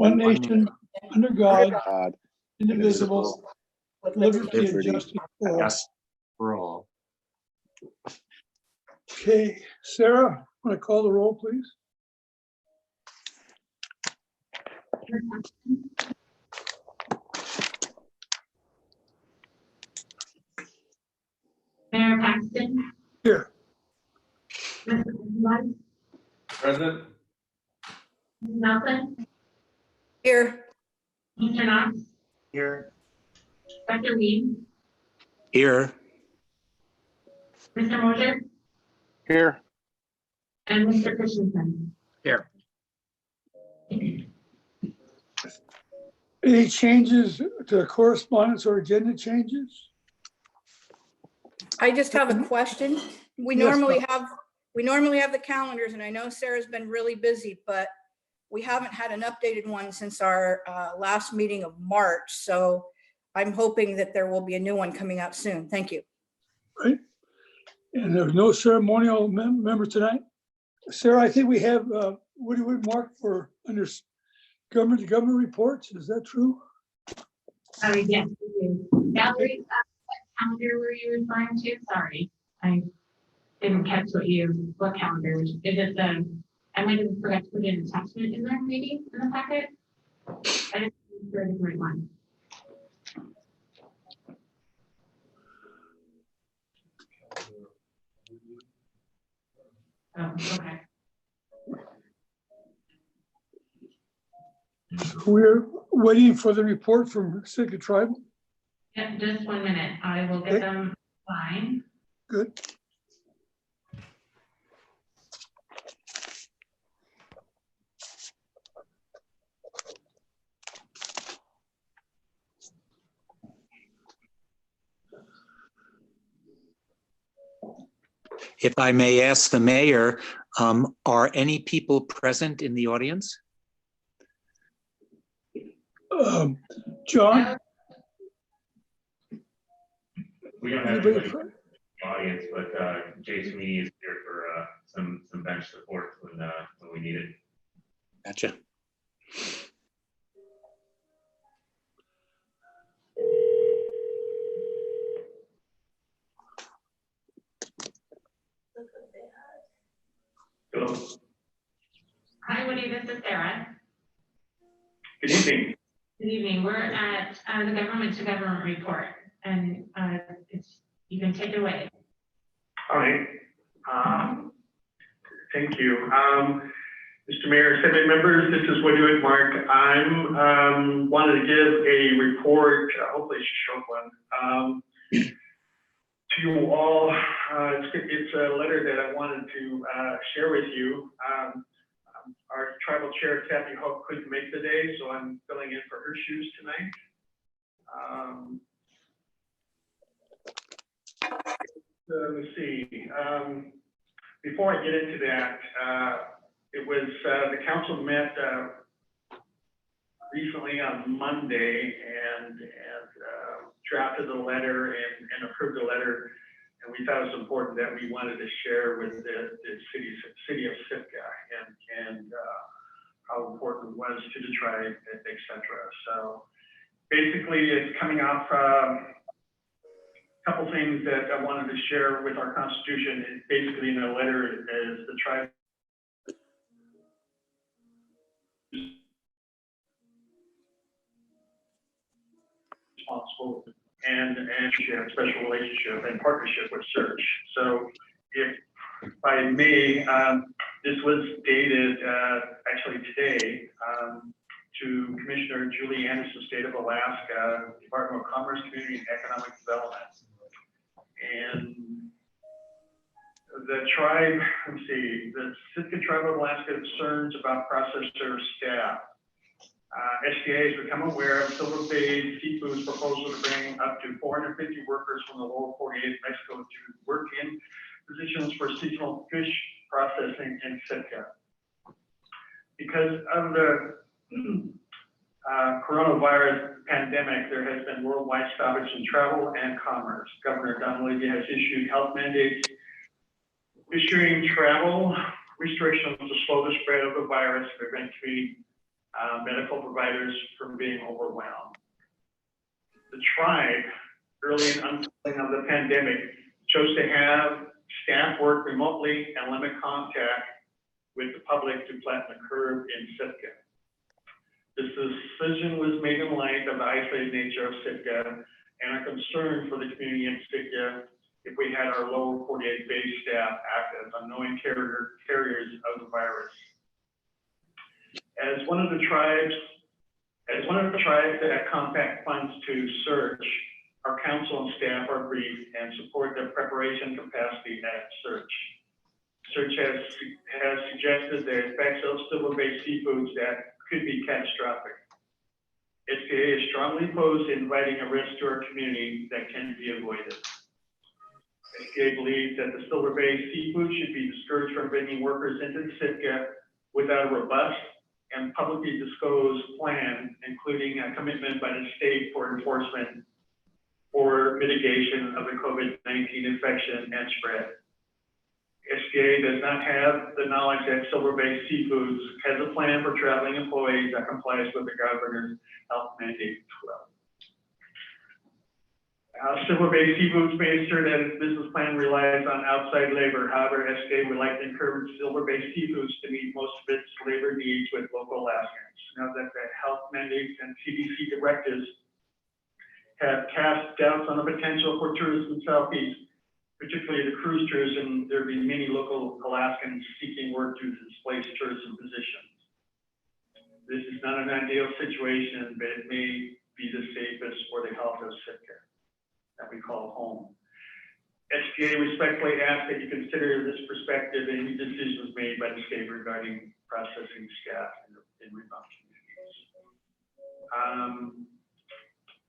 one nation, under God, God, indivisible, with liberty and justice for all. Yes, for all. Okay, Sarah, want to call the roll, please? Mayor Paxton. Here. Mr. Blood, Present. Ms. Nelson, Here. Mr. Knox, Here. Dr. Weed, Here. Mr. Mosier, here. and Mr. Christensen. Here. Any changes to correspondence or agenda changes? I just have a question. We Yes, normally have the calendars, and I know Sarah's been really busy, but we haven't had an updated one since our last meeting of March. So I'm hoping that there will be a new one coming out soon. Thank you. Right. And there's no ceremonial member tonight. Sarah, I think we have Woody Wood marked for under government reports. Is that true? Yes, we do. Valerie, what calendar were you referring to? Sorry, I didn't catch what calendar. Is it I might have forgot to put an attachment in there maybe in the packet. I didn't sure the right one. Oh, okay. We're waiting for the report from Sitka Tribal. Yeah, just 1 minute. I will get them fine. Good. If I may ask the mayor, are any people present in the audience? John? We don't have Anybody anybody in the audience, but Jason Meany is here for some bench support when we need it. Gotcha. Hello. Hi, Woody. This is Sarah. Good evening. Good evening. We're at the government to government report, and you can take it away. All right. Thank you. Mr. Mayor, Senate members, this is Woody Mark. I'm wanted to give a report, hopefully it's a short one, to you all. It's a letter that I wanted to share with you. Our tribal chair, Kathy Hope, couldn't make the day, so I'm filling in for her shoes tonight. Let's see. Before I get into that, it was the council met recently on Monday and drafted the letter and approved the letter. And we thought it was important that we wanted to share with the city of Sitka and how important it was to the tribe, et cetera. So basically it's coming off a couple things that I wanted to share with our constitution. It's basically in the letter is the tribe responsible and she had a special relationship and partnership with search. So if by May, this was dated actually today to Commissioner Julie Anderson, State of Alaska, Department of Commerce, Community and Economic Development. And the tribe, let's see, the Sitka Tribe of Alaska concerns about processor staff. STA has become aware of Silver Bay Seafood's proposal to bring up to 450 workers from the lower 48 Mexico to work in positions for seasonal fish processing in Sitka. Because of the coronavirus pandemic, there has been worldwide stoppage in travel and commerce. Governor Donnelly has issued health mandates, issuing travel restrictions to slow the spread of the virus, prevent community medical providers from being overwhelmed. The tribe, early in unfolding of the pandemic, chose to have staff work remotely and limit contact with the public to flatten the curve in Sitka. This decision was made in light of the isolated nature of Sitka and a concern for the community in Sitka if we had our lower 48 base staff act as unknowing carriers of the virus. As one of the tribes that compact funds to search, our council and staff are briefed and support the preparation capacity at search. Search has suggested the effects of silver-based seafoods that could be catastrophic. SPA is strongly opposed to inviting a risk to our community that can be avoided. SPA believes that the silver-based seafood should be discouraged from bringing workers into the Sitka without a robust and publicly disclosed plan, including a commitment by the state for enforcement or mitigation of the COVID-19 infection and spread. SPA does not have the knowledge that silver-based seafoods has a plan for traveling employees that complies with the governor's health mandate 12. Silver-based seafoods may assert that its business plan relies on outside labor. However, SPA would like to encourage silver-based seafoods to meet most of its labor needs with local Alaskans. Now that the health mandates and CDC directives have cast doubts on the potential for tourism Southeast, particularly the cruise tourism, there will be many local Alaskans seeking work to displace tourism positions. This is not an ideal situation, but it may be the safest for the health of Sitka that we call home. SPA respectfully asks that you consider this perspective in any decisions made by the state regarding processing staff in remote communities.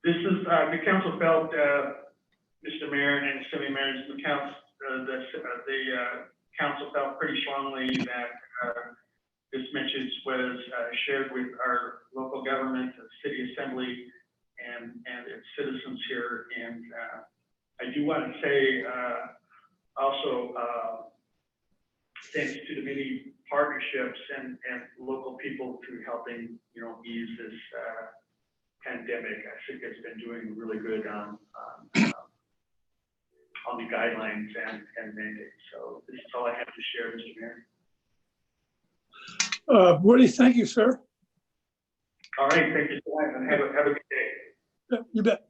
This is, the council felt, Mr. Mayor and semi-mayor, the council felt pretty strongly that this message was shared with our local government, the city assembly, and its citizens here. And I do want to say also thanks to the many partnerships and local people to helping, ease this pandemic. I think it's been doing really good on the guidelines and mandates. So this is all I have to share, Mr. Mayor. Woody, thank you, sir. All right, thank you so much, and have a good day. Yeah, you bet.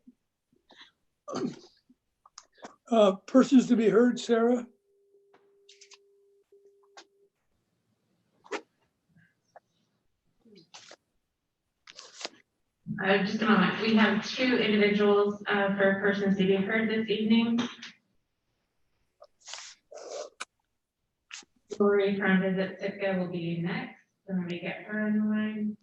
Persons to be heard, Sarah? Just a moment. We have 2 individuals for persons to be heard this evening. Lori from Visit Sitka will be next. So let me get her in the line.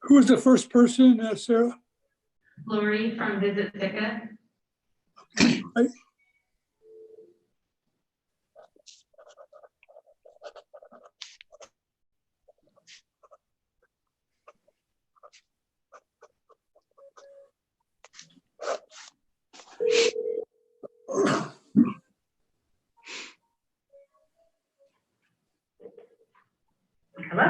Who was the first person, Sarah? Lori from Visit Sitka. Right. Hello.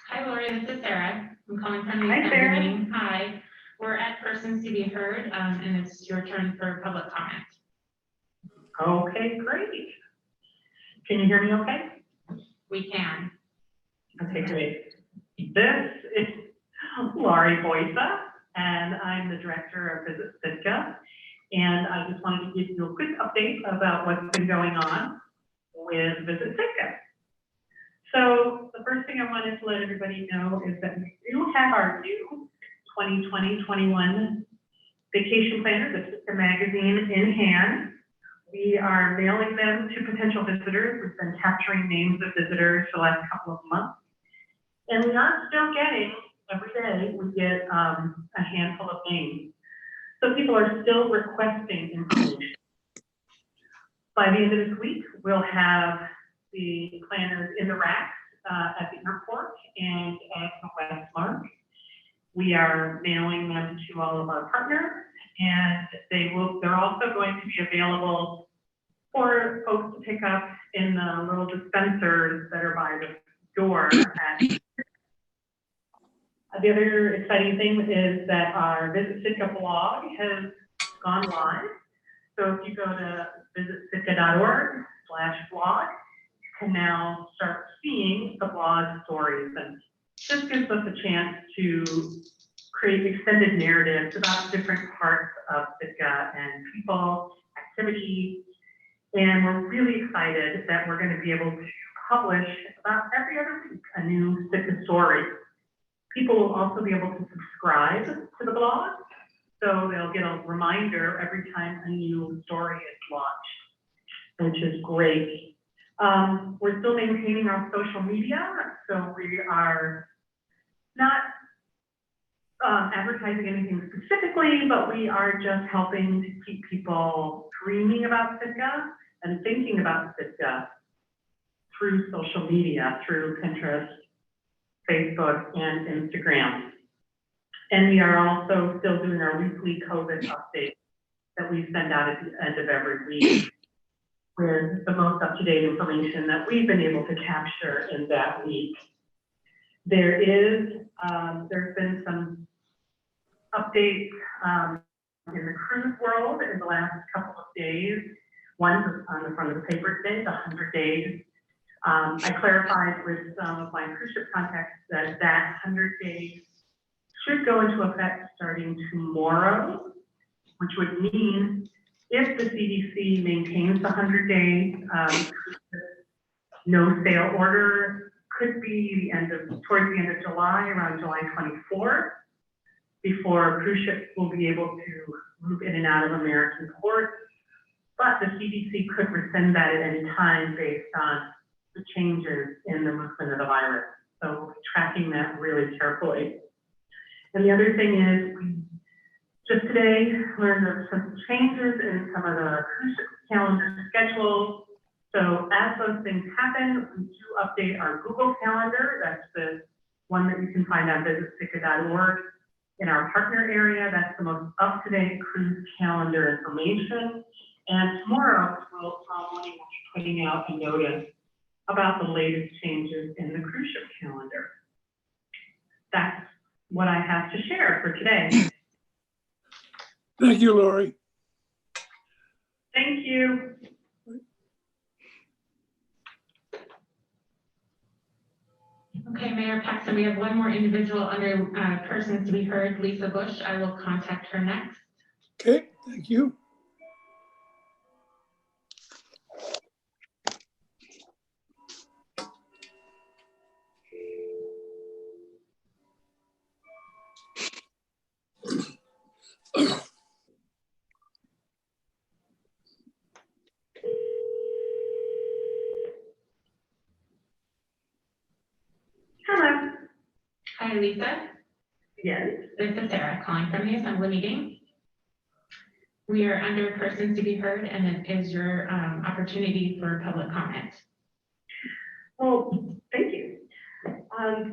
Hi, Lori. This is Sarah. I'm calling from the Hi, assembly Sarah. meeting. Hi. We're at persons to be heard, and it's your turn for public comment. Okay, great. Can you hear me okay? We can. Okay, great. This is Laurie Boysa, and I'm the director of Visit Sitka. And I just wanted to give you a quick update about what's been going on with Visit Sitka. So the first thing I wanted to let everybody know is that we do have our new 2020-21 vacation planner, the Sitka magazine, in hand. We are mailing them to potential visitors. We've been capturing names of visitors for the last couple of months. And we are still getting, every day, we get a handful of names. So people are still requesting information. By the end of this week, we'll have the planners in the racks at the airport and at the Westmark. We are mailing them to all of our partners, and they're also going to be available for folks to pick up in the little dispensers that are by the door. The other exciting thing is that our Visit Sitka blog has gone live. So if you go to visitsitka.org/blog, you can now start seeing the blog stories. And this gives us a chance to create extended narratives about different parts of Sitka and people, activities. And we're really excited that we're going to be able to publish about every other week a new Sitka story. People will also be able to subscribe to the blog, so they'll get a reminder every time a new story is launched, which is great. We're still maintaining our social media, so we are not advertising anything specifically, but we are just helping to keep people dreaming about Sitka and thinking about Sitka through social media, through Pinterest, Facebook, and Instagram. And we are also still doing our weekly COVID update that we send out at the end of every week, where the most up-to-date information that we've been able to capture in that week. There's been some updates in the cruise world in the last couple of days. One was on the front of the paper today, the 100 days. I clarified with some of my cruise ship contacts that 100 days should go into effect starting tomorrow, which would mean if the CDC maintains the 100 days, no sale order could be towards the end of July, around July 24th, before cruise ships will be able to move in and out of American ports. But the CDC could rescind that at any time based on the changes in the movement of the virus. So we'll be tracking that really carefully. And the other thing is, we just today learned of some changes in some of the cruise ship calendar schedules. So as those things happen, we do update our Google Calendar. That's the one that you can find on visitsitka.org. In our partner area, that's the most up-to-date cruise calendar information. And tomorrow, we'll be putting out a notice about the latest changes in the cruise ship calendar. That's what I have to share for today. Thank you, Lori. Thank you. Okay, Mayor Paxton, we have one more individual under persons to be heard, Lisa Bush. I will contact her next. Okay, thank you. Hello. Hi, Lisa. Yes. This is Sarah calling from the Assembly meeting. We are under persons to be heard, and it is your opportunity for public comment. Well, thank you.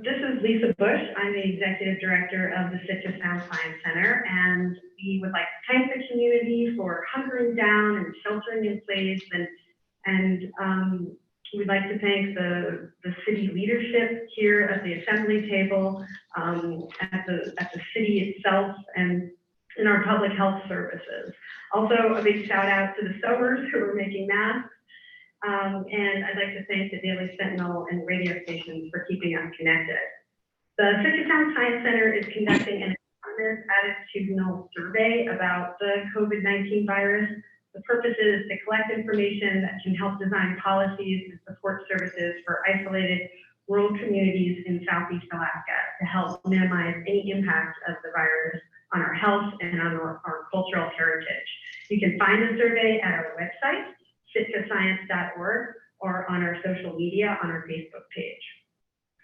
This is Lisa Bush. I'm the Executive Director of the Sitka Sound Science Center, and we would like to thank the community for hunkering down and sheltering in place, and we'd like to thank the city leadership here at the assembly table, at the city itself, and in our public health services. Also, a big shout out to the sewers who are making masks. And I'd like to thank the Daily Sentinel and radio stations for keeping us connected. The Sitka Sound Science Center is conducting an anonymous attitudinal survey about the COVID-19 virus. The purpose is to collect information that can help design policies and support services for isolated rural communities in Southeast Alaska to help minimize any impact of the virus on our health and on our cultural heritage. You can find the survey at our website, sitkascience.org, or on our social media on our Facebook page.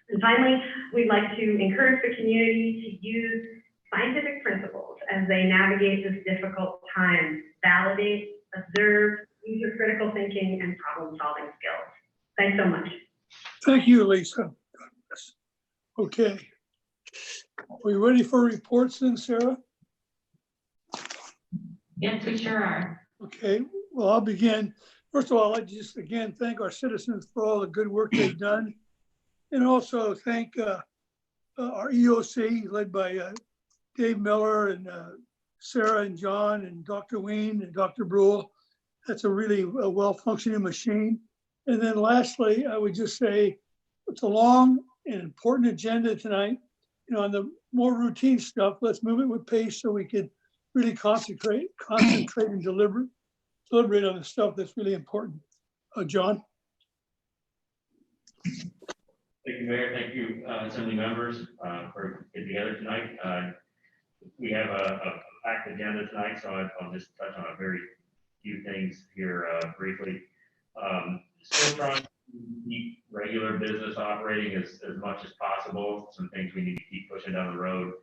And finally, we'd like to encourage the community to use scientific principles as they navigate this difficult time, validate, observe, use critical thinking, and problem-solving skills. Thanks so much. Thank you, Lisa. Okay. Are we ready for reports then, Sarah? Yes, we sure are. Okay, well, I'll begin. First of all, I'd like to just again thank our citizens for all the good work they've done. And also thank our EOC led by Dave Miller and Sarah and John and Dr. Ween and Dr. Brule. That's a really well-functioning machine. And then lastly, I would just say it's a long and important agenda tonight. You know, on the more routine stuff, let's move it with pace so we can really concentrate and deliberate on the stuff that's really important. John? Thank you, Mayor. Thank you, Assembly members, for getting together tonight. We have a packed agenda tonight, so I'll just touch on a very few things here briefly. Still trying to keep regular business operating as much as possible. Some things we need to keep pushing down the road.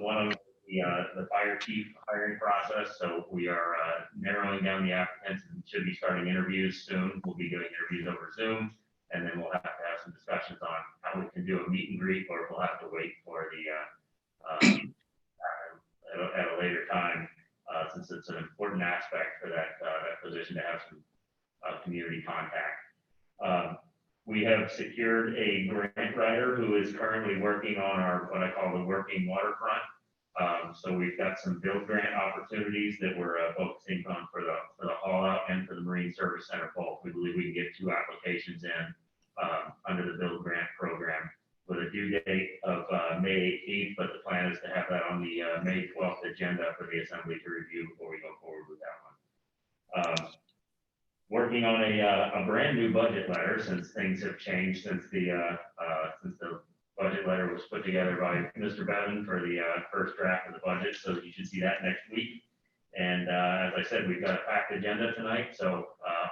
One of the fire chief hiring process. So we are narrowing down the applicants and should be starting interviews soon. We'll be doing interviews over Zoom, and then we'll have to have some discussions on how we can do a meet and greet, or if we'll have to wait for the at a later time, since it's an important aspect for that position to have some community contact. We have secured a grant writer who is currently working on our, what I call the working waterfront. So we've got some build grant opportunities that we're focusing on for the haul out and for the Marine Service Center both. We believe we can get 2 applications in under the build grant program with a due date of May 18th, but the plan is to have that on the May 12th agenda for the Assembly to review before we go forward with that one. Working on a brand new budget letter, since things have changed since the budget letter was put together by Mr. Bevan for the first draft of the budget. So you should see that next week. And as I said, we've got a packed agenda tonight, so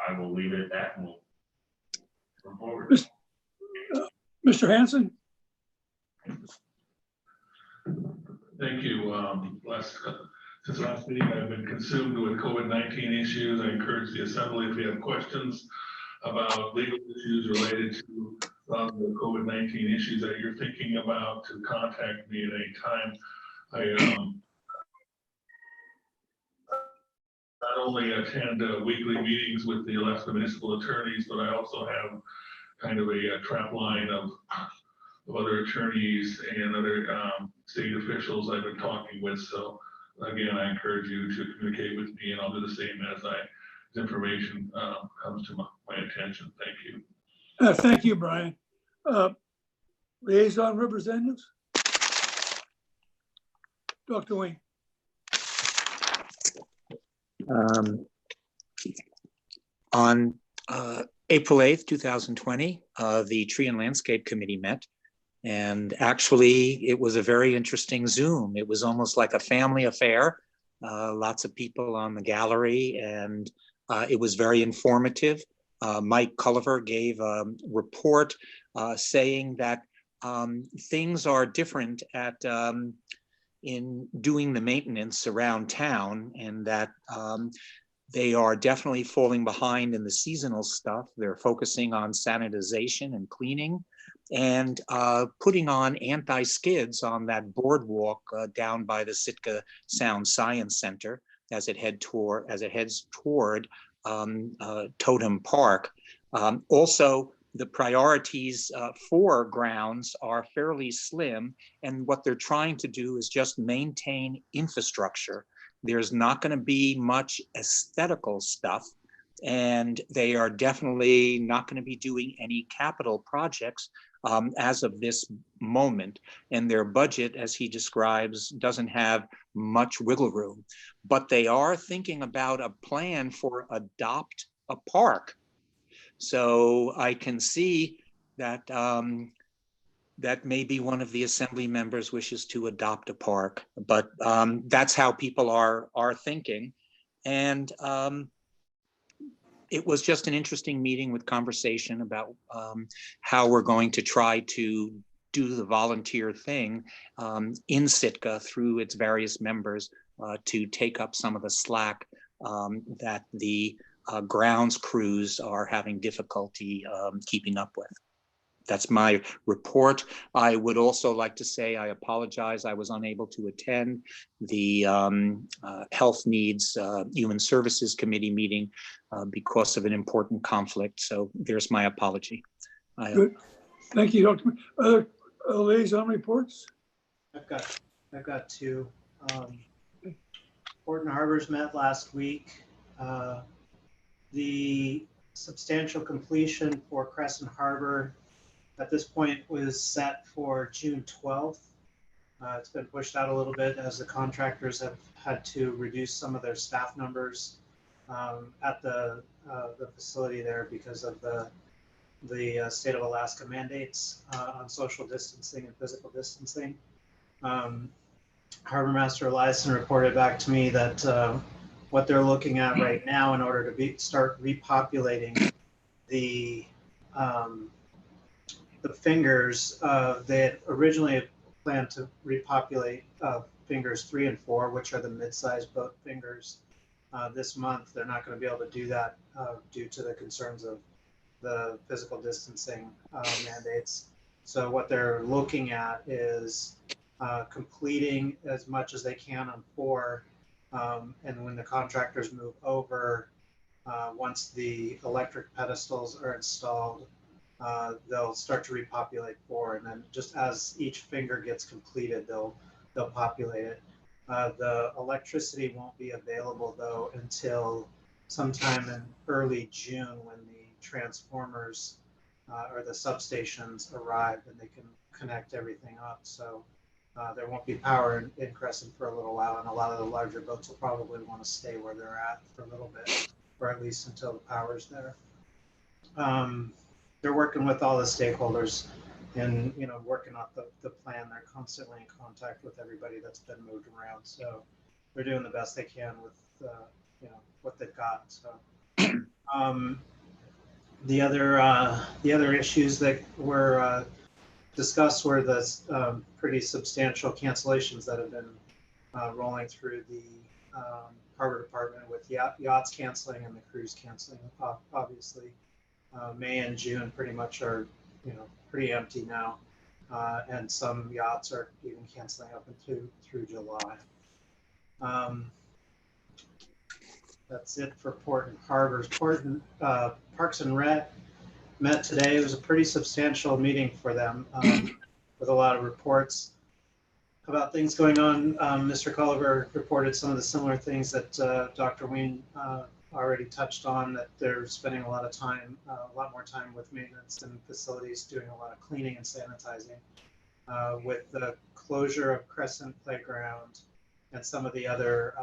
I will leave it at that and we'll move forward. Mr. Hanson? Thank you. Since last meeting, I've been consumed with COVID-19 issues. I encourage the Assembly, if you have questions about legal issues related to the COVID-19 issues that you're thinking about, to contact me at any time. I not only attend weekly meetings with the elected municipal attorneys, but I also have kind of a trap line of other attorneys and other state officials I've been talking with. So again, I encourage you to communicate with me, and I'll do the same as information comes to my attention. Thank you. Thank you, Brian. Liaison representatives? Dr. Wayne. On April 8th, 2020, the Tree and Landscape Committee met. And actually, it was a very interesting Zoom. It was almost like a family affair. Lots of people on the gallery, and it was very informative. Mike Culliver gave a report saying that things are different in doing the maintenance around town, and that they are definitely falling behind in the seasonal stuff. They're focusing on sanitization and cleaning, and putting on anti-skids on that boardwalk down by the Sitka Sound Science Center as it heads toward Totem Park. Also, the priorities for grounds are fairly slim, and what they're trying to do is just maintain infrastructure. There's not going to be much aesthetical stuff, and they are definitely not going to be doing any capital projects as of this moment. And their budget, as he describes, doesn't have much wiggle room. But they are thinking about a plan for Adopt a Park. So I can see that that maybe one of the Assembly members wishes to adopt a park, but that's how people are thinking. And it was just an interesting meeting with conversation about how we're going to try to do the volunteer thing in Sitka through its various members to take up some of the slack that the grounds crews are having difficulty keeping up with. that's my report. I would also like to say I apologize. I was unable to attend the Health Needs Human Services Committee meeting because of an important conflict. So there's my apology. Good. Thank you, Dr. Other liaison reports? I've got two. Port and Harbors met last week. The substantial completion for Crescent Harbor at this point was set for June 12th. It's been pushed out a little bit as the contractors have had to reduce some of their staff numbers at the facility there because of the state of Alaska mandates on social distancing and physical distancing. Harbor Master Eliason reported back to me that what they're looking at right now in order to start repopulating the fingers, they had originally planned to repopulate fingers 3 and 4, which are the mid-sized boat fingers. This month, they're not going to be able to do that due to the concerns of the physical distancing mandates. So what they're looking at is completing as much as they can on 4, and when the contractors move over, once the electric pedestals are installed, they'll start to repopulate 4, and then just as each finger gets completed, they'll populate it. The electricity won't be available though until sometime in early June when the transformers or the substations arrive and they can connect everything up. So there won't be power in Crescent for a little while, and a lot of the larger boats will probably want to stay where they're at for a little bit, or at least until the power's there. They're working with all the stakeholders and working off the plan. They're constantly in contact with everybody that's been moved around, so they're doing the best they can with what they've got. So the other issues that were discussed were the pretty substantial cancellations that have been rolling through the harbor department, with yachts canceling and the cruise canceling. Obviously, May and June pretty much are pretty empty now, and some yachts are even canceling up through July. That's it for Port and Harbors. Parks and Rec met today. It was a pretty substantial meeting for them, with a lot of reports about things going on. Mr. Culliver reported some of the similar things that Dr. Ween already touched on, that they're spending a lot more time with maintenance and facilities, doing a lot of cleaning and sanitizing. With the closure of Crescent Playground and some of the other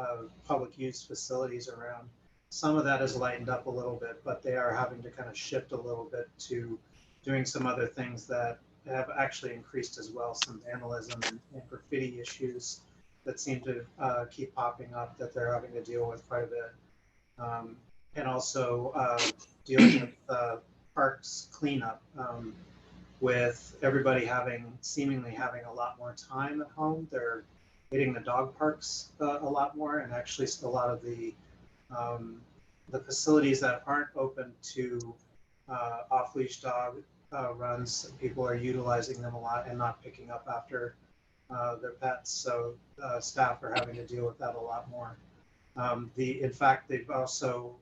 public use facilities around, some of that has lightened up a little bit, but they are having to kind of shift a little bit to doing some other things that have actually increased as well. Some vandalism and graffiti issues that seem to keep popping up that they're having to deal with quite a bit. And also dealing with parks cleanup, with everybody seemingly having a lot more time at home. They're hitting the dog parks a lot more, and actually a lot of the facilities that aren't open to off-leash dog runs, people are utilizing them a lot and not picking up after their pets. So staff are having to deal with that a lot more. In fact, they've also,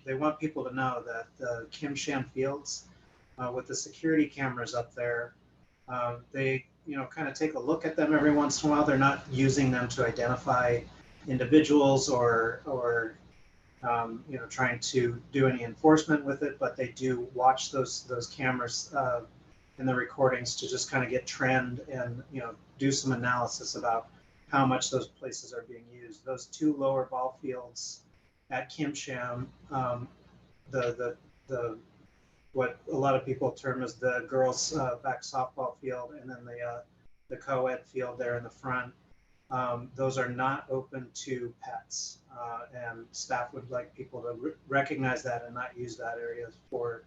they want people to know that the Kim Sham Fields, with the security cameras up there, they kind of take a look at them every once in a while. They're not using them to identify individuals or trying to do any enforcement with it, but they do watch those cameras in the recordings to just kind of get trend and do some analysis about how much those places are being used. Those 2 lower ball fields at Kim Sham, the what a lot of people term as the girls back softball field, and then the co-ed field there in the front, those are not open to pets, and staff would like people to recognize that and not use that area for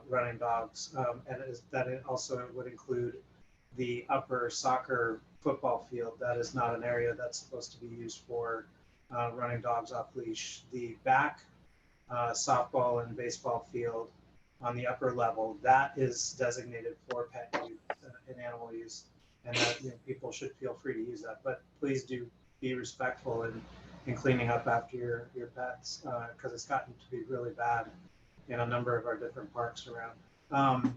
running dogs. And it also would include the upper soccer football field. That is not an area that's supposed to be used for running dogs off leash. The back softball and baseball field on the upper level, that is designated for pet use and animal use, and that, you know, people should feel free to use that. But please do be respectful in cleaning up after your pets, because it's gotten to be really bad in a number of our different parks around.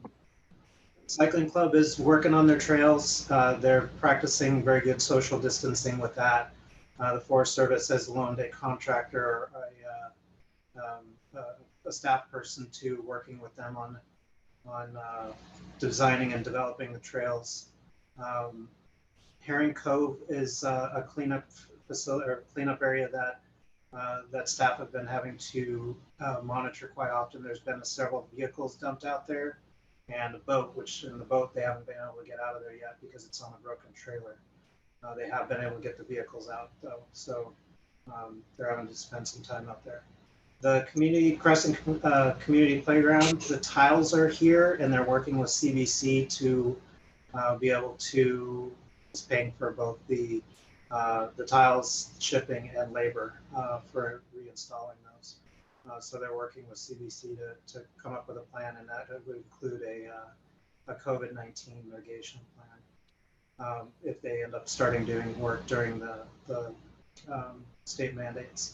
Cycling Club is working on their trails. They're practicing very good social distancing with that. The Forest Service has loaned a contractor or a staff person to working with them on designing and developing the trails. Herring Cove is a cleanup facility or cleanup area that staff have been having to monitor quite often. There's been several vehicles dumped out there, and a boat, which in the boat they haven't been able to get out of there yet because it's on a broken trailer. They have been able to get the vehicles out though, so they're having to spend some time out there. The Community Crescent Community Playground, the tiles are here, and they're working with CBC to be able to, is paying for both the tiles, shipping, and labor for reinstalling those. So they're working with CBC to come up with a plan, and that would include a COVID-19 mitigation plan if they end up starting doing work during the state mandates.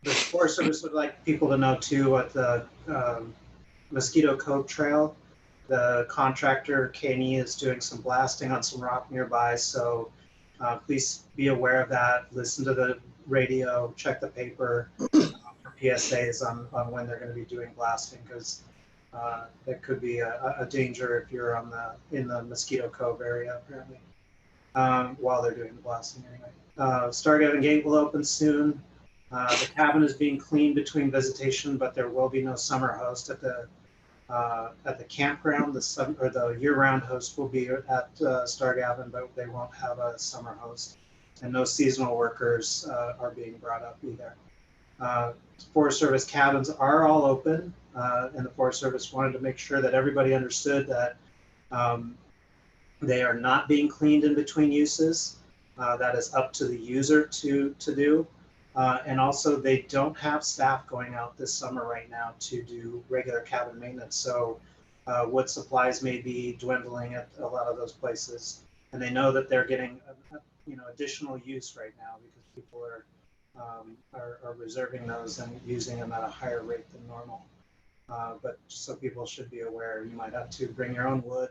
The Forest Service would like people to know too at the Mosquito Cove Trail, the contractor K&E is doing some blasting on some rock nearby, so please be aware of that. Listen to the radio, check the paper for PSAs on when they're going to be doing blasting, because that could be a danger if you're in the Mosquito Cove area apparently while they're doing the blasting anyway. Stargaven Gate will open soon. The cabin is being cleaned between visitation, but there will be no summer host at the campground. The year-round host will be at Stargaven, but they won't have a summer host, and no seasonal workers are being brought up either. Forest Service cabins are all open, and the Forest Service wanted to make sure that everybody understood that they are not being cleaned in between uses. That is up to the user to do. And also they don't have staff going out this summer right now to do regular cabin maintenance. So wood supplies may be dwindling at a lot of those places. And they know that they're getting additional use right now because people are reserving those and using them at a higher rate than normal. But so people should be aware, you might have to bring your own wood.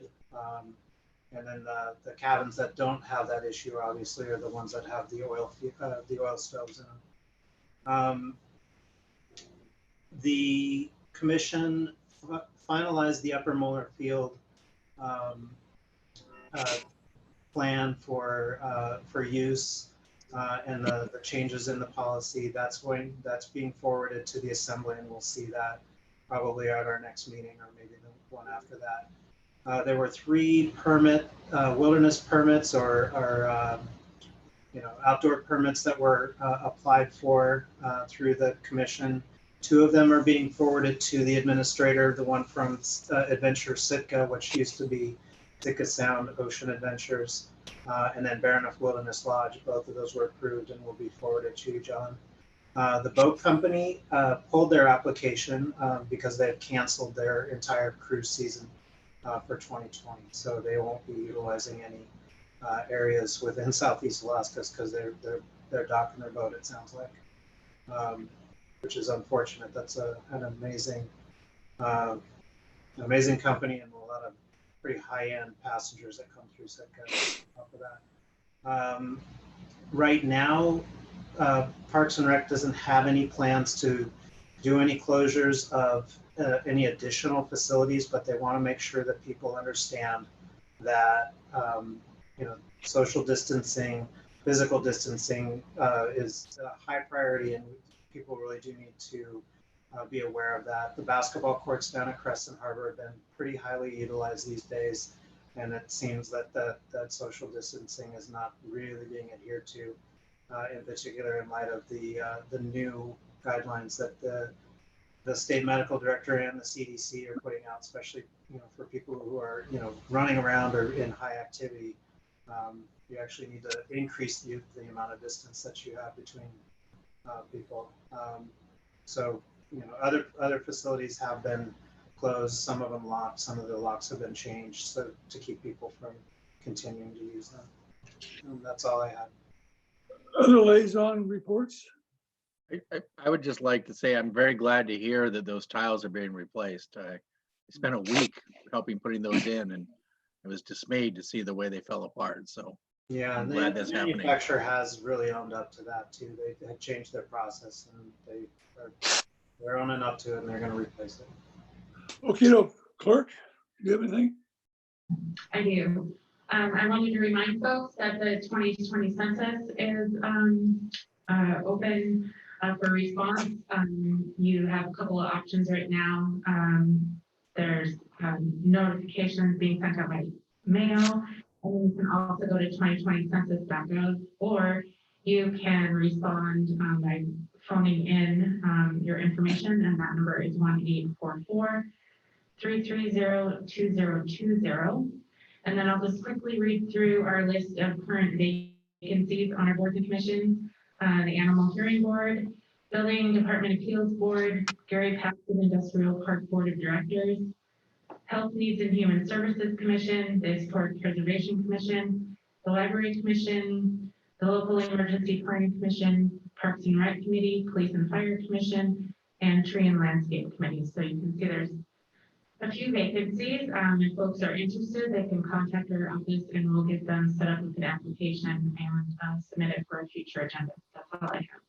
And then the cabins that don't have that issue obviously are the ones that have the oil stoves in them. The commission finalized the Upper Molar Field plan for use and the changes in the policy. That's being forwarded to the assembly, and we'll see that probably at our next meeting or maybe the one after that. There were 3 wilderness permits or outdoor permits that were applied for through the commission. 2 of them are being forwarded to the administrator. The one from Adventure Sitka, which used to be Sitka Sound Ocean Adventures, and then Baranof Wilderness Lodge. Both of those were approved and will be forwarded to you, John. The boat company pulled their application because they've canceled their entire cruise season for 2020. So they won't be utilizing any areas within Southeast Alaska because they're docking their boat, it sounds like, which is unfortunate. That's an amazing company and a lot of pretty high-end passengers that come through Sitka off of that. Right now, Parks and Rec doesn't have any plans to do any closures of any additional facilities, but they want to make sure that people understand that social distancing, physical distancing is a high priority, and people really do need to be aware of that. The basketball courts down at Crescent Harbor have been pretty highly utilized these days, and it seems that that social distancing is not really being adhered to, in particular in light of the new guidelines that the state medical director and the CDC are putting out, especially for people who are running around or in high activity. You actually need to increase the amount of distance that you have between people. So other facilities have been closed, some of them locked, some of the locks have been changed, so to keep people from continuing to use them. And that's all I had. Other liaison reports? I would just like to say I'm very glad to hear that those tiles are being replaced. I spent a week helping putting those in, and I was dismayed to see the way they fell apart. So Yeah, I'm and glad the that's happening. manufacturer has really owned up to that too. They had changed their process, and they're owning up to it, and they're going to replace it. Okay, no, clerk, do you have anything? I do. I wanted to remind folks that the 2020 census is open for response. You have a couple of options right now. There's notifications being sent out by mail, and you can also go to 2020census.gov, or you can respond by phoning in your information, and that number is 1-844-330-2020. And then I'll just quickly read through our list of current vacancies on our boards and commissions. The Animal Hearing Board, Building Department Appeals Board, Gary Paxton Industrial Park Board of Directors, Health Needs and Human Services Commission, the Historic Preservation Commission, the Library Commission, the Local Emergency Planning Commission, Parks and Rec Committee, Police and Fire Commission, and Tree and Landscape Committee. So you can see there's a few vacancies. If folks are interested, they can contact our office and we'll get them set up with an application and submit it for a future agenda. That's all I have.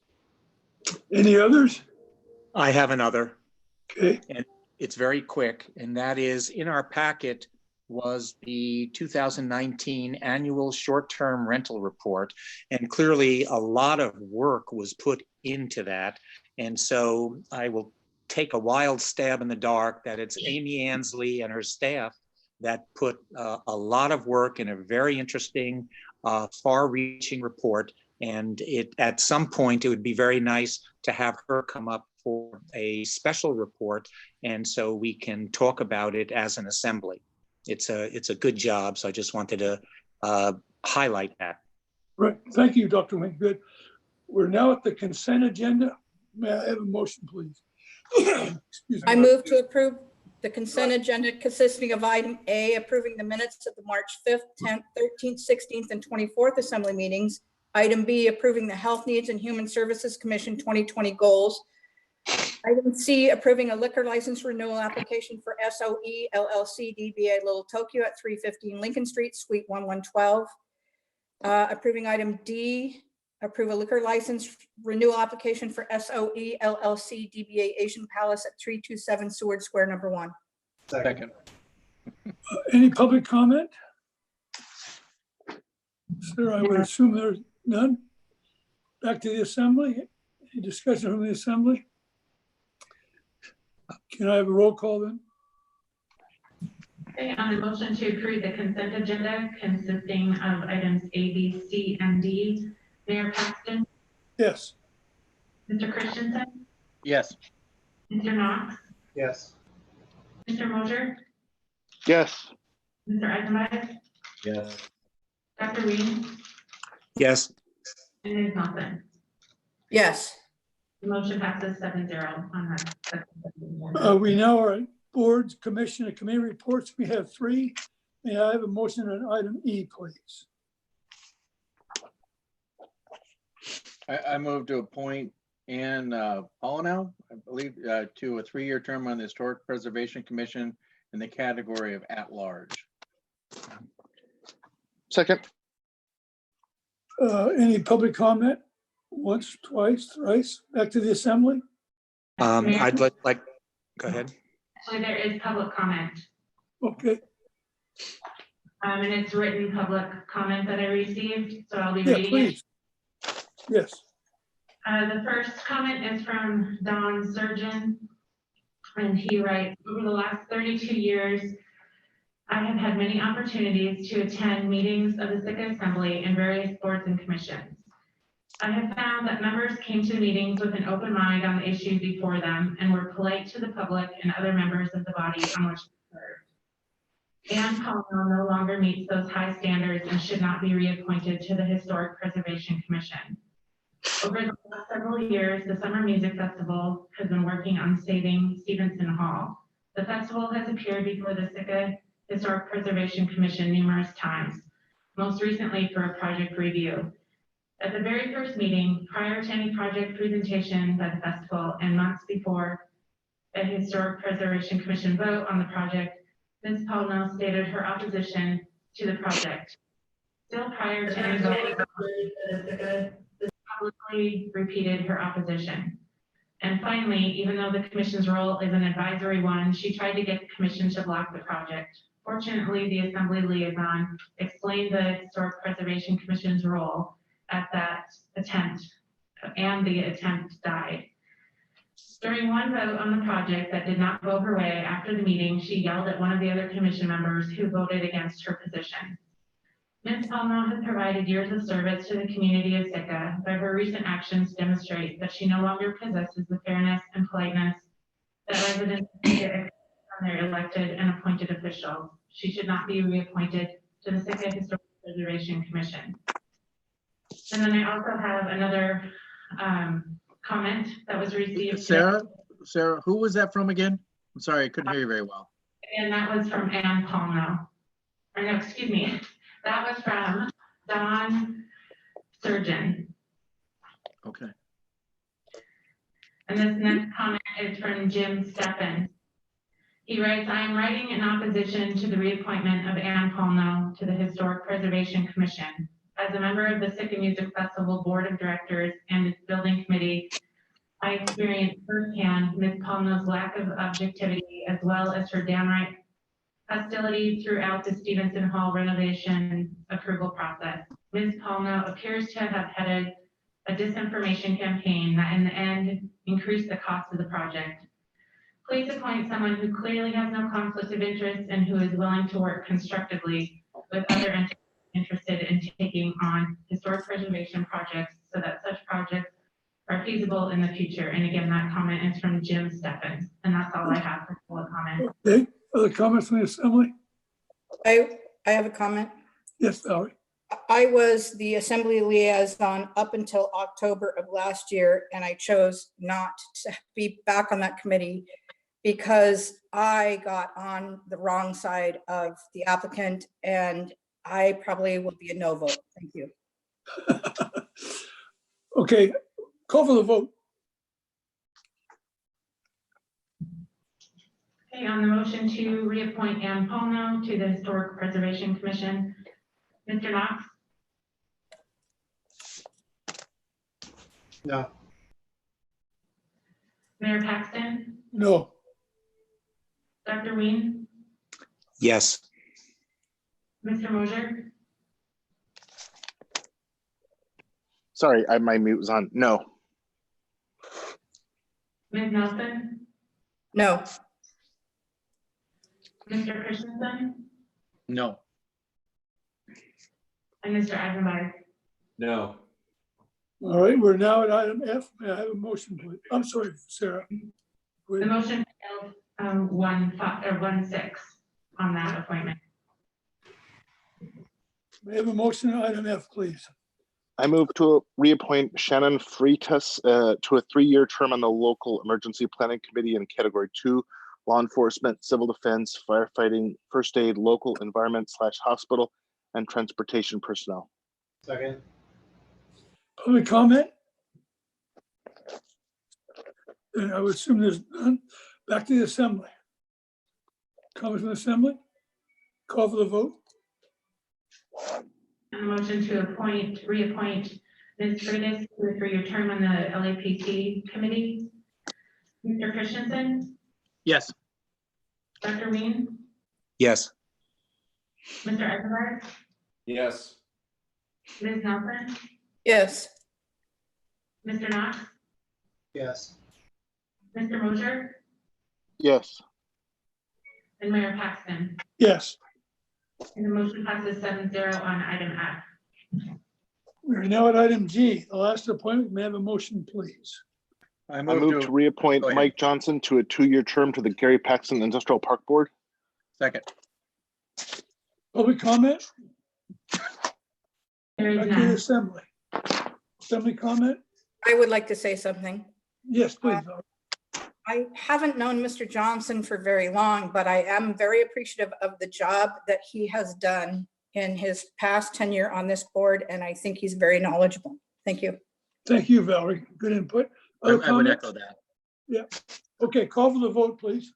Any others? I have another. Okay, And it's very quick, and that is in our packet was the 2019 annual short-term rental report. And clearly a lot of work was put into that. And so I will take a wild stab in the dark that it's Amy Ansley and her staff that put a lot of work in a very interesting, far-reaching report. And at some point, it would be very nice to have her come up for a special report, and so we can talk about it as an assembly. It's a good job, so I just wanted to highlight that. right. Thank you, Dr. Wing. Good. We're now at the consent agenda. May I have a motion, please? Excuse me. I move to approve the consent agenda consisting of item A, approving the minutes of the March 5th, 10th, 13th, 16th, and 24th assembly meetings. Item B, approving the Health Needs and Human Services Commission 2020 goals. Item C, approving a liquor license renewal application for SOE LLC DBA Little Tokyo at 315 Lincoln Street, Suite 1112. Approving item D, approve a liquor license renewal application for SOE LLC DBA Asian Palace at 327 Seward Square, number 1. Second. Any public comment? Sir, I would assume there's none. Back to the assembly. Any discussion from the assembly? Can I have a roll call then? Okay, on the motion to approve the consent agenda consisting of items A, B, C, and D, Mayor Paxton, Yes. Mr. Christensen, Yes. Mr. Knox, Yes. Mr. Mosier, Yes. Mr. Eisenbach, Yes. Dr. Ween, Yes. and Ms. Nelson. Yes. The motion passes 7-0 on that. Second. We now are at boards, commission, and committee reports. We have 3. May I have a motion on item E, please? I move to appoint Ann Pollinow, I believe, to a 3-year term on the Historic Preservation Commission in the category of at-large. Second. Any public comment? Once, twice, thrice? Back to the assembly? I'd like, go ahead. Actually, there is public comment, Okay. and it's written public comment that I received, so I'll be Yeah, reading it. please. Yes. The first comment is from Don Surgeon, and he writes, over the last 32 years, I have had many opportunities to attend meetings of the Sitka Assembly and various boards and commissions. I have found that members came to meetings with an open mind on the issues before them and were polite to the public and other members of the body on which they served. Ann Pollinow no longer meets those high standards and should not be reappointed to the Historic Preservation Commission. Over the last several years, the Summer Music Festival has been working on saving Stevenson Hall. The festival has appeared before the Sitka Historic Preservation Commission numerous times, most recently for a project review. At the very first meeting, prior to any project presentation by the festival and months before a Historic Preservation Commission vote on the project, Ms. Paulno stated her opposition to the project. Still prior to any vote, publicly repeated her opposition. And finally, even though the commission's role is an advisory one, she tried to get the commission to block the project. Fortunately, the assembly liaison explained the Historic Preservation Commission's role at that attempt, and the attempt died. During one vote on the project that did not go her way after the meeting, she yelled at one of the other commission members who voted against her position. Ms. Paulno has provided years of service to the community of Sitka, but her recent actions demonstrate that she no longer possesses the fairness and politeness that residents expect from their elected and appointed officials. She should not be reappointed to the Sitka Historic Preservation Commission. And then I also have another comment that was received. Sarah, who was that from again? I'm sorry, I couldn't hear you very well. And that was from Ann Paulno. Or no, excuse me. That was from Don Surgeon. Okay. And this next comment is from Jim Steppen. He writes, I am writing in opposition to the reappointment of Ann Paulno to the Historic Preservation Commission. As a member of the Sitka Music Festival Board of Directors and its building committee, I experienced firsthand Ms. Paulno's lack of objectivity as well as her downright hostility throughout the Stevenson Hall renovation approval process. Ms. Paulno appears to have headed a disinformation campaign that in the end increased the cost of the project. Please appoint someone who clearly has no conflict of interest and who is willing to work constructively with other entities interested in taking on historic preservation projects so that such projects are feasible in the future. And again, that comment is from Jim Steffen, and that's all I have for public comment. Okay, other comments from the assembly? I have a comment. Yes, Valerie. I was the assembly liaison up until October of last year, and I chose not to be back on that committee because I got on the wrong side of the applicant, and I probably will be a no vote. Thank you. Okay, call for the vote. Okay, on the motion to reappoint Ann Paulno to the Historic Preservation Commission, Mr. Knox, No. Mayor Paxton, No. Dr. Ween, Yes. Mr. Mosier, Sorry, my mute was on. No. Ms. Nelson, No. Mr. Christensen, No. and Mr. Eisenberg. No. All right, we're now at item F. May I have a motion, please? I'm sorry, Sarah. The motion failed 1-6 on that appointment. May I have a motion on item F, please? I move to reappoint Shannon Freitas to a 3-year term on the local emergency planning committee in category 2, law enforcement, civil defense, firefighting, first aid, local environment / hospital, and transportation personnel. Second. Public comment? And I would assume there's none. Back to the assembly. Comments from the assembly? Call for the vote. And a motion to reappoint Ms. Freitas to a 3-year term on the LAPC committee. Mr. Christensen, Yes. Dr. Ween, Yes. Mr. Eisenberg, Yes. Ms. Nelson, Yes. Mr. Knox, Yes. Mr. Mosier, Yes. and Mayor Paxton. Yes. And the motion passes 7-0 on item F. We're now at item G, the last appointment. May I have a motion, please? I I move to reappoint Go ahead. Mike Johnson to a 2-year term to the Gary Paxton Industrial Park Board. Second. Public comment? There is Back to the none. assembly. Assembly comment? I would like to say something. Yes, please. Valerie. I haven't known Mr. Johnson for very long, but I am very appreciative of the job that he has done in his past tenure on this board, and I think he's very knowledgeable. Thank you. Thank you, Valerie. Good input. I Other would comments? echo that. Yeah. Okay, call for the vote, please.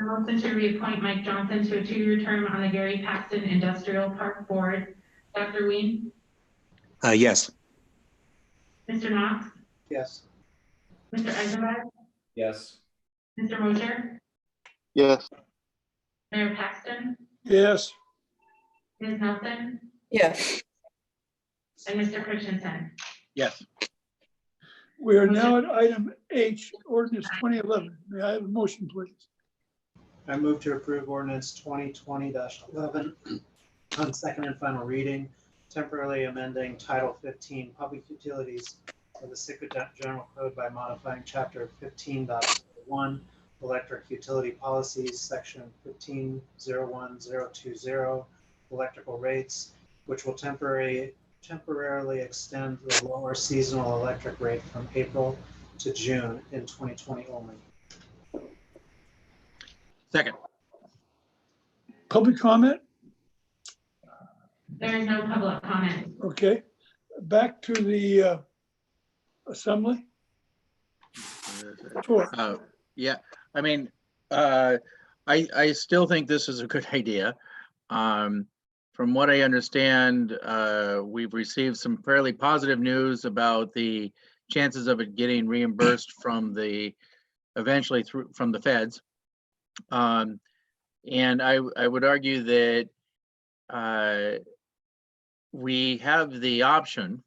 Motion to reappoint Mike Johnson to a 2-year term on the Gary Paxton Industrial Park Board. Dr. Ween, Yes. Mr. Knox, Yes. Mr. Eisenberg, Yes. Mr. Mosher, Yes. Mayor Paxton, Yes. Ms. Nelson, Yes. and Mr. Christensen. Yes. We are now at item H, ordinance 2011. May I have a motion, please? I move to approve ordinance 2020-11 on second and final reading, temporarily amending Title 15 Public Utilities of the Sitka General Code by modifying Chapter 15.1 Electric Utility Policies, Section 15.01020 Electrical Rates, which will temporarily extend the lower seasonal electric rate from April to June in 2020 only. Second. Public comment? There is no public comment. Okay. Back to the assembly. Sure. Yeah, I mean, I still think this is a good idea. From what I understand, we've received some fairly positive news about the chances of it getting reimbursed from eventually from the feds. And I would argue that we have the option,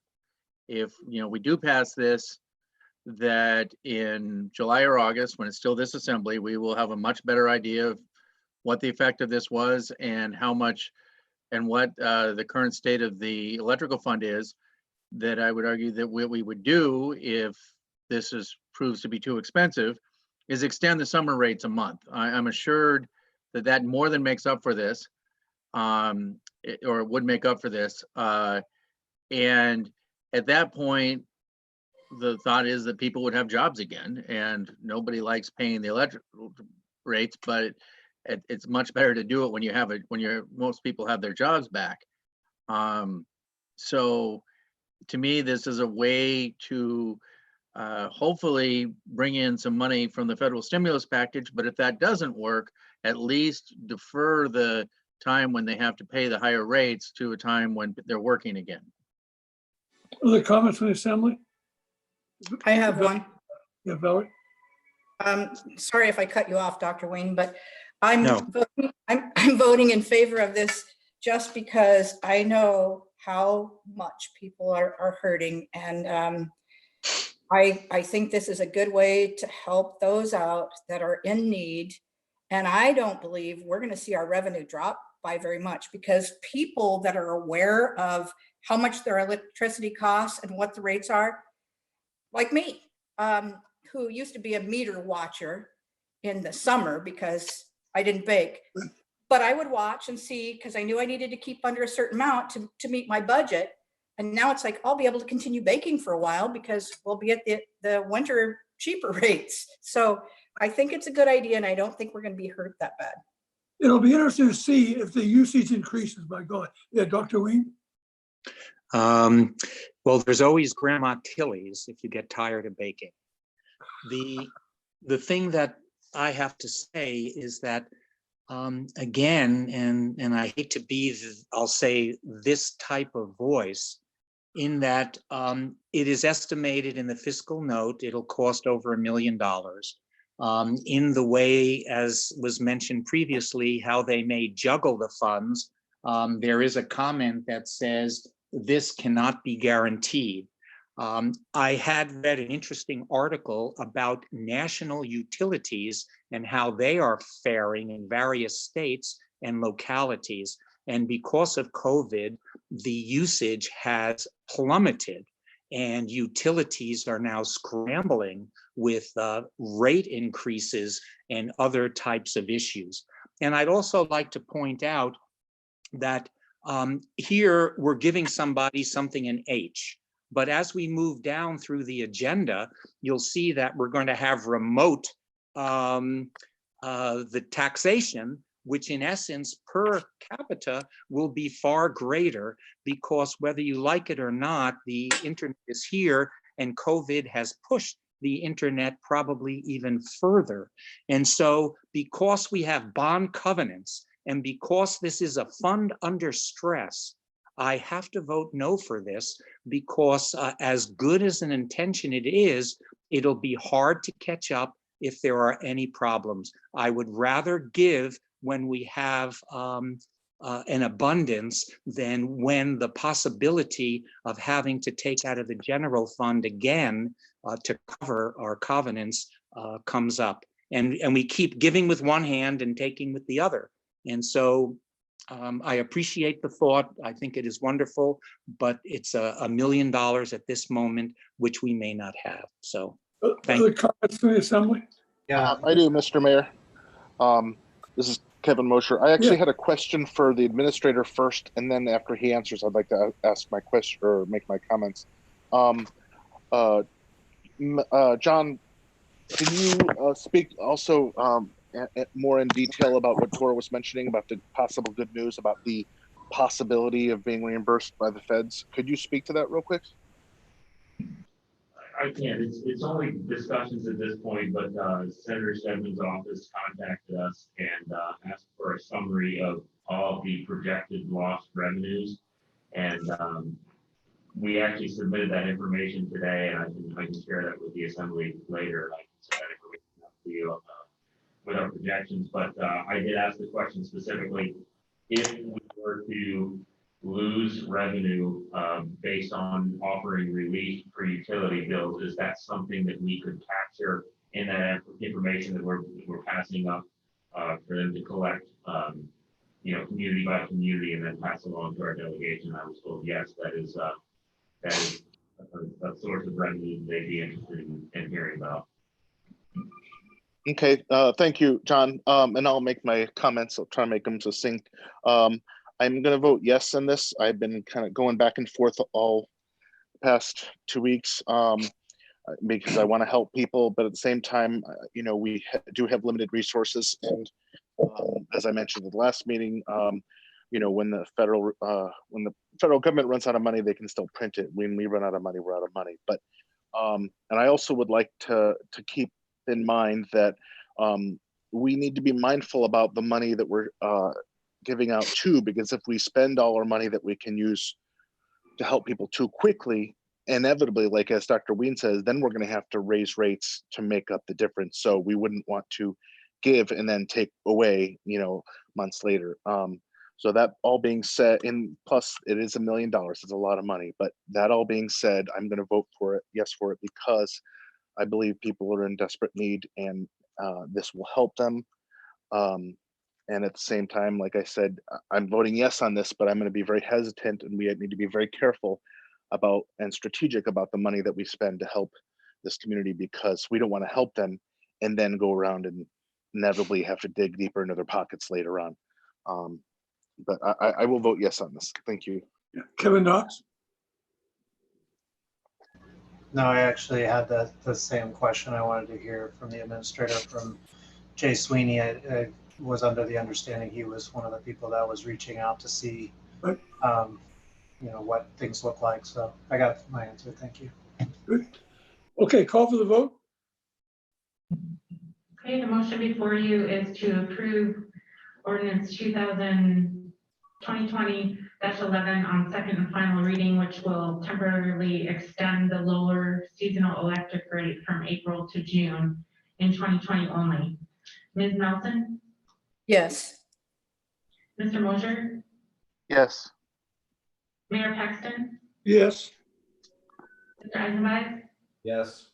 if we do pass this, that in July or August, when it's still this assembly, we will have a much better idea of what the effect of this was and how much and what the current state of the electrical fund is. That I would argue that what we would do if this proves to be too expensive is extend the summer rates a month. I'm assured that that more than makes up for this, or it would make up for this. And at that point, the thought is that people would have jobs again, and nobody likes paying the electric rates, but it's much better to do it when most people have their jobs back. So to me, this is a way to hopefully bring in some money from the federal stimulus package, but if that doesn't work, at least defer the time when they have to pay the higher rates to a time when they're working again. Other comments from the assembly? I have one. Yeah, Valerie? Sorry if I cut you off, Dr. Wayne, but I'm No. I'm voting in favor of this just because I know how much people are hurting. And I think this is a good way to help those out that are in need. And I don't believe we're going to see our revenue drop by very much, because people that are aware of how much their electricity costs and what the rates are, like me, who used to be a meter watcher in the summer because I didn't bake, but I would watch and see, because I knew I needed to keep under a certain amount to meet my budget. And now it's like, I'll be able to continue baking for a while because we'll be at the winter cheaper rates. So I think it's a good idea, and I don't think we're going to be hurt that bad. It'll be interesting to see if the usage increases, by God. Yeah, Dr. Ween? Well, there's always Grandma Tilly's if you get tired of baking. The thing that I have to say is that, again, and I hate to be, I'll say, this type of voice, in that it is estimated in the fiscal note, it'll cost over $1 million. In the way, as was mentioned previously, how they may juggle the funds, there is a comment that says this cannot be guaranteed. I had read an interesting article about national utilities and how they are faring in various states and localities. And because of COVID, the usage has plummeted, and utilities are now scrambling with rate increases and other types of issues. And I'd also like to point out that here we're giving somebody something in H. But as we move down through the agenda, you'll see that we're going to have remote the taxation, which in essence per capita will be far greater, because whether you like it or not, the internet is here and COVID has pushed the internet probably even further. And so because we have bond covenants and because this is a fund under stress, I have to vote no for this, because as good as an intention it is, it'll be hard to catch up if there are any problems. I would rather give when we have an abundance than when the possibility of having to take out of the general fund again to cover our covenants comes up. And we keep giving with one hand and taking with the other. And so I appreciate the thought. I think it is wonderful, but it's $1 million at this moment, which we may not have. So thank you. Other comments from the assembly? Yeah, I do, Mr. Mayor. This is Kevin Mosher. I actually had a question for the administrator first, and then after he answers, I'd like to ask my question or make my comments. John, can you speak also more in detail about what Tora was mentioning about the possible good news about the possibility of being reimbursed by the feds? Could you speak to that real quick? I can. It's only discussions at this point, but Senator Stedman's office contacted us and asked for a summary of all the projected lost revenues. And we actually submitted that information today, and I can share that with the assembly later. I can send that information out to you with our projections. But I did ask the question specifically, if we were to lose revenue based on offering relief for utility bills, is that something that we could capture in that information that we're passing up for them to collect, community by community, and then pass along to our delegation? I was told yes, that is a source of revenue they'd be interested in hearing about. Okay, thank you, John. And I'll make my comments. I'll try to make them succinct. I'm going to vote yes on this. I've been kind of going back and forth all the past 2 weeks because I want to help people, but at the same time, we do have limited resources. And as I mentioned at the last meeting, when the federal government runs out of money, they can still print it. When we run out of money, we're out of money. But and I also would like to keep in mind that we need to be mindful about the money that we're giving out too, because if we spend all our money that we can use to help people too quickly, inevitably, like as Dr. Wien says, then we're going to have to raise rates to make up the difference. So we wouldn't want to give and then take away, months later. So that all being said, and plus it is $1 million, it's a lot of money, but that all being said, I'm going to vote for it, yes for it, because I believe people are in desperate need and this will help them. And at the same time, like I said, I'm voting yes on this, but I'm going to be very hesitant, and we need to be very careful about and strategic about the money that we spend to help this community, because we don't want to help them and then go around and inevitably have to dig deeper into their pockets later on. But I will vote yes on this. Thank you. Yeah. Kevin Knox? no, I actually had the same question. I wanted to hear from the administrator, from Jay Sweeney. I was under the understanding he was one of the people that was reaching out to see, Right. What things look like. So I got my answer. Thank you. Good. Okay, call for the vote. Okay, the motion before you is to approve ordinance 2020-11 on second and final reading, which will temporarily extend the lower seasonal electric rate from April to June in 2020 only. Ms. Nelson? Yes. Mr. Mosher? Yes. Mayor Paxton? Yes. Mr. Eisenbach? Yes.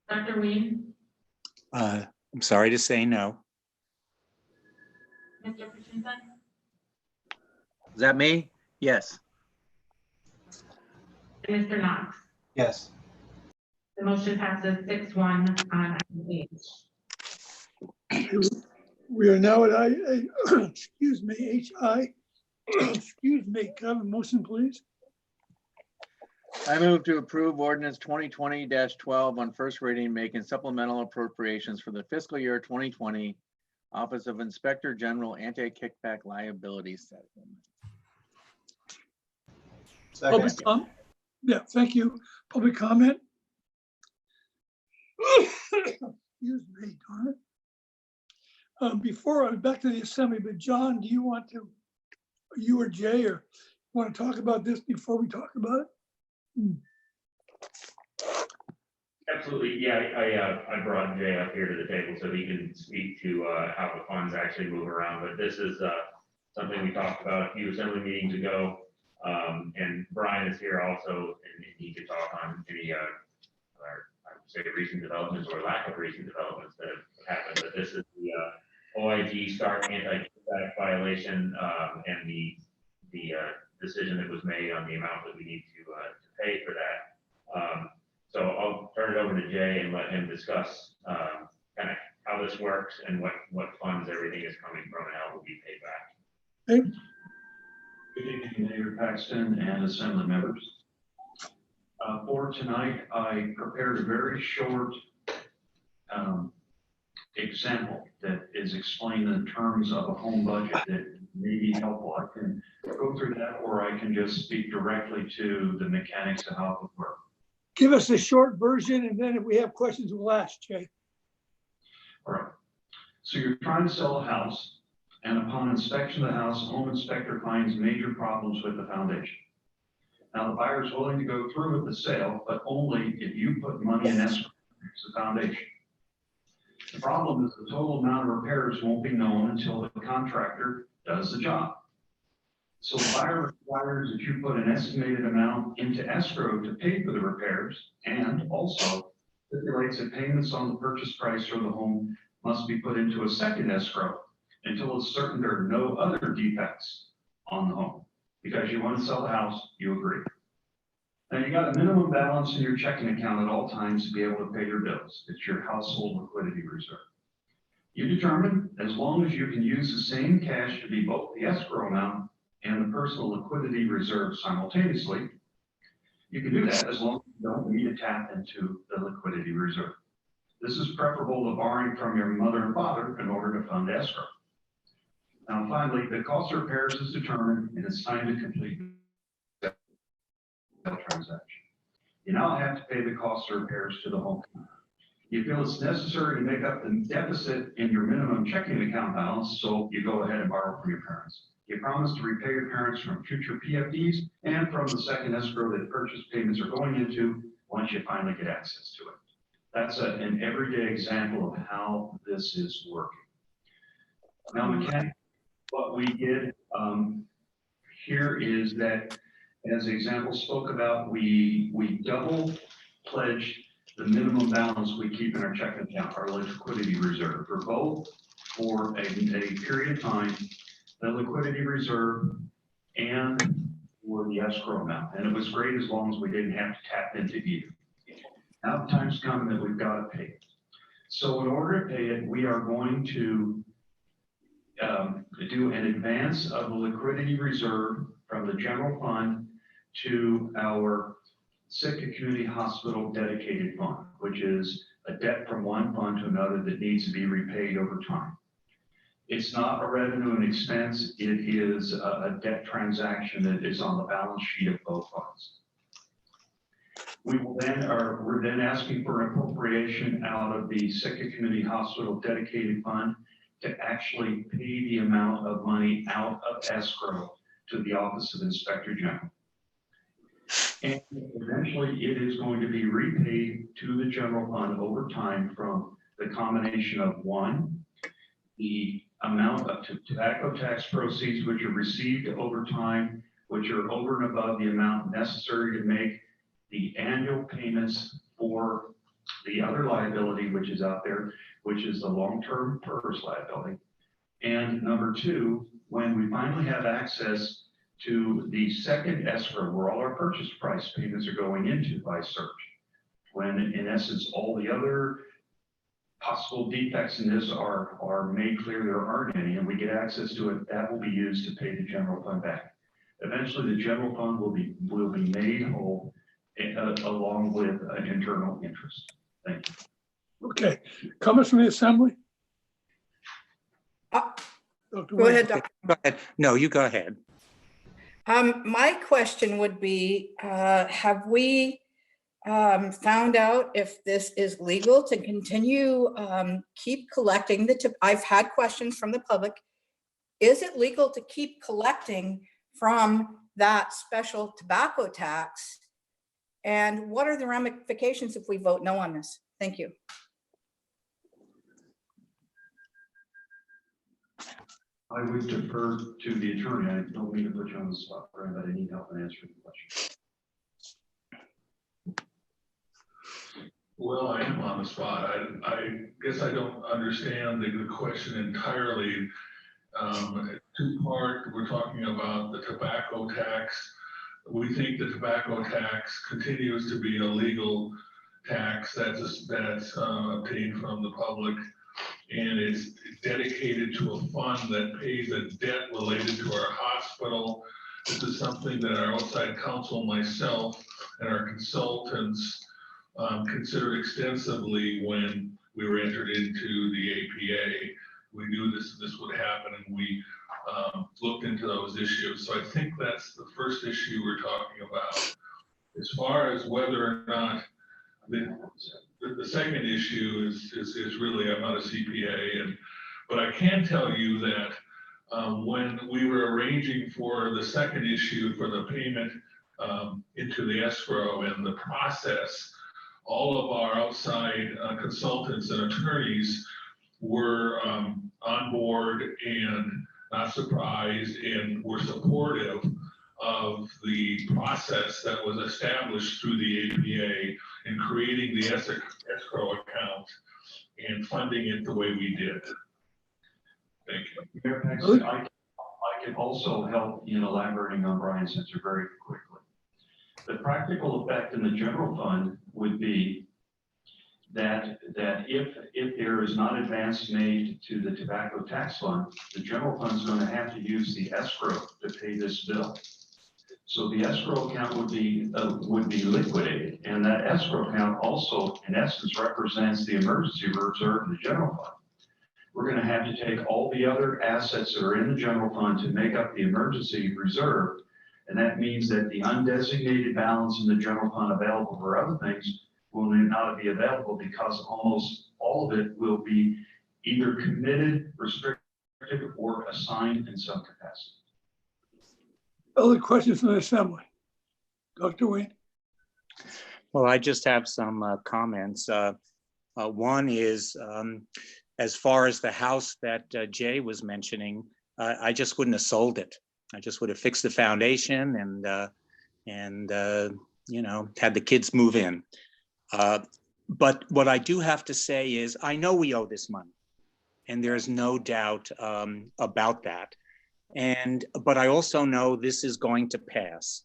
Dr. Wien? I'm sorry to say no. Mr. Christensen? Is that me? Yes. And Mr. Knox? Yes. The motion passes 6-1 on item H. We are now at excuse me, HI. Excuse me, can I have a motion, please? I move to approve ordinance 2020-12 on first reading, making supplemental appropriations for the fiscal year 2020 Office of Inspector General Anti-Kickback Liability Settlement. Public Second. yeah, thank you. Public comment? Excuse me, darn it. Before back to the assembly, but John, do you want to, you or Jay, or want to talk about this before we talk about it? Absolutely, yeah, I brought Jay up here to the table so he can speak to how the funds actually move around, but this is something we talked about a few assembly meetings ago. And Brian is here also, and he could talk on any, I would say, recent developments or lack of recent developments that have happened, but this is the OIG start anti-kickback violation, and the decision that was made on the amount that we need to pay for that. So I'll turn it over to Jay and let him discuss kind of how this works and what funds everything is coming from and how it will be paid back. Okay. Good evening, Mayor Paxton and Assembly members. For tonight, I prepared a very short example that is explained in terms of a home budget that may be helpful. I can go through that, or I can just speak directly to the mechanics of how it would work. Give us a short version, and then if we have questions, we'll ask Jay. All right. So you're trying to sell a house, and upon inspection of the house, the home inspector finds major problems with the foundation. Now, the buyer is willing to go through with the sale, but only if you put money in escrow to the foundation. The problem is the total amount of repairs won't be known until the contractor does the job. So the buyer requires that you put an estimated amount into escrow to pay for the repairs, and also stipulates that payments on the purchase price for the home must be put into a second escrow until it's certain there are no other defects on the home. Because you want to sell the house, you agree. Now you got a minimum balance in your checking account at all times to be able to pay your bills. It's your household liquidity reserve. You determine as long as you can use the same cash to be both the escrow amount and the personal liquidity reserve simultaneously, you can do that as long as you don't need to tap into the liquidity reserve. This is preferable to borrowing from your mother and father in order to fund escrow. Now, finally, the cost of repairs is determined and it's time to complete the transaction. You now have to pay the cost of repairs to the home. You feel it's necessary to make up the deficit in your minimum checking account balance, so you go ahead and borrow from your parents. You promise to repay your parents from future PFDs and from the second escrow that purchase payments are going into once you finally get access to it. That's an everyday example of how this is working. Now, mechanically, what we did here is that, as the example spoke about, we double pledged the minimum balance we keep in our checking account, our liquidity reserve, for both for a period of time, the liquidity reserve and for the escrow amount. And it was great as long as we didn't have to tap into either. Now the time's coming that we've got to pay it. So in order to pay it, we are going to do an advance of the liquidity reserve from the general fund to our Sitka Community Hospital dedicated fund, which is a debt from one fund to another that needs to be repaid over time. It's not a revenue and expense. It is a debt transaction that is on the balance sheet of both funds. We're then asking for an appropriation out of the Sitka Community Hospital dedicated fund to actually pay the amount of money out of escrow to the Office of Inspector General. And eventually it is going to be repaid to the general fund over time from the combination of, one, the amount of tobacco tax proceeds which are received over time, which are over and above the amount necessary to make the annual payments for the other liability which is out there, which is the long-term PERS liability. And number two, when we finally have access to the second escrow where all our purchase price payments are going into by search, when in essence all the other possible defects in this are made clear there aren't any, and we get access to it, that will be used to pay the general fund back. Eventually the general fund will be made whole along with an internal interest. Thank you. Okay, comments from the assembly? Uh, Dr. Go Wayne? ahead, Dr. Go ahead. No, you go ahead. My question would be, have we found out if this is legal to continue, keep collecting I've had questions from the public. Is it legal to keep collecting from that special tobacco tax? And what are the ramifications if we vote no on this? Thank you. I would defer to the attorney. I don't mean to put you on the spot, Brian, but I need help in answering the question. Well, I am on the spot. I guess I don't understand the question entirely. Two-part, we're talking about the tobacco tax. We think the tobacco tax continues to be a legal tax that's obtained from the public, and it's dedicated to a fund that pays a debt related to our hospital. This is something that our outside counsel, myself, and our consultants considered extensively when we were entered into the APA. We knew this would happen, and we looked into those issues. So I think that's the first issue we're talking about. As far as whether or not the second issue is really, I'm not a CPA, but I can tell you that when we were arranging for the second issue for the payment into the escrow and the process, all of our outside consultants and attorneys were on board and not surprised and were supportive of the process that was established through the APA in creating the escrow account and funding it the way we did. Thank you. Mayor Paxton, I can also help in elaborating on Brian's answer very quickly. The practical effect in the general fund would be that if there is not advance made to the tobacco tax fund, the general fund is going to have to use the escrow to pay this bill. So the escrow account would be liquidated, and that escrow account also, in essence, represents the emergency reserve in the general fund. We're going to have to take all the other assets that are in the general fund to make up the emergency reserve, and that means that the undesignated balance in the general fund available for other things will not be available because almost all of it will be either committed, restricted, or assigned in some capacity. Other questions from the assembly? Dr. Wayne? Well, I just have some comments. One is, as far as the house that Jay was mentioning, I just wouldn't have sold it. I just would have fixed the foundation and you know, had the kids move in. But what I do have to say is, I know we owe this money, and there's no doubt about that. But I also know this is going to pass.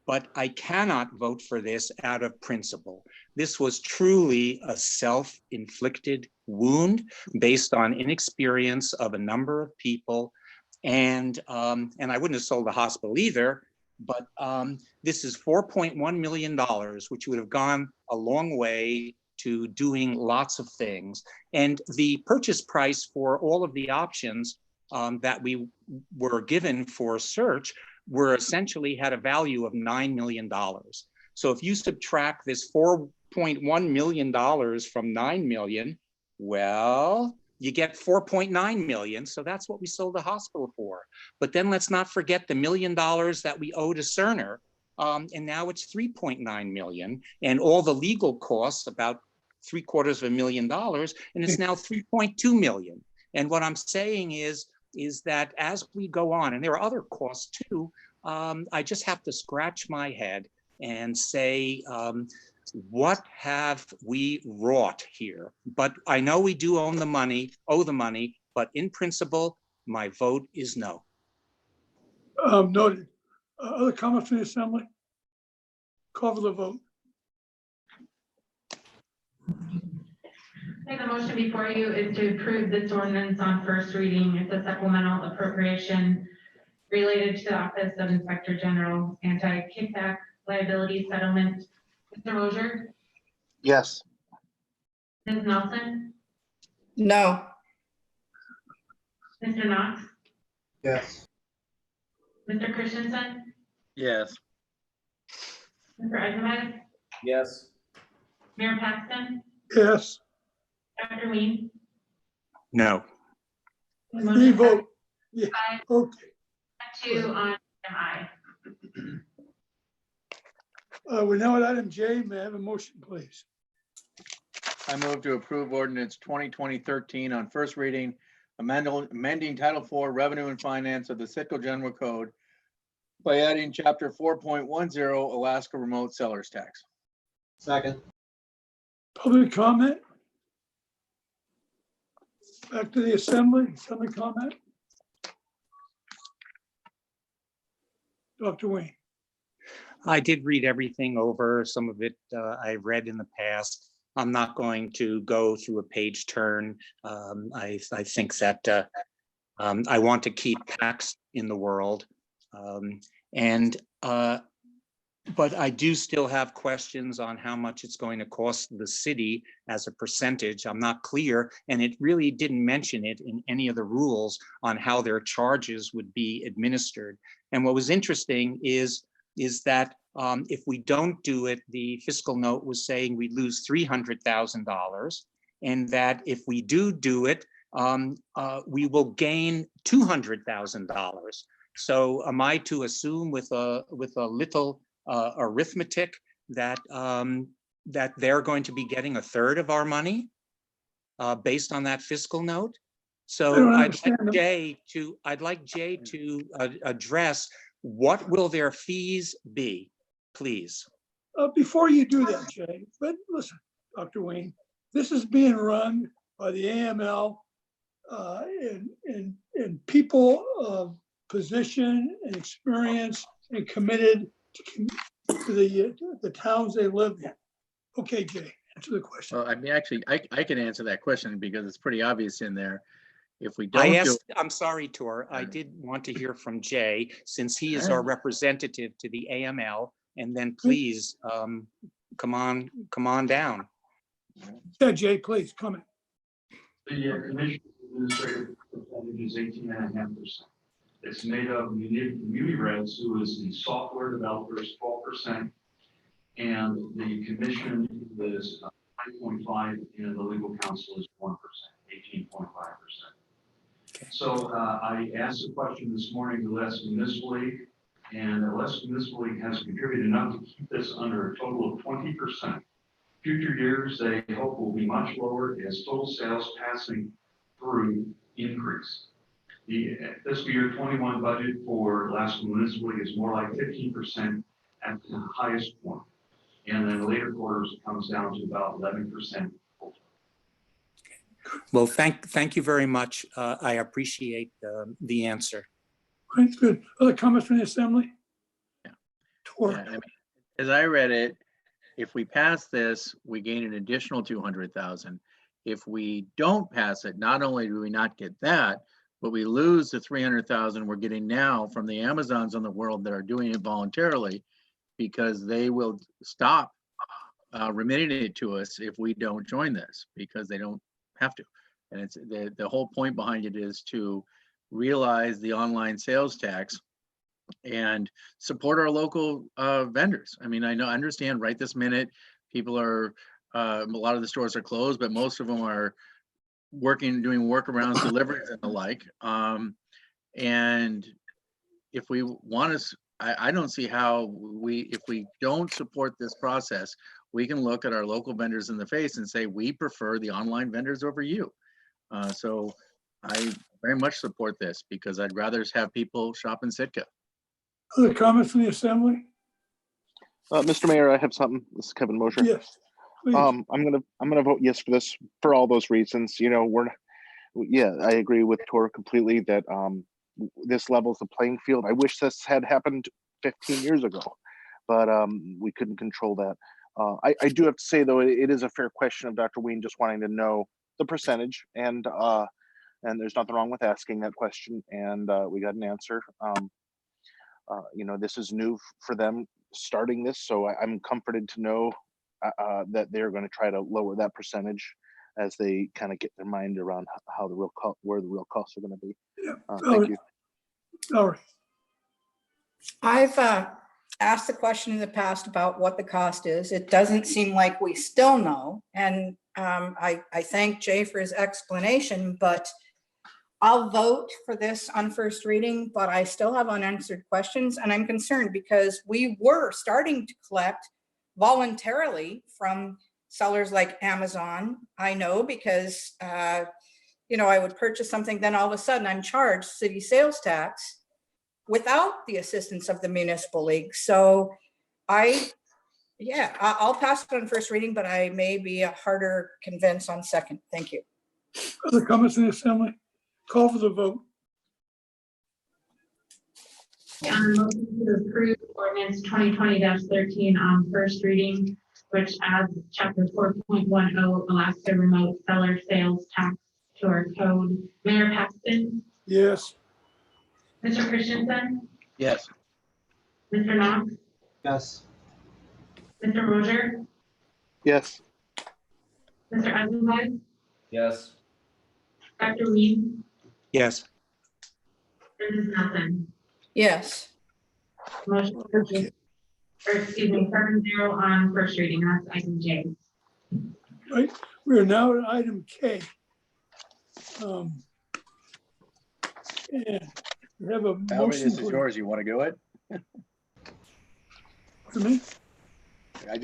But I cannot vote for this out of principle. This was truly a self-inflicted wound based on inexperience of a number of people. And I wouldn't have sold the hospital either, but this is $4.1 million, which would have gone a long way to doing lots of things. And the purchase price for all of the options that we were given for search were essentially had a value of $9 million. So if you subtract this $4.1 million from 9 million, well, you get 4.9 million. So that's what we sold the hospital for. But then let's not forget the $1 million that we owe to Cerner. And now it's 3.9 million, and all the legal costs, about $750,000, and it's now 3.2 million. And what I'm saying is that as we go on, and there are other costs too, I just have to scratch my head and say, what have we wrought here? But I know we do owe the money, but in principle, my vote is no. Noted. Other comments from the assembly? Call for the vote. Okay, the motion before you is to approve this ordinance on first reading. It's a supplemental appropriation related to the Office of Inspector General anti-kickback liability settlement Mr. Mosier, Yes. Ms. Nelson, No. Mr. Knox, Yes. Mr. Christensen, Yes. Mr. Eisner, Yes. Mayor Paxton, Yes, Dr. Ween. No. The three motion vote. Yeah, Five, okay. 2 on item I. We're now at item J. May I have a motion, please? I move to approve ordinance 2020-13 on first reading, amending Title IV Revenue and Finance of the Sitka General Code by adding Chapter 4.10 Alaska Remote Sellers Tax. Second. Public comment? Back to the assembly comment? Dr. Wayne? I did read everything over. Some of it I read in the past. I'm not going to go through a page turn. I think that I want to keep tax in the world. But I do still have questions on how much it's going to cost the city as a percentage. I'm not clear, and it really didn't mention it in any of the rules on how their charges would be administered. And what was interesting is that if we don't do it, the fiscal note was saying we lose $300,000, and that if we do it, we will gain $200,000. So am I to assume with a little arithmetic that that they're going to be getting a third of our money based on that fiscal note? So I'd like Jay to address what will their fees be, please. Before you do that, Jay, but listen, Dr. Wayne, this is being run by the AML and people of position and experience and committed to the towns they live in. Okay, Jay, answer the question. Well, I mean, actually, I can answer that question because it's pretty obvious in there. If we don't I'm sorry, Tor, I did want to hear from Jay, since he is our representative to the AML, and then please, come on down. Yeah, Jay, please, comment. The commission administrative percentage is 18.5%. It's made up of Reds, who is the software developers, 12%, and the commission is 9.5%, and the legal counsel is 1%, 18.5%. Okay. So I asked a question this morning to Alaska Municipal League, and Alaska Municipal League has contributed enough to keep this under a total of 20%. Future years, they hope will be much lower as total sales passing through increase. The fiscal year 21 budget for Alaska Municipal League is more like 15% at the highest point. And then later quarters, it comes down to about 11%. Well, thank you very much. I appreciate the answer. Great, good. Other comments from the assembly? Yeah. Tor. Yeah, I mean, as I read it, if we pass this, we gain an additional 200,000. If we don't pass it, not only do we not get that, but we lose the 300,000 we're getting now from the Amazons in the world that are doing it voluntarily, because they will stop remitting it to us if we don't join this, because they don't have to. And it's the whole point behind it is to realize the online sales tax and support our local vendors. I mean, I understand right this minute, people are, a lot of the stores are closed, but most of them are doing workarounds, deliveries and the like. And if we want to, I don't see how if we don't support this process, we can look at our local vendors in the face and say, we prefer the online vendors over you. So I very much support this, because I'd rather have people shop in Sitka. Other comments from the assembly? Mr. Mayor, I have something. This is Kevin Mosher. Yes, please. I'm gonna vote yes for this for all those reasons. You know, I agree with Tor completely that this levels the playing field. I wish this had happened 15 years ago, but we couldn't control that. I do have to say though, it is a fair question of Dr. Ween just wanting to know the percentage, and there's nothing wrong with asking that question, and we got an answer. You know, this is new for them starting this. So I'm comforted to know that they're going to try to lower that percentage as they kind of get their mind around how where the real costs are going to be. Thank you. All right. I've asked the question in the past about what the cost is. It doesn't seem like we still know. And I thank Jay for his explanation, but I'll vote for this on first reading, but I still have unanswered questions. And I'm concerned because we were starting to collect voluntarily from sellers like Amazon. I know because, you know, I would purchase something, then all of a sudden I'm charged city sales tax without the assistance of the municipal league. So I'll pass it on first reading, but I may be a harder convince on second. Thank you. Other comments in the assembly? Call for the vote. Motion to approve ordinance 2020-13 on first reading, which adds chapter 4.10 Alaska remote seller sales tax to our code. Mayor Paxton, Yes. Mr. Christensen, Yes. Mr. Knox, Yes. Mr. Rozier, Yes. Mr. Eisenhunt, Yes. Dr. Weed, Yes. and Ms. Nelson. Yes. Motion carries. Or excuse me, 7-0 on first reading. That's item J. Right. We are now at item K. And we have a Valerie, motion. this is yours. You want to do it? For me? I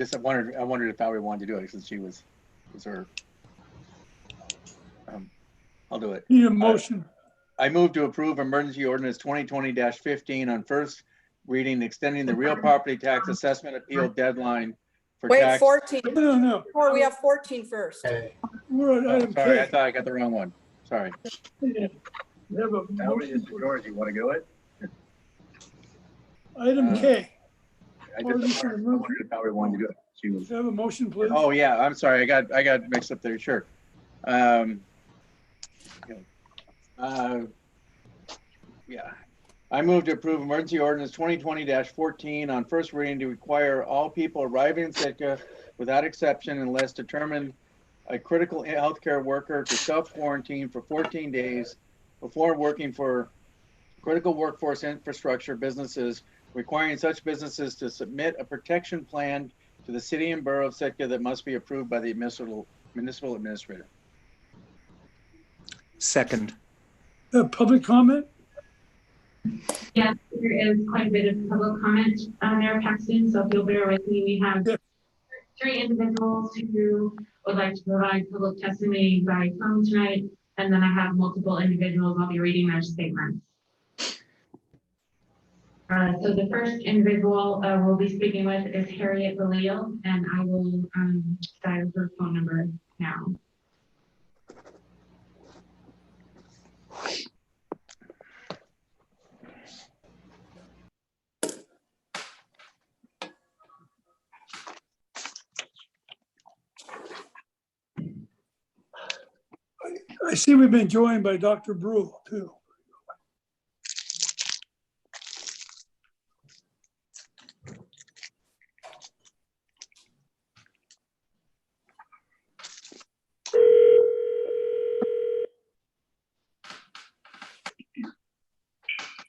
wondered if Valerie wanted to do it since she was her. I'll do it. Need a motion. I move to approve emergency ordinance 2020-15 on first reading, extending the real property tax assessment appeal deadline for Wait, tax. 14. No. Or we have 14 first. Okay. We're at Oh, item sorry, I K. thought I got the wrong one. Sorry. Yeah. We have a Valerie, this motion is for yours. You want to do it? item K. I wondered if Valerie wanted to do it. She was. Have a motion, please. Oh, yeah, I'm sorry. I got mixed up there. Sure. Yeah. I move to approve emergency ordinance 2020-14 on first reading to require all people arriving in Sitka without exception unless determined a critical healthcare worker to self-quarantine for 14 days before working for critical workforce infrastructure businesses, requiring such businesses to submit a protection plan to the city and borough of Sitka that must be approved by the municipal administrator. Second. Public comment? Yes, there is quite a bit of public comment, Mayor Paxton, so if you'll bear with me, we have 3 individuals who would like to provide public testimony by phone tonight, and then I have multiple individuals I'll be reading their statements. So the first individual we'll be speaking with is Harriet Vallejo, and I will dial her phone number now. I see we've been joined by Dr. Brule too.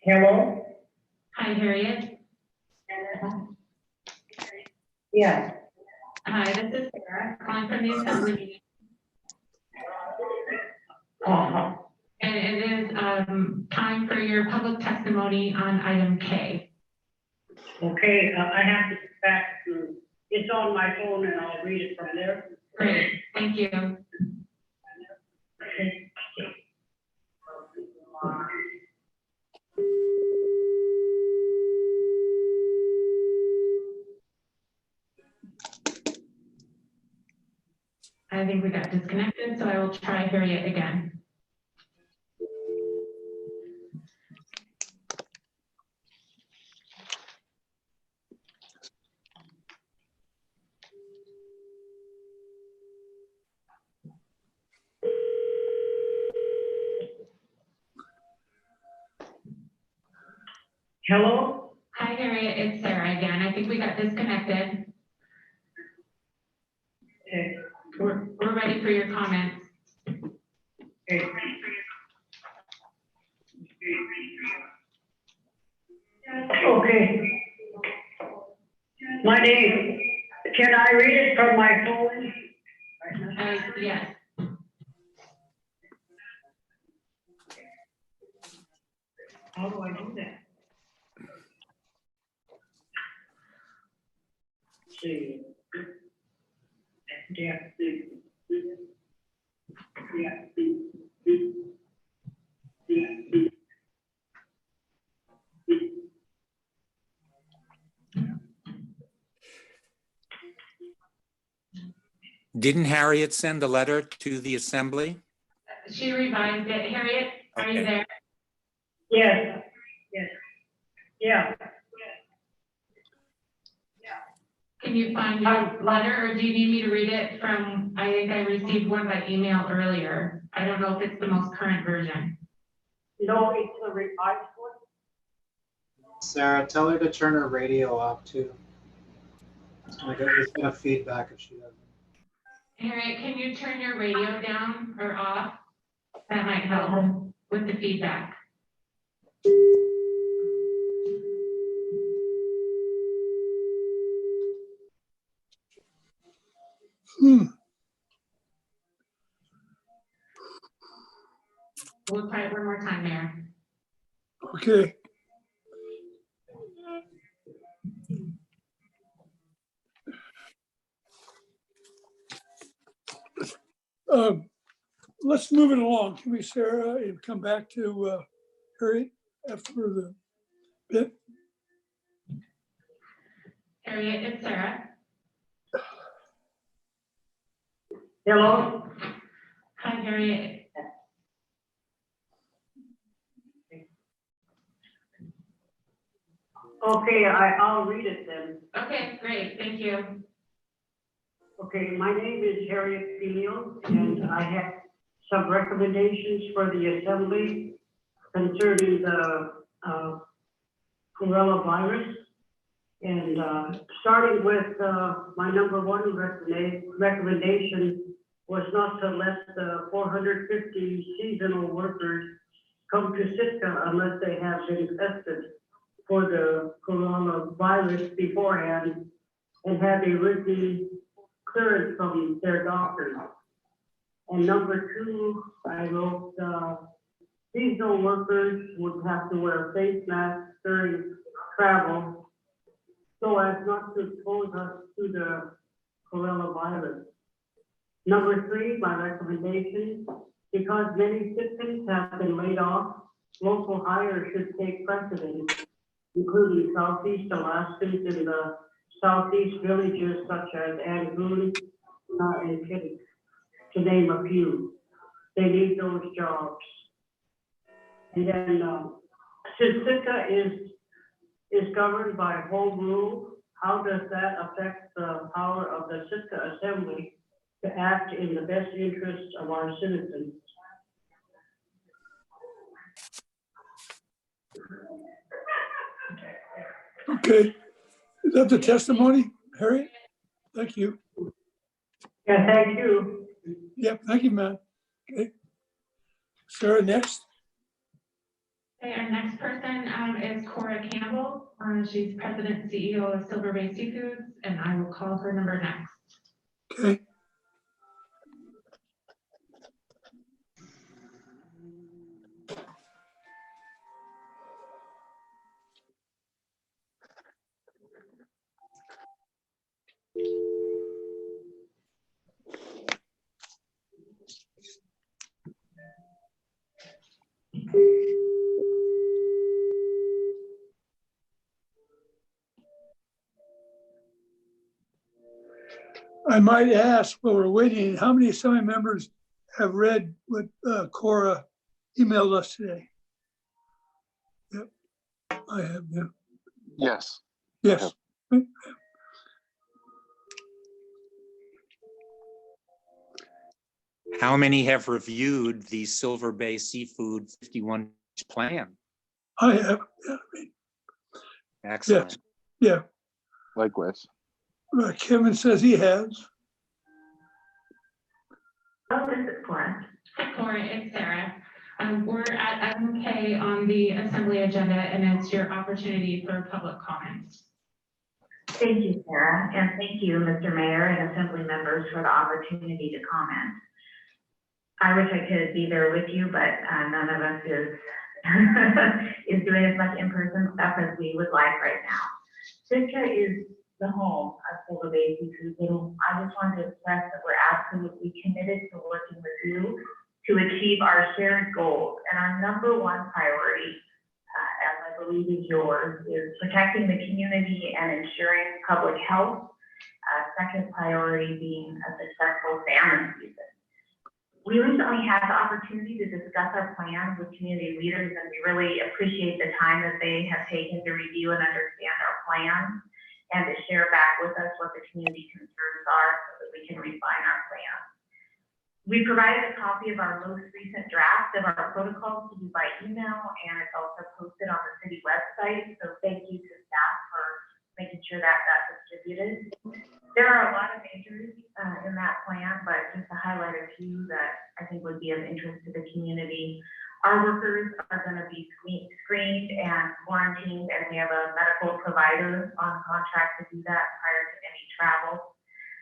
Hello? Hi, Harriet. Yes. Hi, this is Sarah calling from the assembly. Uh-huh. And it is time for your public testimony on item K. Okay, I have to get back to, it's on my phone and I'll read it from there. Great, thank you. I think we got disconnected, so I will try Harriet again. Hello? Hi, Harriet, it's Sarah again. I think we got got disconnected. Okay. We're ready for your comments. Okay. Okay. My name, can I read it from my phone? Yes. How do I do that? See. Yeah. Didn't Harriet send a letter to the assembly? She revised it. Harriet, are you Okay. there? Yes, yes, yeah. Can you find your letter, or do you need me to read it from, I think I received one by email earlier. I don't know if it's the most current version. No, it's a revised one. Sarah, tell her to turn her radio off too. There's gonna feedback if she doesn't. Harriet, can you turn your radio down or off? That might help with the feedback. We'll try it one more time, Mayor. Okay. Let's move it along. Can we, Sarah, and come back to Harriet after the bit? Harriet, it's Sarah. Hello? Hi, Harriet. Okay, I'll read it then. Okay, great, thank you. Okay, my name is Harriet Filio, and I have some recommendations for the assembly concerning the coronavirus. And starting with my number one recommendation was not to let the 450 seasonal workers come to Sitka unless they have been tested for the coronavirus beforehand and have a written clearance from their doctors. And number two, I wrote seasonal workers would have to wear face masks during travel so as not to expose us to the coronavirus. Number three, my recommendation, because many citizens have been laid off, local hires should take precedence, including Southeast Alaskans in the Southeast villages such as Angoon and Kitty, to name a few. They need those jobs. And then since Sitka is governed by home rule, how does that affect the power of the Sitka Assembly to act in the best interest of our citizens? Okay. Is that the testimony, Harriet? Thank you. Yeah, thank you. Yep, thank you, man. Okay. Sarah, next. Okay, our next person is Cora Campbell. She's president and CEO of Silver Bay Seafoods, and I will call her number next. Okay. I might ask while we're waiting, how many assembly members have read what Cora emailed us today? Yep, I have, yeah. Yes. Yes. How many have reviewed the Silver Bay Seafood 51 plan? I have, yeah, Excellent. yeah. Likewise. Kevin says he has. Oh, this is Cora. Cora, it's Sarah. We're at item K on the assembly agenda, and it's your opportunity for public comments. Thank you, Sarah, and thank you, Mr. Mayor and Assembly members, for the opportunity to comment. I wish I could be there with you, but none of us is is doing as much in-person stuff as we would like right now. Sitka is the home of Silver Bay Seafood, and I just wanted to express that we're absolutely committed to working with you to achieve our shared goals. And our number one priority, as I believe is yours, is protecting the community and ensuring public health. Second priority being a successful salmon season. We recently had the opportunity to discuss our plan with community leaders, and we really appreciate the time that they have taken to review and understand our plan and to share back with us what the community concerns are so that we can refine our plan. We provided a copy of our most recent draft of our protocols to you by email, and it's also posted on the city website. So thank you to staff for making sure that that's distributed. There are a lot of measures in that plan, but just to highlight a few that I think would be of interest to the community. Our workers are going to be screened and quarantined, and we have a medical provider on contract to do that prior to any travel.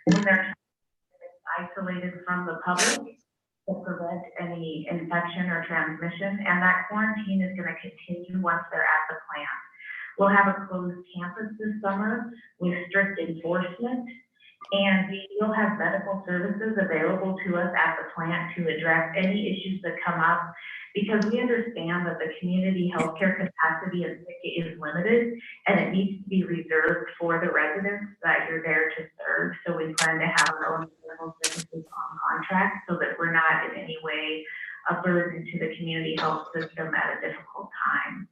When they're isolated from the public to prevent any infection or transmission, and that quarantine is going to continue once they're at the plant. We'll have a closed campus this summer with strict enforcement, and we will have medical services available to us at the plant to address any issues that come up, because we understand that the community healthcare capacity in Sitka is limited, and it needs to be reserved for the residents that you're there to serve. So we plan to have our own medical services on contract so that we're not in any way a burden to the community health system at a difficult time.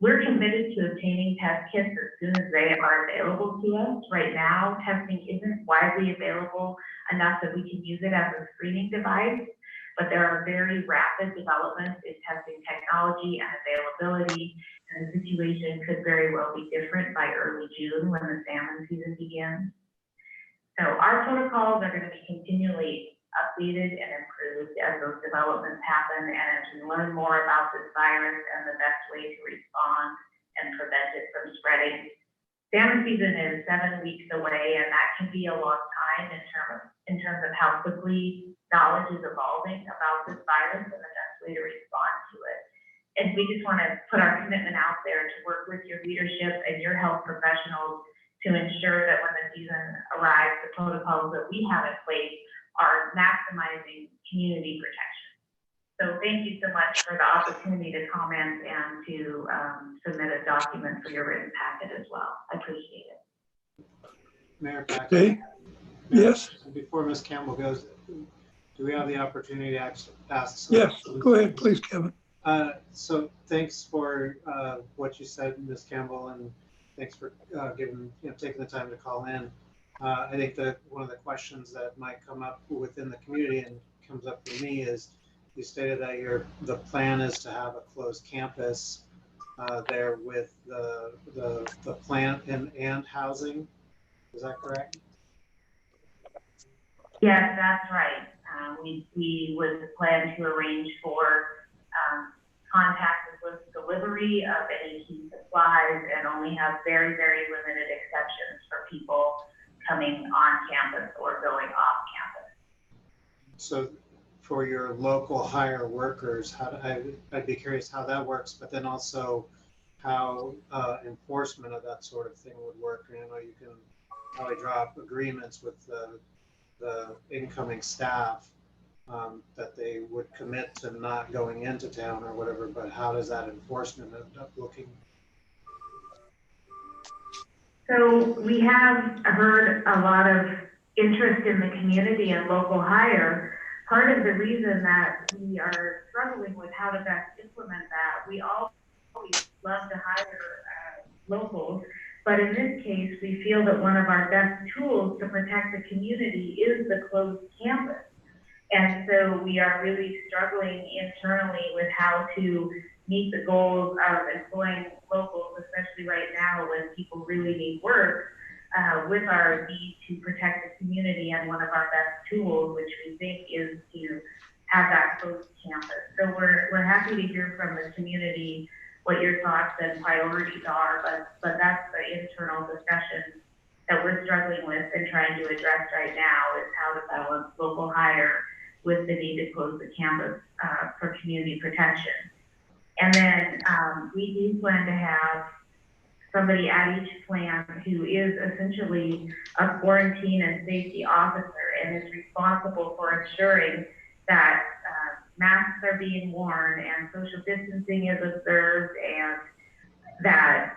We're committed to obtaining test kits as soon as they are available to us. Right now, testing isn't widely available enough that we can use it as a screening device, but there are very rapid developments in testing technology and availability, and the situation could very well be different by early June when the salmon season begins. So our protocols are going to be continually updated and improved as those developments happen, and as we learn more about this virus and the best way to respond and prevent it from spreading. Salmon season is 7 weeks away, and that can be a long time in terms of how quickly knowledge is evolving about this virus and the best way to respond to it. And we just want to put our commitment out there to work with your leadership and your health professionals to ensure that when the season arrives, the protocols that we have in place are maximizing community protection. So thank you so much for the opportunity to comment and to submit a document for your written packet as well. I appreciate it. Mayor Packard. Okay. Yes. Before Ms. Campbell goes, do we have the opportunity to ask? Yes, go ahead, please, Kevin. So thanks for what you said, Ms. Campbell, and thanks for taking the time to call in. I think that one of the questions that might come up within the community and comes up for me is you stated that the plan is to have a closed campus there with the plant and housing. Is that correct? Yes, that's right. We would plan to arrange for contactless delivery of any key supplies and only have very, very limited exceptions for people coming on campus or going off campus. So for your local hire workers, I'd be curious how that works, but then also how enforcement of that sort of thing would work. You know, you can probably draw up agreements with the incoming staff that they would commit to not going into town or whatever, but how does that enforcement end up looking? So we have heard a lot of interest in the community and local hire. Part of the reason that we are struggling with how to best implement that, we always love to hire locals, but in this case, we feel that one of our best tools to protect the community is the closed campus. And so we are really struggling internally with how to meet the goals of employing locals, especially right now when people really need work, with our need to protect the community, and one of our best tools, which we think is to have that closed campus. So we're happy to hear from the community what your thoughts and priorities are, but that's the internal discussion that we're struggling with and trying to address right now, is how to balance local hire with the need to close the campus for community protection. And then we do plan to have somebody at each plant who is essentially a quarantine and safety officer and is responsible for ensuring that masks are being worn and social distancing is observed, and that,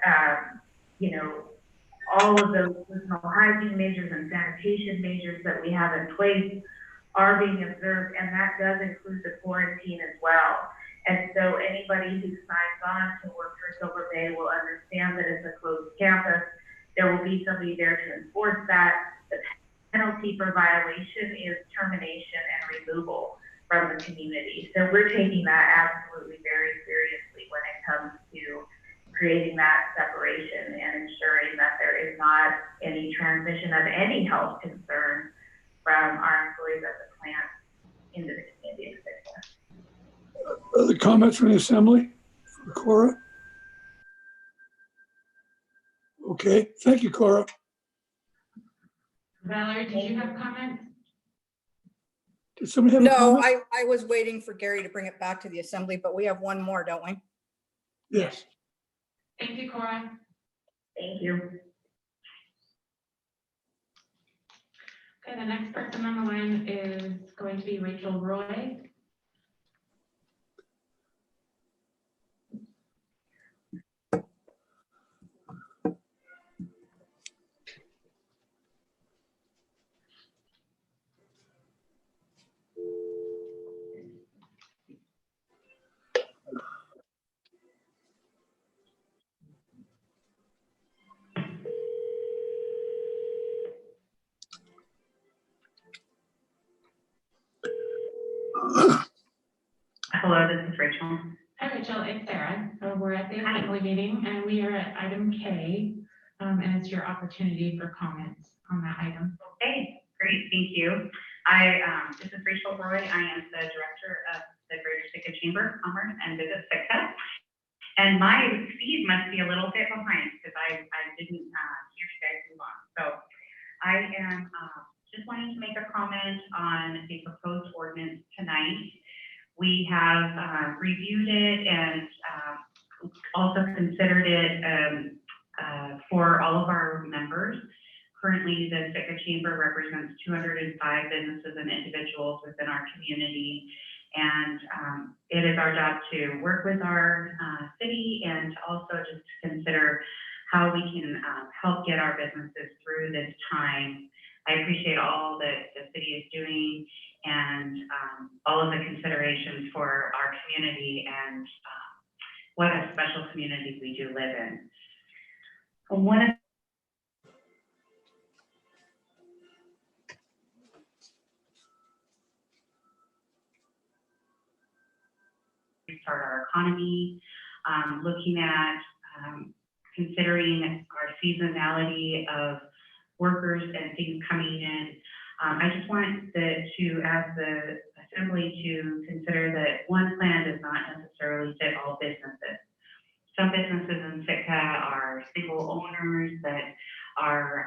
all of those personal hygiene measures and sanitation measures that we have in place are being observed, and that does include the quarantine as well. And so anybody who signs on to work for Silver Bay will understand that it's a closed campus. There will be somebody there to enforce that. The penalty for violation is termination and removal from the community. So we're taking that absolutely very seriously when it comes to creating that separation and ensuring that there is not any transmission of any health concern from our employees at the plant into the community of Sitka. Other comments from the assembly? For Cora? Okay, thank you, Cora. Valerie, did you have comments? Did somebody have a No, comment? I was waiting for Gary to bring it back to the assembly, but we have one more, don't we? Yes. Thank you, Cora. Thank you. Okay, the next person on the line is going to be Rachel Roy. Hello, this is Rachel. Hi, Rachel, it's Sarah. We're at the assembly meeting and we are at item K, and it's your opportunity for comments on that item. Okay, great, thank you. This is Rachel Roy. I am the director of the Greater Sitka Chamber of Commerce and Visit Sitka. And my feed must be a little bit behind because I didn't hear you guys move on. So I am just wanting to make a comment on the proposed ordinance tonight. We have reviewed it and also considered it for all of our members. Currently, the Sitka Chamber represents 205 businesses and individuals within our community. And it is our job to work with our city and to also just consider how we can help get our businesses through this time. I appreciate all that the city is doing and all of the considerations for our community and what a special community we do live in. One of restart our economy, looking at considering our seasonality of workers and things coming in. I just want to ask the assembly to consider that one plan does not necessarily fit all businesses. Some businesses in Sitka are single owners that are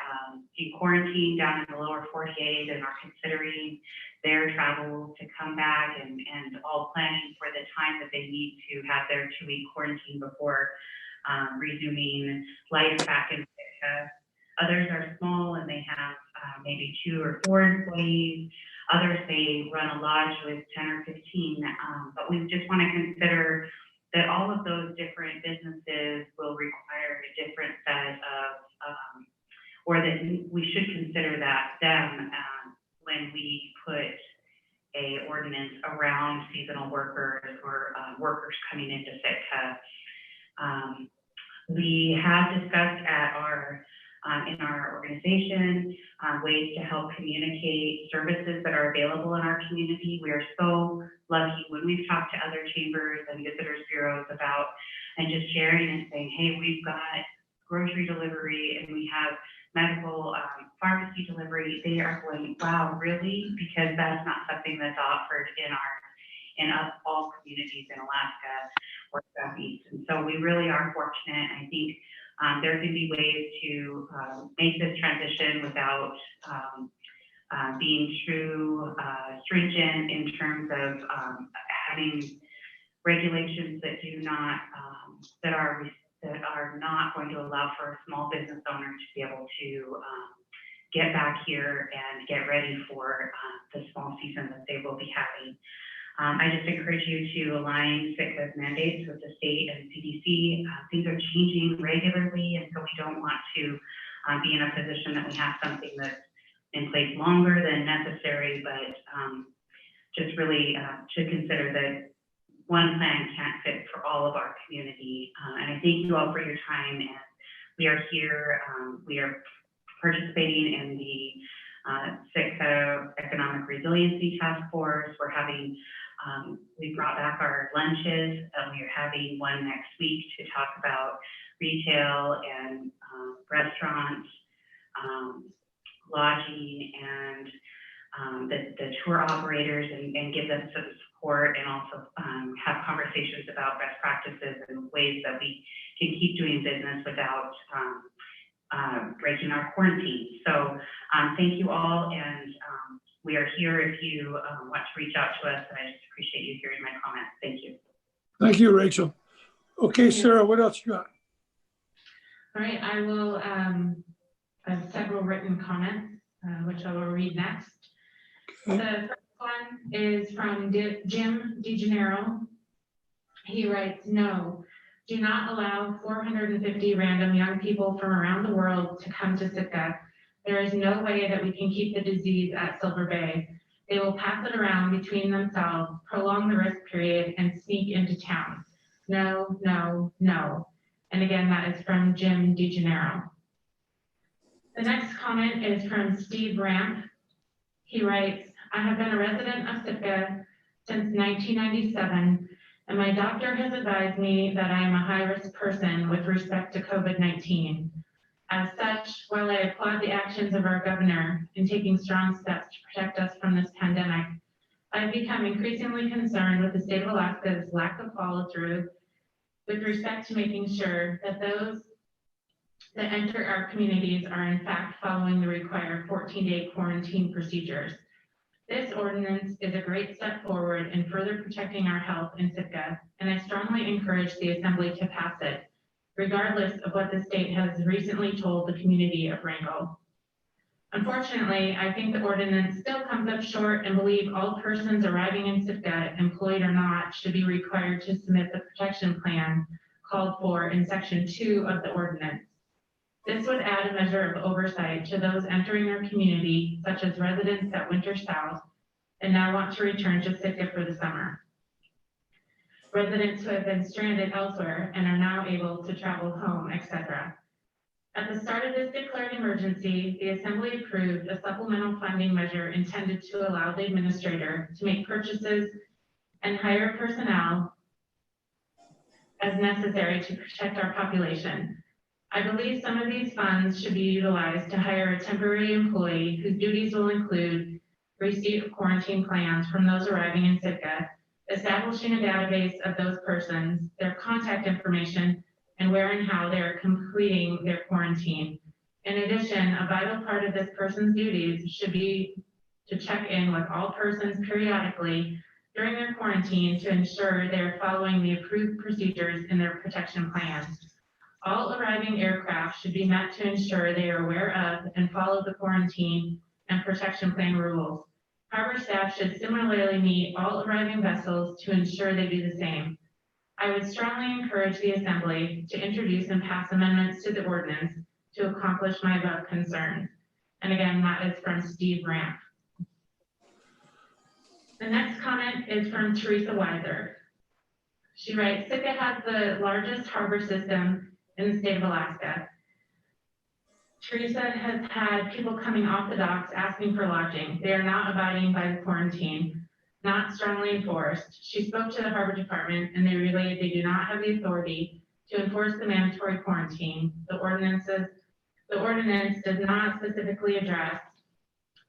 in quarantine down in the lower 48 and are considering their travel to come back and all planning for the time that they need to have their 2-week quarantine before resuming life back in Sitka. Others are small and they have maybe 2 or 4 employees. Others, they run a lodge with 10 or 15, but we just want to consider that all of those different businesses will require a different set of, or that we should consider them when we put a ordinance around seasonal workers or workers coming into Sitka. We have discussed at in our organization ways to help communicate services that are available in our community. We are so lucky when we've talked to other chambers and visitors bureaus about and just sharing and saying, hey, we've got grocery delivery and we have medical pharmacy delivery, they are going, wow, really? Because that's not something that's offered in all communities in Alaska or Southeast. And so we really are fortunate. I think there can be ways to make this transition without being too stringent in terms of having regulations that do not that are not going to allow for a small business owner to be able to get back here and get ready for the small season that they will be having. I just encourage you to align Sitka's mandates with the state and CDC. Things are changing regularly, and so we don't want to be in a position that we have something that's in place longer than necessary, but just really to consider that one plan can't fit for all of our community. And I thank you all for your time, and we are here. We are participating in the Sitka Economic Resiliency Task Force. We're having, we brought back our lunches. We are having one next week to talk about retail and restaurants, lodging, and the tour operators, and give them some support, and also have conversations about best practices and ways that we can keep doing business without breaking our quarantine. So thank you all, and we are here if you want to reach out to us, and I just appreciate you hearing my comments. Thank you. Thank you, Rachel. Okay, Sarah, what else you got? All right, I will have several written comments, which I will read next. Okay. The first one is from Jim DeGennaro. He writes, no, do not allow 450 random young people from around the world to come to Sitka. There is no way that we can keep the disease at Silver Bay. They will pass it around between themselves, prolong the risk period, and sneak into town. No, no, no. And again, that is from Jim DeGennaro. The next comment is from Steve Ramp. He writes, I have been a resident of Sitka since 1997, and my doctor has advised me that I am a high-risk person with respect to COVID-19. As such, while I applaud the actions of our governor in taking strong steps to protect us from this pandemic, I've become increasingly concerned with the state of Alaska's lack of follow-through with respect to making sure that those that enter our communities are in fact following the required 14-day quarantine procedures. This ordinance is a great step forward in further protecting our health in Sitka, and I strongly encourage the Assembly to pass it, regardless of what the state has recently told the community of Wrangell. Unfortunately, I think the ordinance still comes up short and believe all persons arriving in Sitka, employed or not, should be required to submit the protection plan called for in Section 2 of the ordinance. This would add a measure of oversight to those entering our community, such as residents that winter south and now want to return to Sitka for the summer. Residents who have been stranded elsewhere and are now able to travel home, etc. At the start of this declared emergency, the Assembly approved a supplemental funding measure intended to allow the administrator to make purchases and hire personnel as necessary to protect our population. I believe some of these funds should be utilized to hire a temporary employee whose duties will include receipt of quarantine plans from those arriving in Sitka, establishing a database of those persons, their contact information, and where and how they are completing their quarantine. In addition, a vital part of this person's duties should be to check in with all persons periodically during their quarantine to ensure they are following the approved procedures in their protection plans. All arriving aircraft should be met to ensure they are aware of and follow the quarantine and protection plan rules. Harbor staff should similarly meet all arriving vessels to ensure they do the same. I would strongly encourage the Assembly to introduce and pass amendments to the ordinance to accomplish my above concerns. And again, that is from Steve Ramp. The next comment is from Teresa Weiser. She writes, Sitka has the largest harbor system in the state of Alaska. Teresa has had people coming off the docks asking for lodging. They are not abiding by the quarantine, not strongly enforced. She spoke to the harbor department and they relayed they do not have the authority to enforce the mandatory quarantine, the ordinances, The ordinance does not specifically address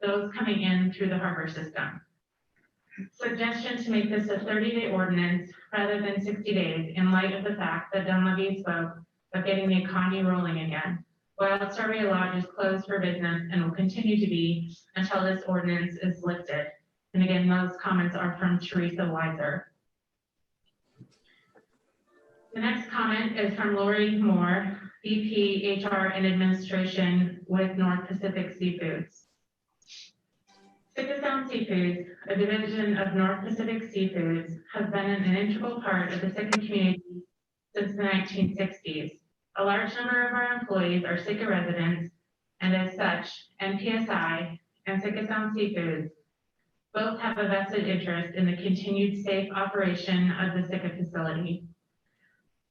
those coming in through the harbor system. Suggestion to make this a 30-day ordinance rather than 60 days in light of the fact that Dunleavy spoke of getting the economy rolling again, while Strawberry Lodge is closed for business and will continue to be until this ordinance is lifted. And again, those comments are from Teresa Weiser. The next comment is from Lori Moore, VP HR and Administration with North Pacific Seafoods. Sitka Sound Seafoods, a division of North Pacific Seafoods, has been an integral part of the Sitka community since the 1960s. A large number of our employees are Sitka residents, and as such, NPSI and Sitka Sound Seafoods both have a vested interest in the continued safe operation of the Sitka facility.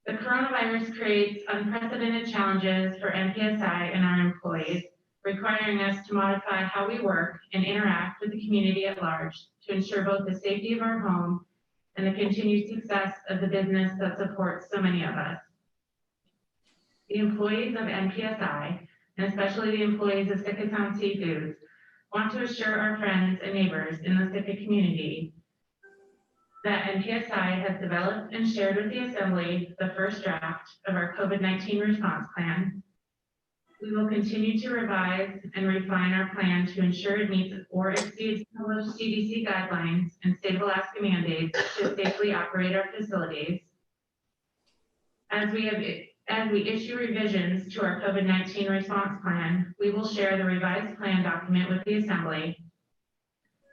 The coronavirus creates unprecedented challenges for NPSI and our employees, requiring us to modify how we work and interact with the community at large to ensure both the safety of our home and the continued success of the business that supports so many of us. The employees of NPSI, and especially the employees of Sitka Sound Seafoods, want to assure our friends and neighbors in the Sitka community that NPSI has developed and shared with the Assembly the first draft of our COVID-19 response plan. We will continue to revise and refine our plan to ensure it meets or exceeds published CDC guidelines and state of Alaska mandates to safely operate our facilities. As we issue revisions to our COVID-19 response plan, we will share the revised plan document with the Assembly.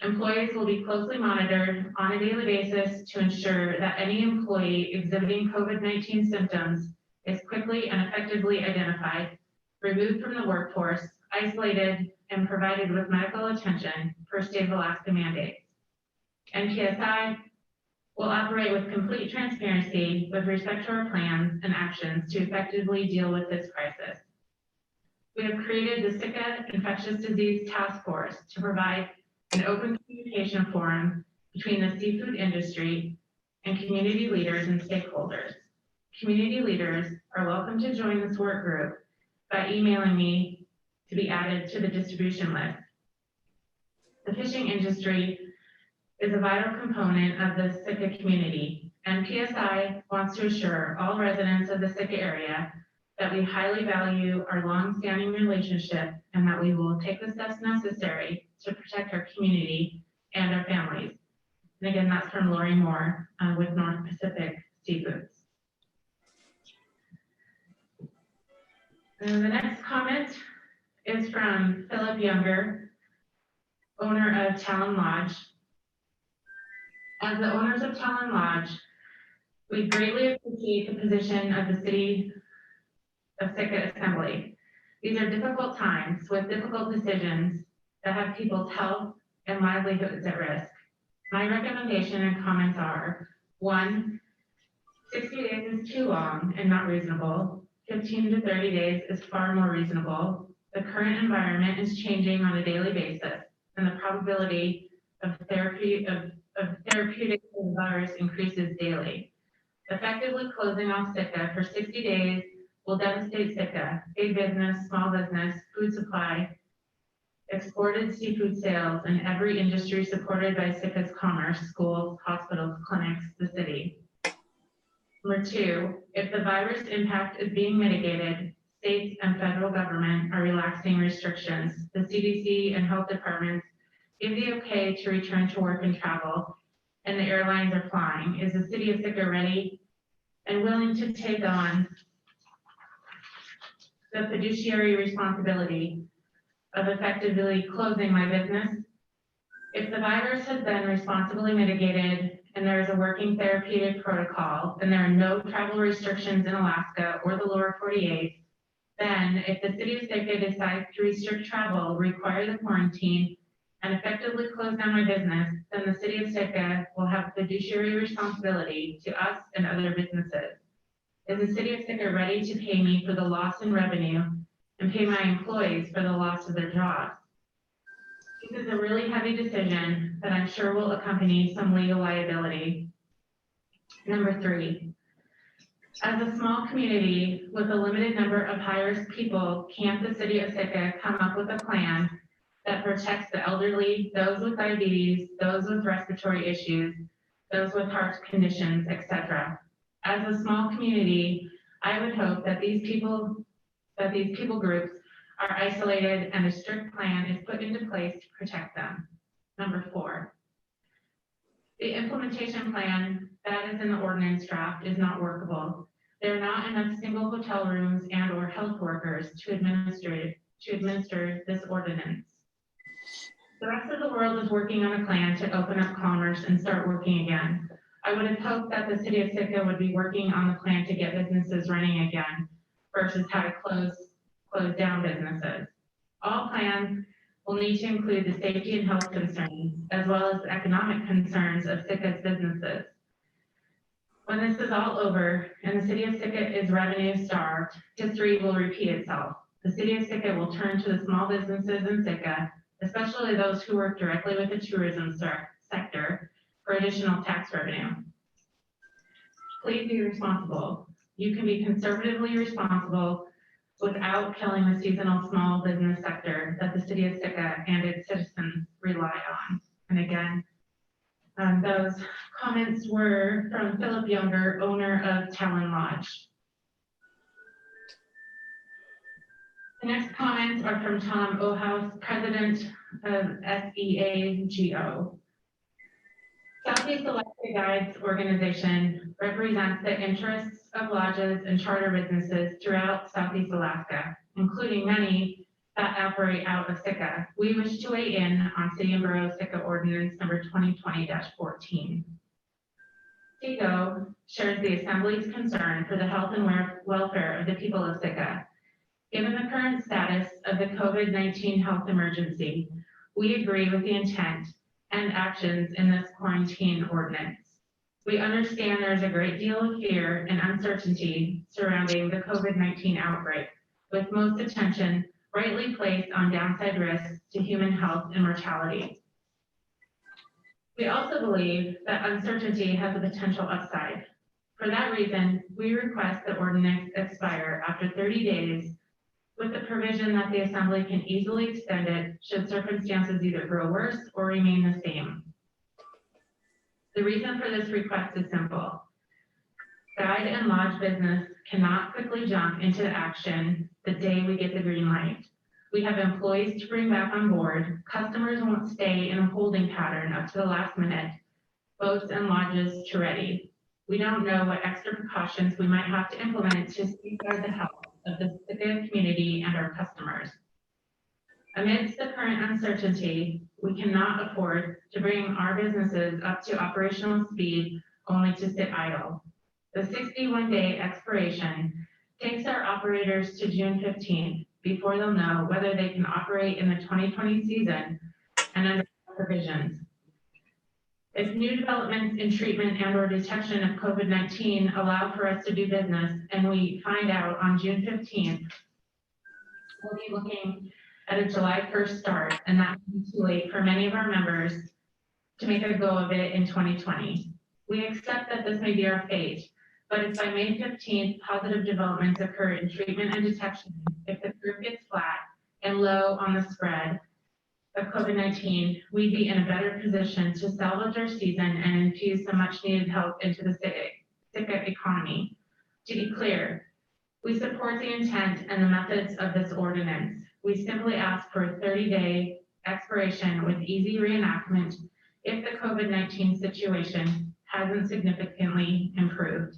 Employees will be closely monitored on a daily basis to ensure that any employee exhibiting COVID-19 symptoms is quickly and effectively identified, removed from the workforce, isolated, and provided with medical attention per state of Alaska mandates. NPSI will operate with complete transparency with respect to our plans and actions to effectively deal with this crisis. We have created the Sitka Infectious Disease Task Force to provide an open communication forum between the seafood industry and community leaders and stakeholders. Community leaders are welcome to join this work group by emailing me to be added to the distribution list. The fishing industry is a vital component of the Sitka community, and PSI wants to assure all residents of the Sitka area that we highly value our long-standing relationship and that we will take the steps necessary to protect our community and our families. And again, that's from Lori Moore with North Pacific Seafoods. And the next comment is from Philip Younger, owner of Talon Lodge. As the owners of Talon Lodge, we greatly appreciate the position of the City of Sitka Assembly. These are difficult times with difficult decisions that have people's health and livelihoods at risk. My recommendation and comments are: 1, 60 days is too long and not reasonable. 15 to 30 days is far more reasonable. The current environment is changing on a daily basis, and the probability of therapeutic for the virus increases daily. Effectively closing off Sitka for 60 days will devastate Sitka, big business, small business, food supply, exported seafood sales, and every industry supported by Sitka's commerce, schools, hospitals, clinics, the city. Number 2, if the virus impact is being mitigated, states and federal government are relaxing restrictions. The CDC and health departments give the okay to return to work and travel, and the airlines are flying. Is the City of Sitka ready and willing to take on the fiduciary responsibility of effectively closing my business? If the virus has been responsibly mitigated and there is a working therapeutic protocol and there are no travel restrictions in Alaska or the lower 48, then if the City of Sitka decides to restrict travel, require the quarantine, and effectively close down my business, then the City of Sitka will have fiduciary responsibility to us and other businesses. Is the City of Sitka ready to pay me for the loss in revenue and pay my employees for the loss of their jobs? This is a really heavy decision that I'm sure will accompany some legal liability. Number 3, As a small community with a limited number of hires people, can't the city of Sitka come up with a plan that protects the elderly, those with diabetes, those with respiratory issues, those with heart conditions, etc.? As a small community, I would hope that these people groups are isolated and a strict plan is put into place to protect them. Number 4, the implementation plan that is in the ordinance draft is not workable. There are not enough single hotel rooms and or health workers to administer this ordinance. The rest of the world is working on a plan to open up commerce and start working again. I would have hoped that the city of Sitka would be working on the plan to get businesses running again versus how to close down businesses. All plans will need to include the safety and health concerns, as well as the economic concerns of Sitka's businesses. When this is all over and the city of Sitka is revenue starved, history will repeat itself. The city of Sitka will turn to the small businesses in Sitka, especially those who work directly with the tourism sector, for additional tax revenue. Please be responsible. You can be conservatively responsible without killing the seasonal small business sector that the city of Sitka and its citizens rely on. And again, those comments were from Philip Younger, owner of Talon Lodge. The next comments are from Tom Ohouse, president of SEAGO. Southeast Alaska Guides organization represents the interests of lodges and charter businesses throughout Southeast Alaska, including many that operate out of Sitka. We wish to weigh in on City and Borough Sitka Ordinance number 2020-14. SEAGO shares the Assembly's concern for the health and welfare of the people of Sitka. Given the current status of the COVID-19 health emergency, we agree with the intent and actions in this quarantine ordinance. We understand there's a great deal of fear and uncertainty surrounding the COVID-19 outbreak, with most attention rightly placed on downside risks to human health and mortality. We also believe that uncertainty has a potential upside. For that reason, we request the ordinance expire after 30 days with the provision that the Assembly can easily extend it should circumstances either grow worse or remain the same. The reason for this request is simple. Guide and lodge business cannot quickly jump into action the day we get the green light. We have employees to bring back on board. Customers won't stay in a holding pattern up to the last minute. Boats and lodges to ready. We don't know what extra precautions we might have to implement to safeguard the health of the Sitka community and our customers. Amidst the current uncertainty, we cannot afford to bring our businesses up to operational speed only to sit idle. The 61-day expiration takes our operators to June 15th before they'll know whether they can operate in the 2020 season and under provisions. If new developments in treatment and or detection of COVID-19 allow for us to do business and we find out on June 15th, we'll be looking at a July 1st start, and that will be too late for many of our members to make a go of it in 2020. We accept that this may be our fate, but if by May 15th, positive developments occur in treatment and detection, if the curve gets flat and low on the spread of COVID-19, we'd be in a better position to salvage our season and infuse some much needed help into the Sitka economy. To be clear, we support the intent and the methods of this ordinance. We simply ask for a 30-day expiration with easy reenactment if the COVID-19 situation hasn't significantly improved.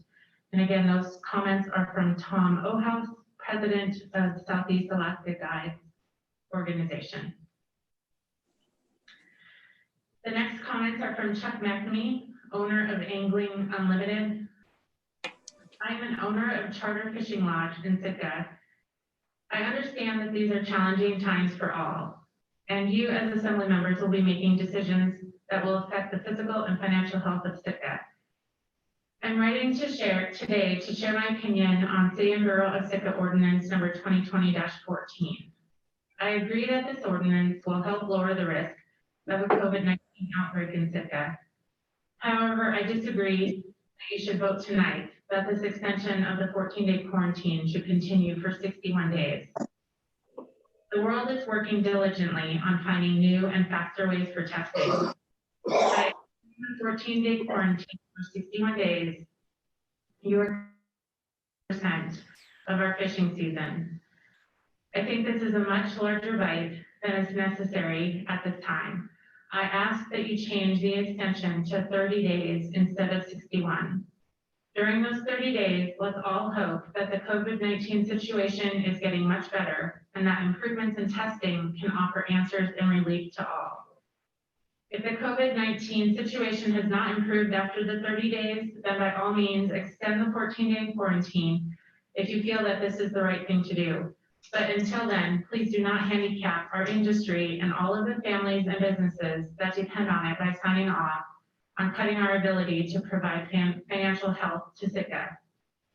And again, those comments are from Tom Ohouse, president of the Southeast Alaska Guides organization. The next comments are from Chuck McNamee, owner of Angling Unlimited. I am an owner of Charter Fishing Lodge in Sitka. I understand that these are challenging times for all, and you as Assembly members will be making decisions that will affect the physical and financial health of Sitka. I'm writing today to share my opinion on City and Borough of Sitka Ordinance number 2020-14. I agree that this ordinance will help lower the risk of a COVID-19 outbreak in Sitka. However, I disagree that you should vote tonight, that this extension of the 14-day quarantine should continue for 61 days. The world is working diligently on finding new and faster ways for testing. By 14-day quarantine for 61 days, you are percent of our fishing season. I think this is a much larger bite than is necessary at this time. I ask that you change the extension to 30 days instead of 61. During those 30 days, let's all hope that the COVID-19 situation is getting much better and that improvements in testing can offer answers and relief to all. If the COVID-19 situation has not improved after the 30 days, then by all means, extend the 14-day quarantine if you feel that this is the right thing to do. But until then, please do not handicap our industry and all of the families and businesses that depend on it by signing off on cutting our ability to provide financial help to Sitka.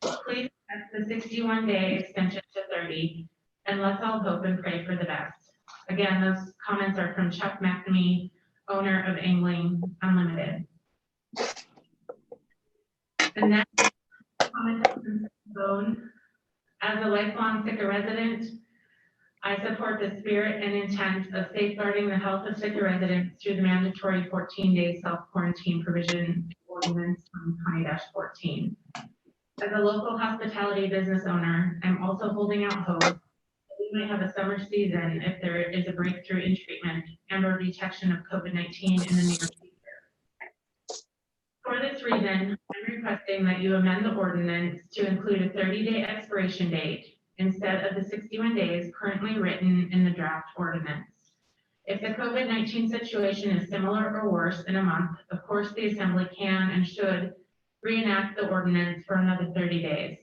Please accept the 61-day extension to 30, and let's all hope and pray for the best. Again, those comments are from Chuck McNamee, owner of Angling Unlimited. The next comment is from Bone. As a lifelong Sitka resident, I support the spirit and intent of safeguarding the health of Sitka residents through the mandatory 14-day self-quarantine provision ordinance 2020-14. As a local hospitality business owner, I'm also holding out hope that we might have a summer season if there is a breakthrough in treatment and or detection of COVID-19 in the near future. For this reason, I'm requesting that you amend the ordinance to include a 30-day expiration date instead of the 61 days currently written in the draft ordinance. If the COVID-19 situation is similar or worse in a month, of course the Assembly can and should reenact the ordinance for another 30 days.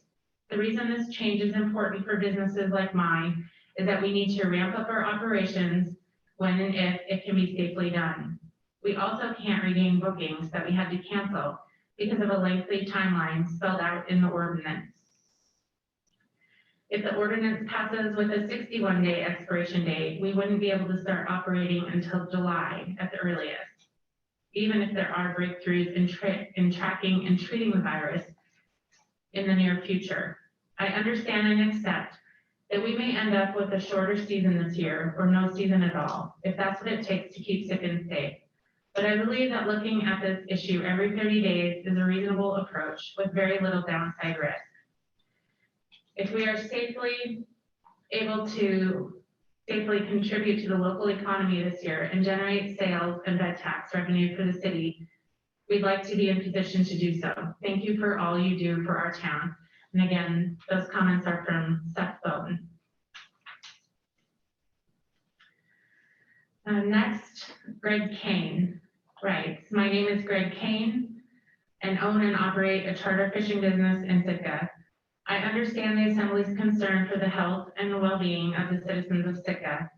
The reason this change is important for businesses like mine is that we need to ramp up our operations when and if it can be safely done. We also can't regain bookings that we had to cancel because of a lengthy timeline spelled out in the ordinance. If the ordinance passes with a 61-day expiration date, we wouldn't be able to start operating until July at the earliest, even if there are breakthroughs in tracking and treating the virus in the near future. I understand and accept that we may end up with a shorter season this year or no season at all, if that's what it takes to keep Sitkans safe. But I believe that looking at this issue every 30 days is a reasonable approach with very little downside risk. If we are safely able to contribute to the local economy this year and generate sales and bed tax revenue for the city, we'd like to be in position to do so. Thank you for all you do for our town. And again, those comments are from Seth Bowden. Next, Greg Kane writes, my name is Greg Kane and own and operate a charter fishing business in Sitka. I understand the Assembly's concern for the health and the well-being of the citizens of Sitka.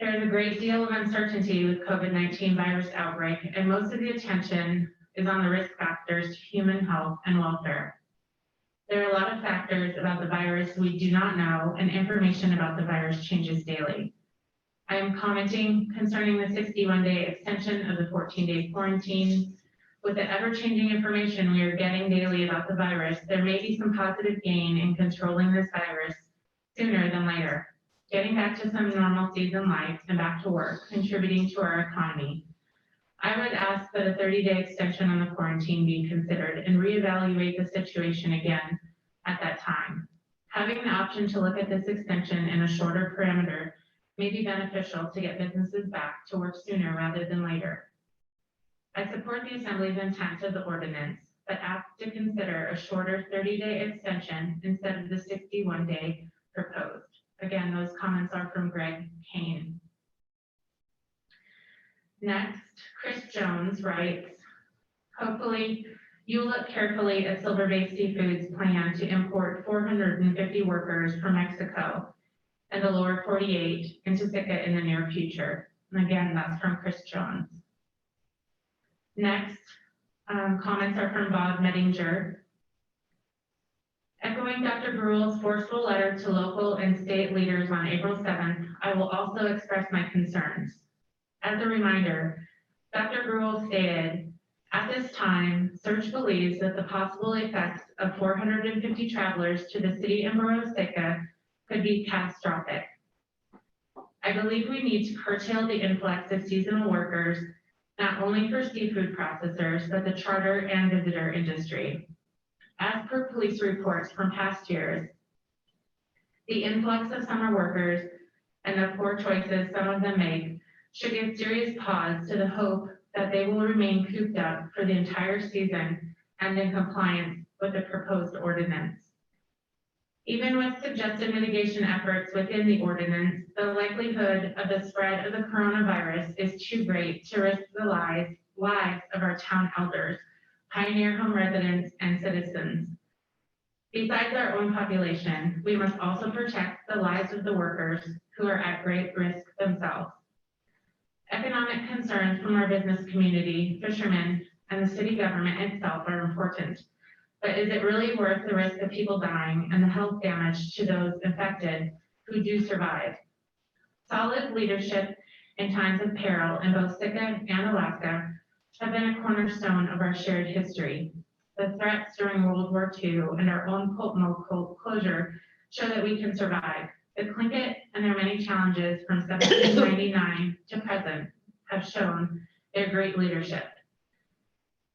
There is a great deal of uncertainty with COVID-19 virus outbreak, and most of the attention is on the risk factors to human health and welfare. There are a lot of factors about the virus we do not know, and information about the virus changes daily. I am commenting concerning the 61-day extension of the 14-day quarantine. With the ever-changing information we are getting daily about the virus, there may be some positive gain in controlling this virus sooner than later. Getting back to some normalcies in life and back to work, contributing to our economy. I would ask that a 30-day extension on the quarantine be considered and reevaluate the situation again at that time. Having the option to look at this extension in a shorter parameter may be beneficial to get businesses back to work sooner rather than later. I support the Assembly's intent of the ordinance, but ask to consider a shorter 30-day extension instead of the 61-day proposed. Again, those comments are from Greg Kane. Next, Chris Jones writes, hopefully you will look carefully at Silver Bay Seafood's plan to import 450 workers from Mexico and the lower 48 into Sitka in the near future. And again, that's from Chris Jones. Next, comments are from Bob Mettinger. Echoing Dr. Gruel's forceful letter to local and state leaders on April 7th, I will also express my concerns. As a reminder, Dr. Gruel stated At this time, Search believes that the possible effects of 450 travelers to the city and borough of Sitka could be catastrophic. I believe we need to curtail the influx of seasonal workers, not only for seafood processors, but the charter and visitor industry. As per police reports from past years, the influx of summer workers and the poor choices some of them make should give serious pause to the hope that they will remain cooped up for the entire season and in compliance with the proposed ordinance. Even with suggested mitigation efforts within the ordinance, the likelihood of the spread of the coronavirus is too great to risk the lives of our town elders, pioneer home residents, and citizens. Besides our own population, we must also protect the lives of the workers who are at great risk themselves. Economic concerns from our business community, fishermen, and the city government itself are important. But is it really worth the risk of people dying and the health damage to those infected who do survive? Solid leadership in times of peril in both Sitka and Alaska have been a cornerstone of our shared history. The threats during World War II and our own pulp mill closure show that we can survive. The Tlingit and their many challenges from 1799 to present have shown their great leadership.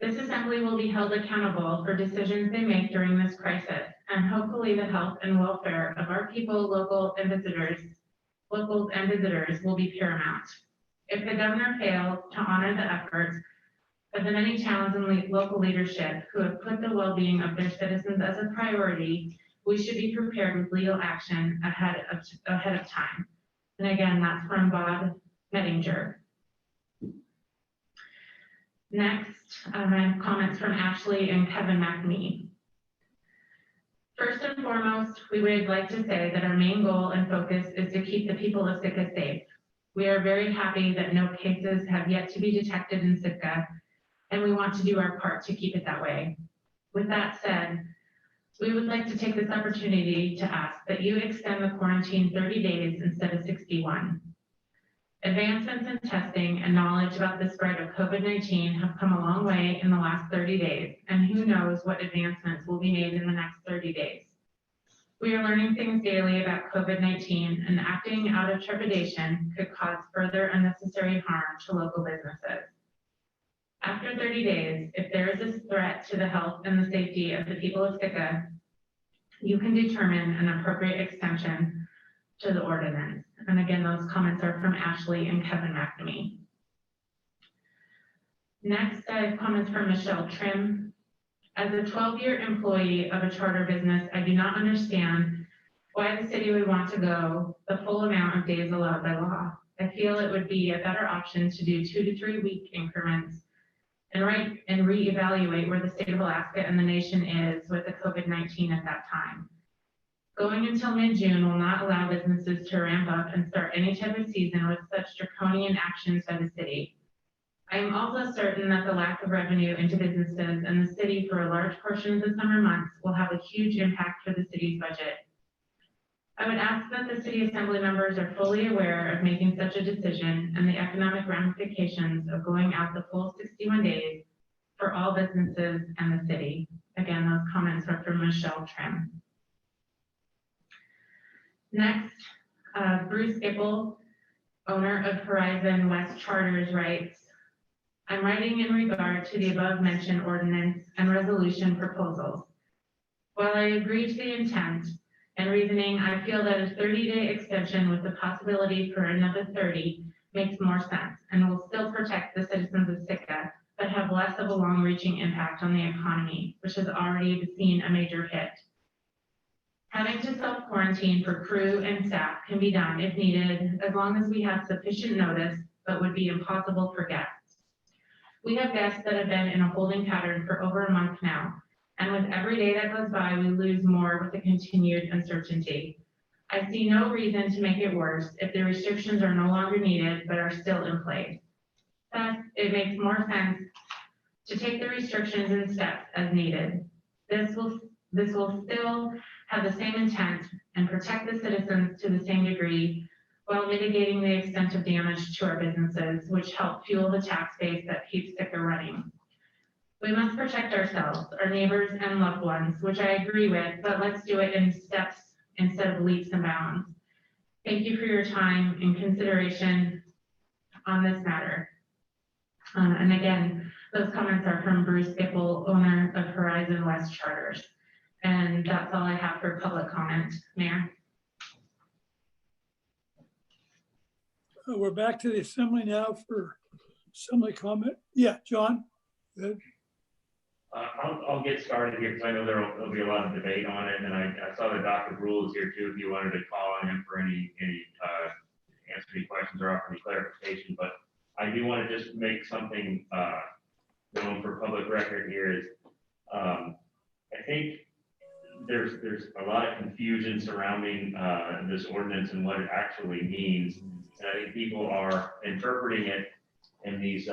This assembly will be held accountable for decisions they make during this crisis, and hopefully the health and welfare of our people, locals and visitors will be paramount. If the governor fails to honor the efforts of the many towns and local leadership who have put the well-being of their citizens as a priority, we should be prepared with legal action ahead of time. And again, that's from Bob Mettinger. Next, I have comments from Ashley and Kevin McNamee. First and foremost, we would like to say that our main goal and focus is to keep the people of Sitka safe. We are very happy that no cases have yet to be detected in Sitka, and we want to do our part to keep it that way. With that said, we would like to take this opportunity to ask that you extend the quarantine 30 days instead of 61. Advancements in testing and knowledge about the spread of COVID-19 have come a long way in the last 30 days, and who knows what advancements will be made in the next 30 days. We are learning things daily about COVID-19, and acting out of trepidation could cause further unnecessary harm to local businesses. After 30 days, if there is a threat to the health and the safety of the people of Sitka, you can determine an appropriate extension to the ordinance. And again, those comments are from Ashley and Kevin McNamee. Next, I have comments from Michelle Trim. As a 12-year employee of a charter business, I do not understand why the city would want to go the full amount of days allowed by law. I feel it would be a better option to do 2 to 3 week increments and reevaluate where the state of Alaska and the nation is with the COVID-19 at that time. Going until mid-June will not allow businesses to ramp up and start any type of season with such draconian actions by the city. I am also certain that the lack of revenue into businesses and the city for a large portion of the summer months will have a huge impact for the city's budget. I would ask that the city assembly members are fully aware of making such a decision and the economic ramifications of going out the full 61 days for all businesses and the city. Again, those comments are from Michelle Trim. Next, Bruce Ipple, owner of Horizon West Charters, writes, I'm writing in regard to the above mentioned ordinance and resolution proposals. While I agree to the intent and reasoning, I feel that a 30-day extension with the possibility for another 30 makes more sense and will still protect the citizens of Sitka, but have less of a long-reaching impact on the economy, which has already seen a major hit. Having to self-quarantine for crew and staff can be done if needed, as long as we have sufficient notice, but would be impossible for guests. We have guests that have been in a holding pattern for over a month now, and with every day that goes by, we lose more with the continued uncertainty. I see no reason to make it worse if the restrictions are no longer needed, but are still in place. Thus, it makes more sense to take the restrictions in steps as needed. This will still have the same intent and protect the citizens to the same degree, while mitigating the extent of damage to our businesses, which help fuel the tax base that keeps Sitka running. We must protect ourselves, our neighbors and loved ones, which I agree with, but let's do it in steps instead of leaps and bounds. Thank you for your time and consideration on this matter. And again, those comments are from Bruce Gipple, owner of Horizon West Charters. And that's all I have for public comment, Mayor. We're back to the assembly now for assembly comment. Yeah, John? Good. I'll get started here because I know there'll be a lot of debate on it, and I saw that Dr. Brule is here too, if you wanted to call on him for any answer any questions or offer any clarification. But I do want to just make something known for public record here is I think there's a lot of confusion surrounding this ordinance and what it actually means. And I think people are interpreting it in these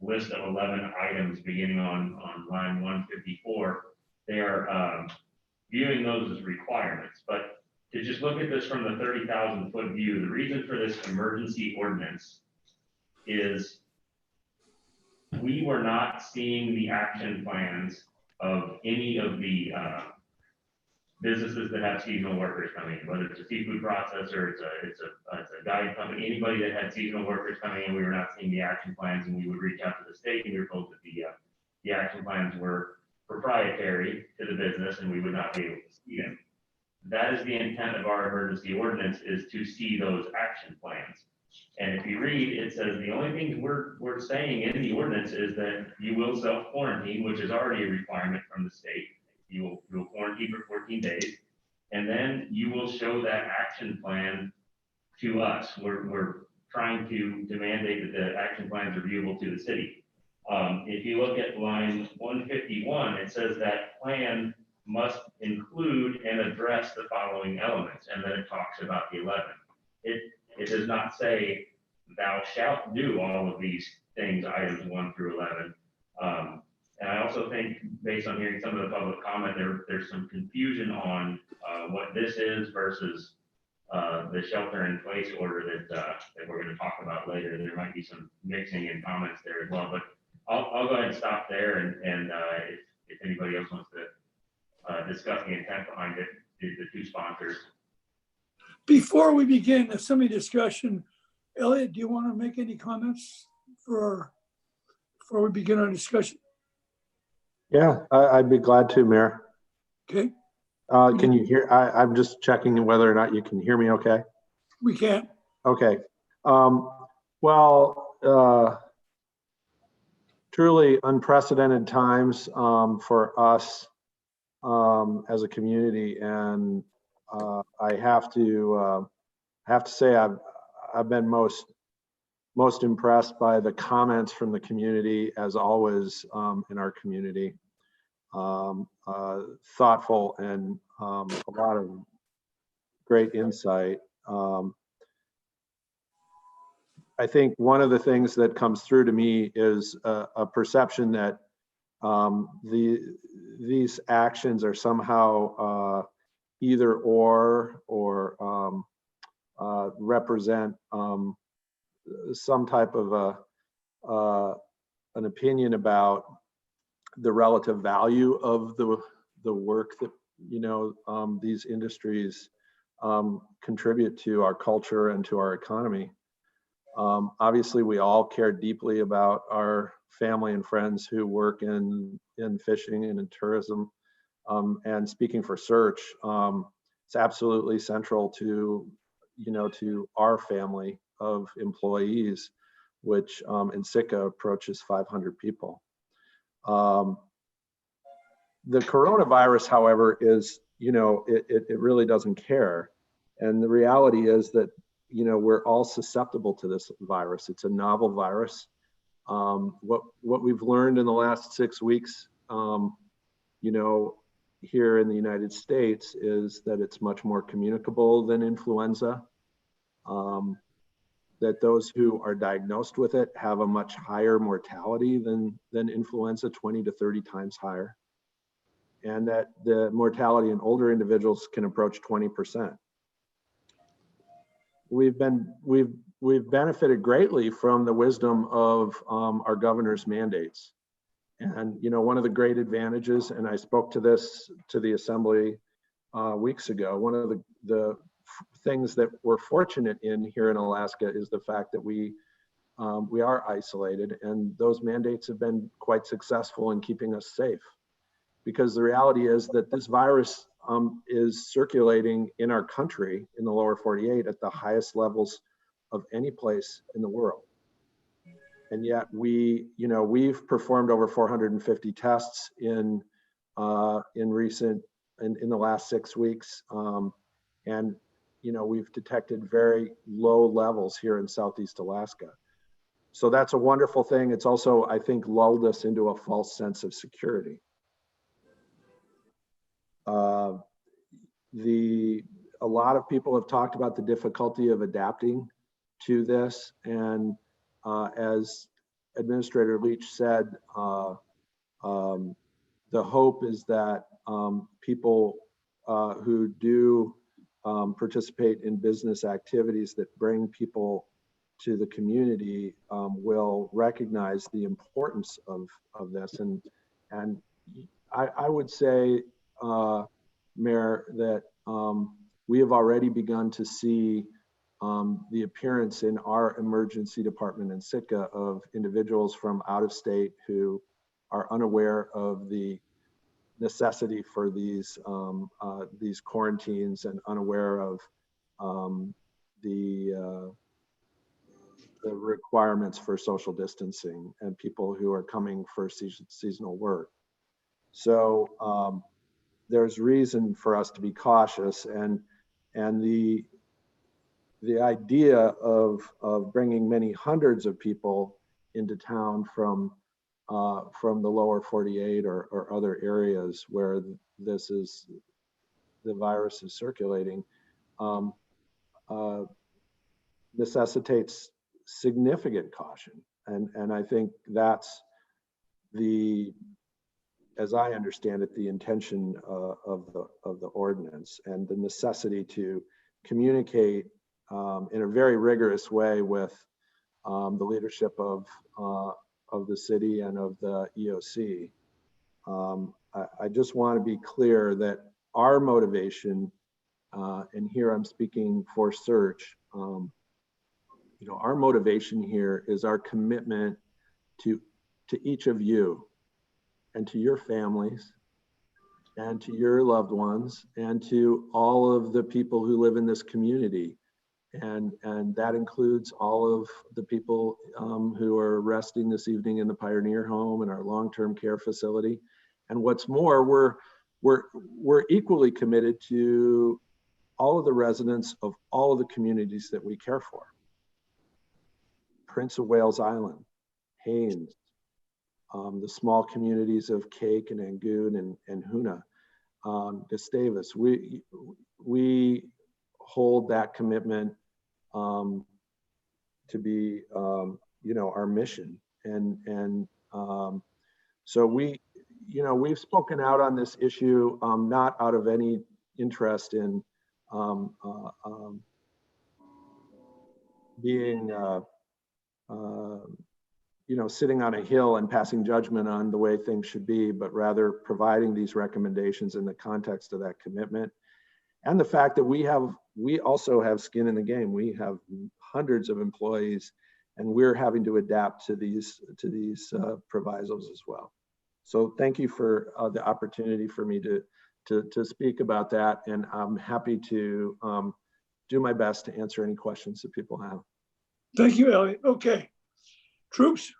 list of 11 items beginning on line 154. They are viewing those as requirements. But to just look at this from the 30,000 foot view, the reason for this emergency ordinance is we were not seeing the action plans of any of the businesses that have seasonal workers coming in, whether it's a seafood processor, it's a guide company, anybody that had seasonal workers coming in, we were not seeing the action plans, and we would reach out to the state and we were told that the action plans were proprietary to the business and we would not be able to see them. That is the intent of our emergency ordinance, is to see those action plans. And if you read, it says the only things we're saying in the ordinance is that you will self-quarantine, which is already a requirement from the state. You will quarantine for 14 days, and then you will show that action plan to us. We're trying to mandate that the action plans are viewable to the city. If you look at line 151, it says that plan must include and address the following elements, and then it talks about the 11. It does not say thou shalt do all of these things, items 1 through 11. And I also think, based on hearing some of the public comment, there's some confusion on what this is versus the shelter in place order that we're going to talk about later. There might be some mixing in comments there as well, but I'll go ahead and stop there. And if anybody else wants to discuss the intent behind it, the two sponsors. Before we begin the assembly discussion, Elliot, do you want to make any comments before we begin our discussion? Yeah, I'd be glad to, Mayor. Okay. Can you hear? I'm just checking whether or not you can hear me okay. We can. Okay. Truly unprecedented times for us as a community, and I have to say I've been most impressed by the comments from the community, as always, in our community. Thoughtful and a lot of great insight. I think one of the things that comes through to me is a perception that these actions are somehow either or represent some type of an opinion about the relative value of the work that these industries contribute to our culture and to our economy. Obviously, we all care deeply about our family and friends who work in fishing and in tourism. And speaking for Search, it's absolutely central to our family of employees, which in Sitka approaches 500 people. The coronavirus, however, is, it really doesn't care. And the reality is that, we're all susceptible to this virus. It's a novel virus. What we've learned in the last 6 weeks, here in the United States, is that it's much more communicable than influenza. That those who are diagnosed with it have a much higher mortality than influenza, 20 to 30 times higher. And that the mortality in older individuals can approach 20%. We've benefited greatly from the wisdom of our governor's mandates. And, you know, one of the great advantages, and I spoke to this to the assembly weeks ago, one of the things that we're fortunate in here in Alaska is the fact that we are isolated, and those mandates have been quite successful in keeping us safe. Because the reality is that this virus is circulating in our country, in the lower 48, at the highest levels of any place in the world. And yet we've performed over 450 tests in the last 6 weeks. And, you know, we've detected very low levels here in Southeast Alaska. So that's a wonderful thing. It's also, I think, lulled us into a false sense of security. A lot of people have talked about the difficulty of adapting to this. And as Administrator Leach said, the hope is that people who do participate in business activities that bring people to the community will recognize the importance of this. And I would say, Mayor, that we have already begun to see the appearance in our emergency department in Sitka of individuals from out of state who are unaware of the necessity for these quarantines and unaware of the requirements for social distancing, and people who are coming for seasonal work. So there's reason for us to be cautious, and the idea of bringing many hundreds of people into town from the lower 48 or other areas where the virus is circulating necessitates significant caution. And I think that's as I understand it, the intention of the ordinance, and the necessity to communicate in a very rigorous way with the leadership of the city and of the EOC. I just want to be clear that our motivation, and here I'm speaking for Search, our motivation here is our commitment to each of you and to your families and to your loved ones and to all of the people who live in this community. And that includes all of the people who are resting this evening in the Pioneer Home and our long-term care facility. And what's more, we're equally committed to all of the residents of all of the communities that we care for. Prince of Wales Island, Haines, the small communities of Cake and Angoon and Hoona, Gustavus. We hold that commitment to be, our mission. And so we've spoken out on this issue, not out of any interest in being, sitting on a hill and passing judgment on the way things should be, but rather providing these recommendations in the context of that commitment. And the fact that we also have skin in the game. We have hundreds of employees, and we're having to adapt to these provisos as well. So thank you for the opportunity for me to speak about that, and I'm happy to do my best to answer any questions that people have. Thank you, Elliot. Okay, troops,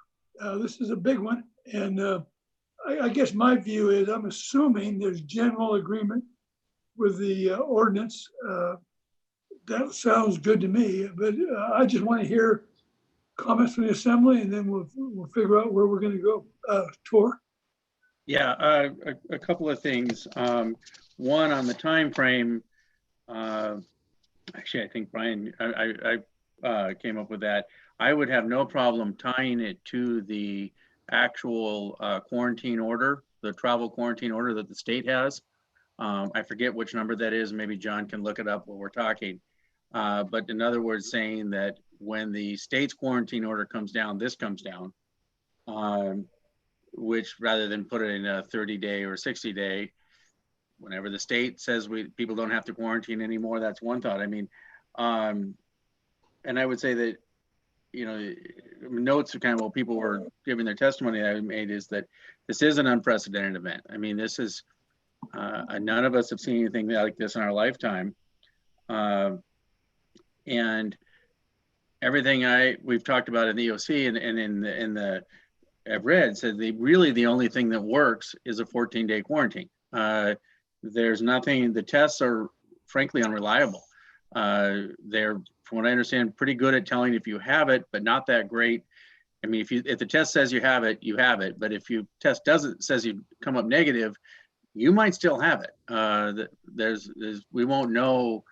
this is a big one, and I guess my view is I'm assuming there's general agreement with the ordinance. That sounds good to me, but I just want to hear comments from the assembly, and then we'll figure out where we're going to go. Tor? Yeah, a couple of things. One, on the time frame. Actually, I think Brian, I came up with that. I would have no problem tying it to the actual quarantine order, the travel quarantine order that the state has. I forget which number that is. Maybe John can look it up while we're talking. But in other words, saying that when the state's quarantine order comes down, this comes down. which rather than put it in a 30-day or 60-day, whenever the state says people don't have to quarantine anymore, that's one thought. I mean, and I would say that, you know, notes are kind of what people were giving their testimony that I made is that this is an unprecedented event. I mean, this is, none of us have seen anything like this in our lifetime. And everything we've talked about in the EOC and in the I've read said really the only thing that works is a 14-day quarantine. There's nothing, the tests are frankly unreliable. They're, from what I understand, pretty good at telling if you have it, but not that great. I mean, if the test says you have it, you have it. But if you test says you come up negative, you might still have it. We won't know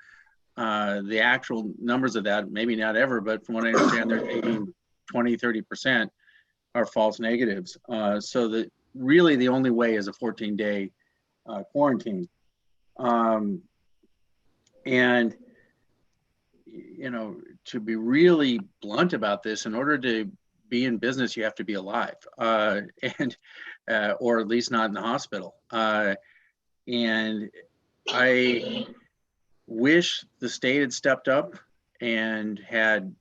the actual numbers of that, maybe not ever, but from what I understand, they're thinking 20, 30% are false negatives. So that really the only way is a 14-day quarantine. And, you know, to be really blunt about this, in order to be in business, you have to be alive, or at least not in the hospital. And I wish the state had stepped up and had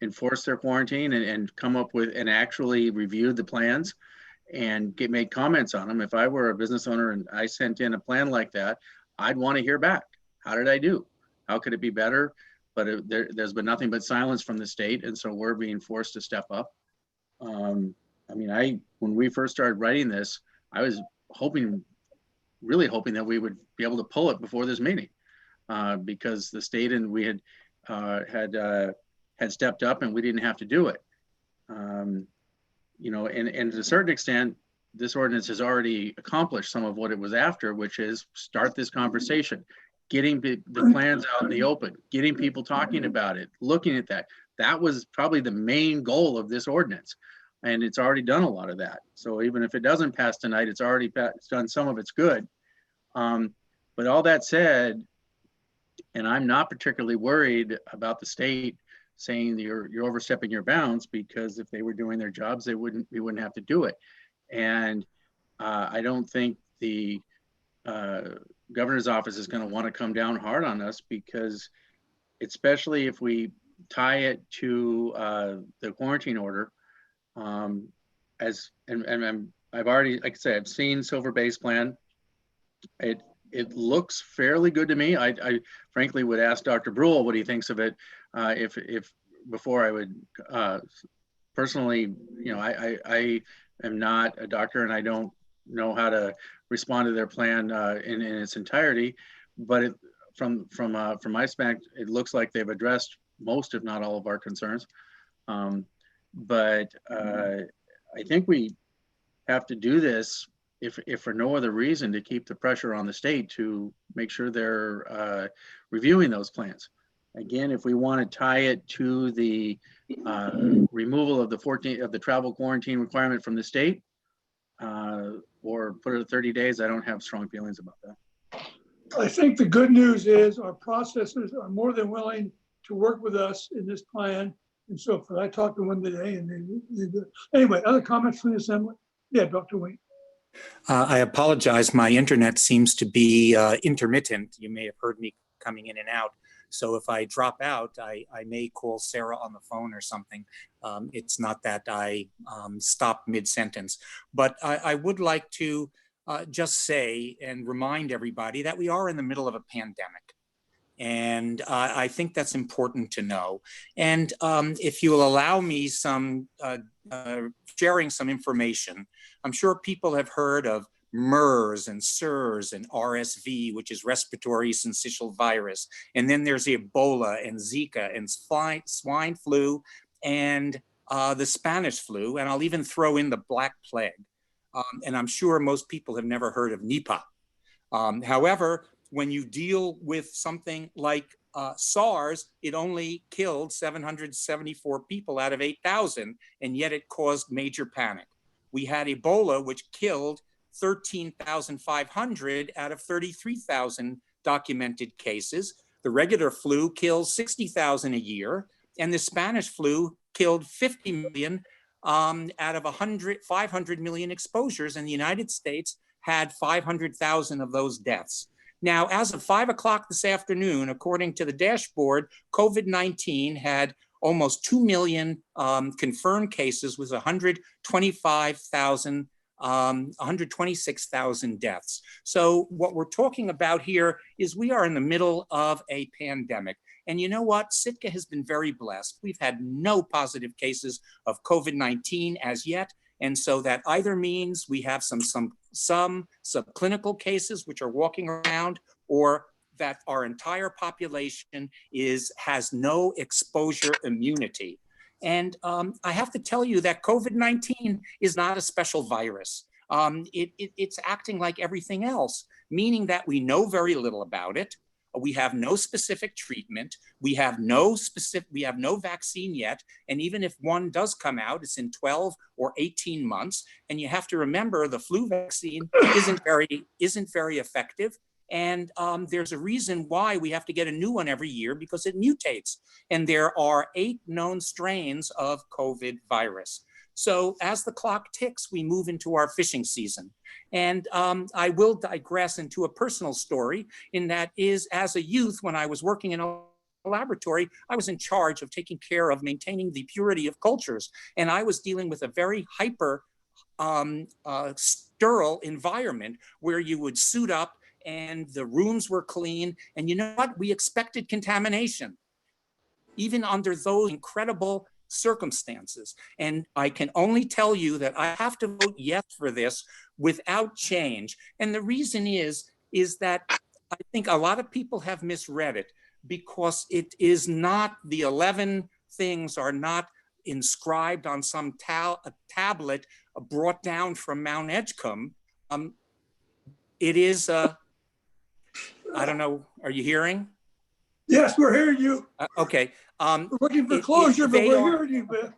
enforced their quarantine and come up with and actually reviewed the plans and made comments on them. If I were a business owner and I sent in a plan like that, I'd want to hear back. How did I do? How could it be better? But there's been nothing but silence from the state, and so we're being forced to step up. I mean, when we first started writing this, I was really hoping that we would be able to pull it before this meeting, because the state and we had stepped up and we didn't have to do it. You know, and to a certain extent, this ordinance has already accomplished some of what it was after, which is start this conversation, getting the plans out in the open, getting people talking about it, looking at that. That was probably the main goal of this ordinance. And it's already done a lot of that. So even if it doesn't pass tonight, it's already done some of its good. But all that said, and I'm not particularly worried about the state saying you're overstepping your bounds, because if they were doing their jobs, we wouldn't have to do it. And I don't think the governor's office is going to want to come down hard on us, because especially if we tie it to the quarantine order, I've already, like I said, I've seen Silver Bay's plan. It looks fairly good to me. I frankly would ask Dr. Brule what he thinks of it, if before I would personally, you know, I am not a doctor and I don't know how to respond to their plan in its entirety, but from my spec, it looks like they've addressed most, if not all, of our concerns. But I think we have to do this, if for no other reason, to keep the pressure on the state to make sure they're reviewing those plans. Again, if we want to tie it to the removal of the travel quarantine requirement from the state, or put it at 30 days, I don't have strong feelings about that. I think the good news is our processors are more than willing to work with us in this plan and so forth. I talked to one today and anyway, other comments from the assembly? Yeah, Dr. Wayne. I apologize. My internet seems to be intermittent. You may have heard me coming in and out. So if I drop out, I may call Sarah on the phone or something. It's not that I stop mid-sentence. But I would like to just say and remind everybody that we are in the middle of a pandemic. And I think that's important to know. And if you will allow me some sharing some information, I'm sure people have heard of MERS and SIRS and RSV, which is respiratory syncytial virus. And then there's Ebola and Zika and swine flu and the Spanish flu. And I'll even throw in the Black Plague. And I'm sure most people have never heard of Nipah. However, when you deal with something like SARS, it only killed 774 people out of 8,000, and yet it caused major panic. We had Ebola, which killed 13,500 out of 33,000 documented cases. The regular flu kills 60,000 a year, and the Spanish flu killed 50 million out of 500 million exposures, and the United States had 500,000 of those deaths. Now, as of 5 o'clock this afternoon, according to the dashboard, COVID-19 had almost 2 million confirmed cases with 126,000 deaths. So what we're talking about here is we are in the middle of a pandemic. And you know what? Sitka has been very blessed. We've had no positive cases of COVID-19 as yet. And so that either means we have some subclinical cases which are walking around, or that our entire population has no exposure immunity. And I have to tell you that COVID-19 is not a special virus. It's acting like everything else, meaning that we know very little about it. We have no specific treatment. We have no vaccine yet. And even if one does come out, it's in 12 or 18 months. And you have to remember the flu vaccine isn't very effective. And there's a reason why we have to get a new one every year, because it mutates. And there are 8 known strains of COVID virus. So as the clock ticks, we move into our fishing season. And I will digress into a personal story, in that is, as a youth, when I was working in a laboratory, I was in charge of taking care of maintaining the purity of cultures. And I was dealing with a very hyper sterile environment where you would suit up and the rooms were clean. And you know what? We expected contamination, even under those incredible circumstances. And I can only tell you that I have to vote yes for this without change. And the reason is that I think a lot of people have misread it, because it is not, the 11 things are not inscribed on some tablet brought down from Mount Edgecombe. It is, I don't know, are you hearing? Yes, we're hearing you. Okay. We're looking for closure, but we're hearing you, man.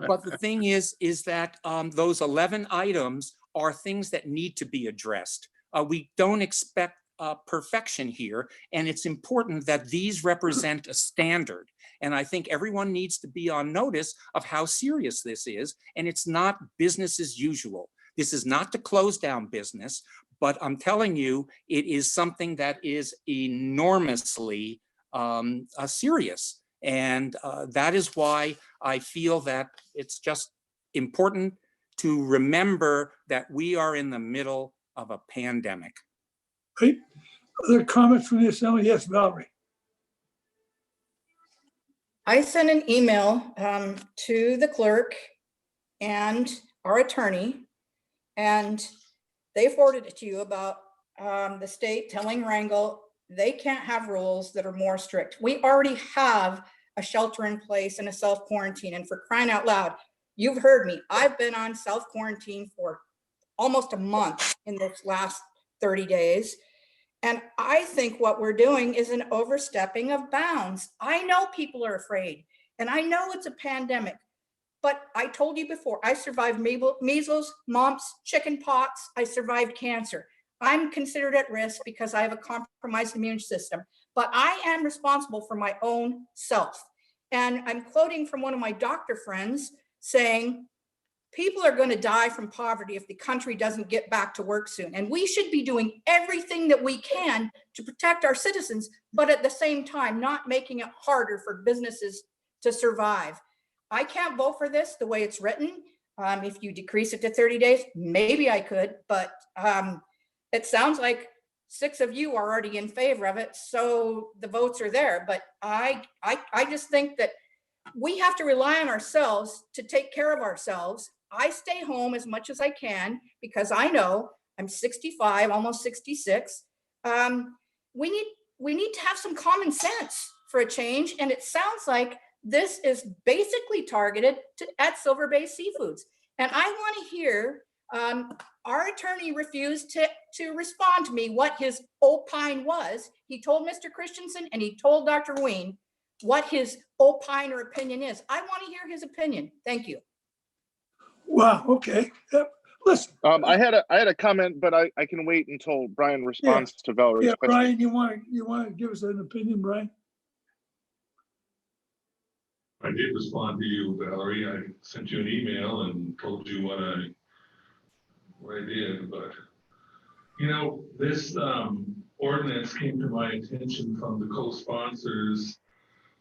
But the thing is that those 11 items are things that need to be addressed. We don't expect perfection here, and it's important that these represent a standard. And I think everyone needs to be on notice of how serious this is, and it's not business as usual. This is not to close down business, but I'm telling you, it is something that is enormously serious. And that is why I feel that it's just important to remember that we are in the middle of a pandemic. Right. Other comments from the assembly? Yes, Valerie. I sent an email to the clerk and our attorney, and they forwarded it to you about the state telling Wrangell they can't have rules that are more strict. We already have a shelter in place and a self-quarantine, and for crying out loud, you've heard me. I've been on self-quarantine for almost a month in this last 30 days. And I think what we're doing is an overstepping of bounds. I know people are afraid, and I know it's a pandemic, but I told you before, I survived measles, mumps, chicken pox. I survived cancer. I'm considered at risk because I have a compromised immune system, but I am responsible for my own self. And I'm quoting from one of my doctor friends saying, people are going to die from poverty if the country doesn't get back to work soon. And we should be doing everything that we can to protect our citizens, but at the same time, not making it harder for businesses to survive. I can't vote for this the way it's written. If you decrease it to 30 days, maybe I could, but it sounds like 6 of you are already in favor of it. So the votes are there, but I just think that we have to rely on ourselves to take care of ourselves. I stay home as much as I can because I know I'm 65, almost 66. We need to have some common sense for a change. And it sounds like this is basically targeted at Silver Bay Seafoods. And I want to hear, our attorney refused to respond to me what his opine was. He told Mr. Christensen and he told Dr. Ween what his opine or opinion is. I want to hear his opinion. Thank you. Wow. Okay. Listen. I had a comment, but I can wait until Brian responds to Valerie's question. Brian, you want to give us an opinion, Brian? I did respond to you, Valerie. I sent you an email and told you what I did, but you know, this ordinance came to my attention from the co-sponsors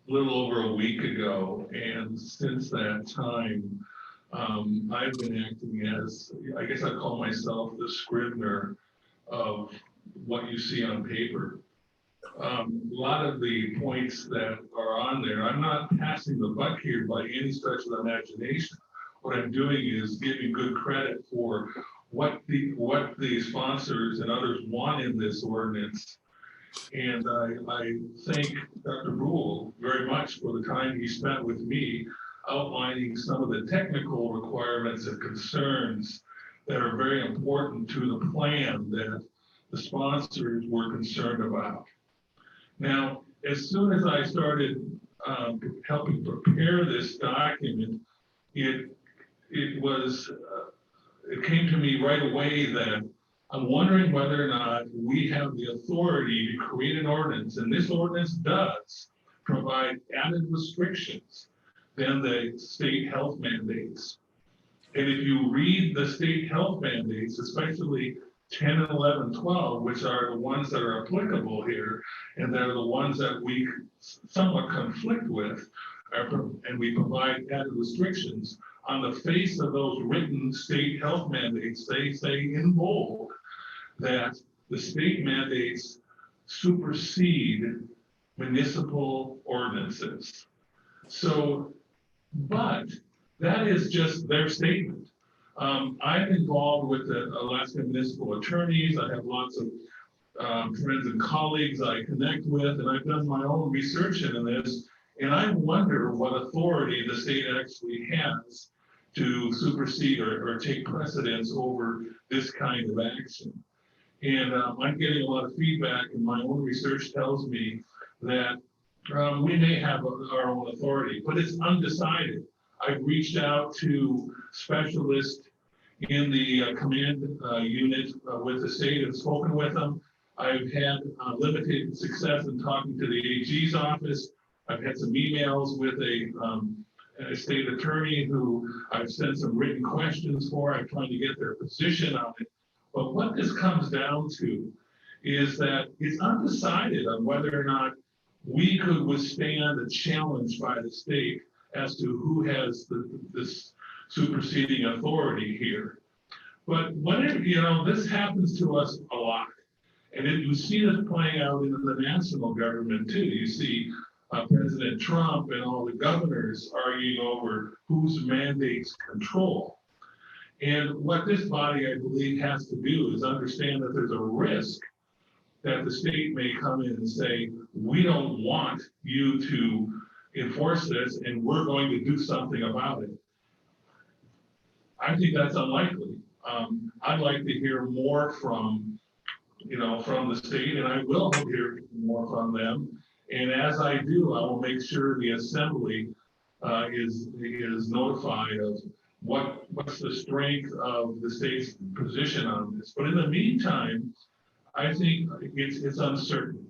a little over a week ago, and since that time, I've been acting as, I guess I call myself the scrivener of what you see on paper. A lot of the points that are on there, I'm not passing the buck here by any stretch of the imagination. What I'm doing is giving good credit for what the sponsors and others want in this ordinance. And I thank Dr. Brule very much for the time he spent with me outlining some of the technical requirements and concerns that are very important to the plan that the sponsors were concerned about. Now, as soon as I started helping prepare this document, it came to me right away that I'm wondering whether or not we have the authority to create an ordinance, and this ordinance does provide added restrictions than the state health mandates. And if you read the state health mandates, especially 10, 11, 12, which are the ones that are applicable here, and they're the ones that we somewhat conflict with, and we provide added restrictions. On the face of those written state health mandates, they say in bold that the state mandates supersede municipal ordinances. So, but that is just their statement. I'm involved with the Alaska municipal attorneys. I have lots of friends and colleagues I connect with, and I've done my own research into this. And I wonder what authority the state actually has to supersede or take precedence over this kind of action. And I'm getting a lot of feedback, and my own research tells me that we may have our own authority, but it's undecided. I've reached out to specialists in the command unit with the state and spoken with them. I've had limited success in talking to the AG's office. I've had some emails with a state attorney who I've sent some written questions for. I'm trying to get their position on it. But what this comes down to is that it's undecided on whether or not we could withstand a challenge by the state as to who has this superseding authority here. But whenever, you know, this happens to us a lot. And you see this playing out in the national government too. You see President Trump and all the governors arguing over whose mandates control. And what this body, I believe, has to do is understand that there's a risk that the state may come in and say, we don't want you to enforce this, and we're going to do something about it. I think that's unlikely. I'd like to hear more from the state, and I will hear more from them. And as I do, I will make sure the assembly is notified of what's the strength of the state's position on this. But in the meantime, I think it's uncertain.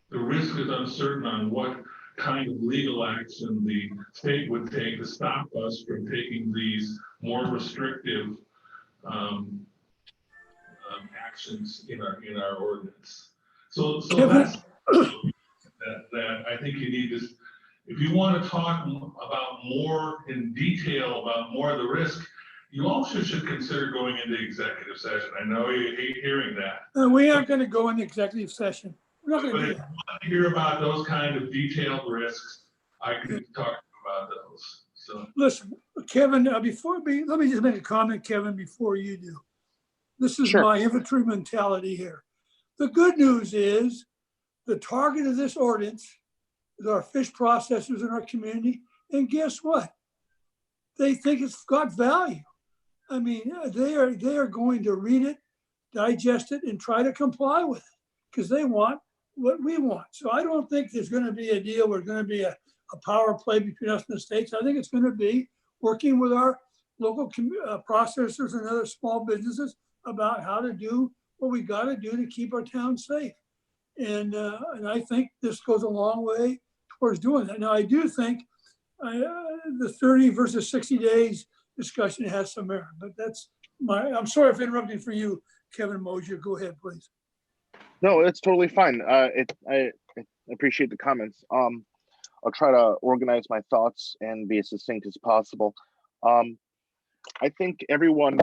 The risk is uncertain on what kind of legal action the state would take to stop us from taking these more restrictive actions in our ordinance. So that's that I think you need to, if you want to talk about more in detail about more of the risk, you also should consider going into executive session. I know you hate hearing that. We aren't going to go into executive session. We're not going to do that. If you want to hear about those kind of detailed risks, I can talk about those. So listen, Kevin, let me just make a comment, Kevin, before you do. This is Sure. my infantry mentality here. The good news is the target of this ordinance is our fish processors in our community. And guess what? They think it's got value. I mean, they are going to read it, digest it, and try to comply with it because they want what we want. So I don't think there's going to be a deal where it's going to be a power play between us and the states. I think it's going to be working with our local processors and other small businesses about how to do what we got to do to keep our town safe. And I think this goes a long way towards doing that. Now, I do think the 30 versus 60 days discussion has some merit, but that's I'm sorry if interrupting for you, Kevin Mosier. Go ahead, please. No, it's totally fine. I appreciate the comments. I'll try to organize my thoughts and be as succinct as possible. I think everyone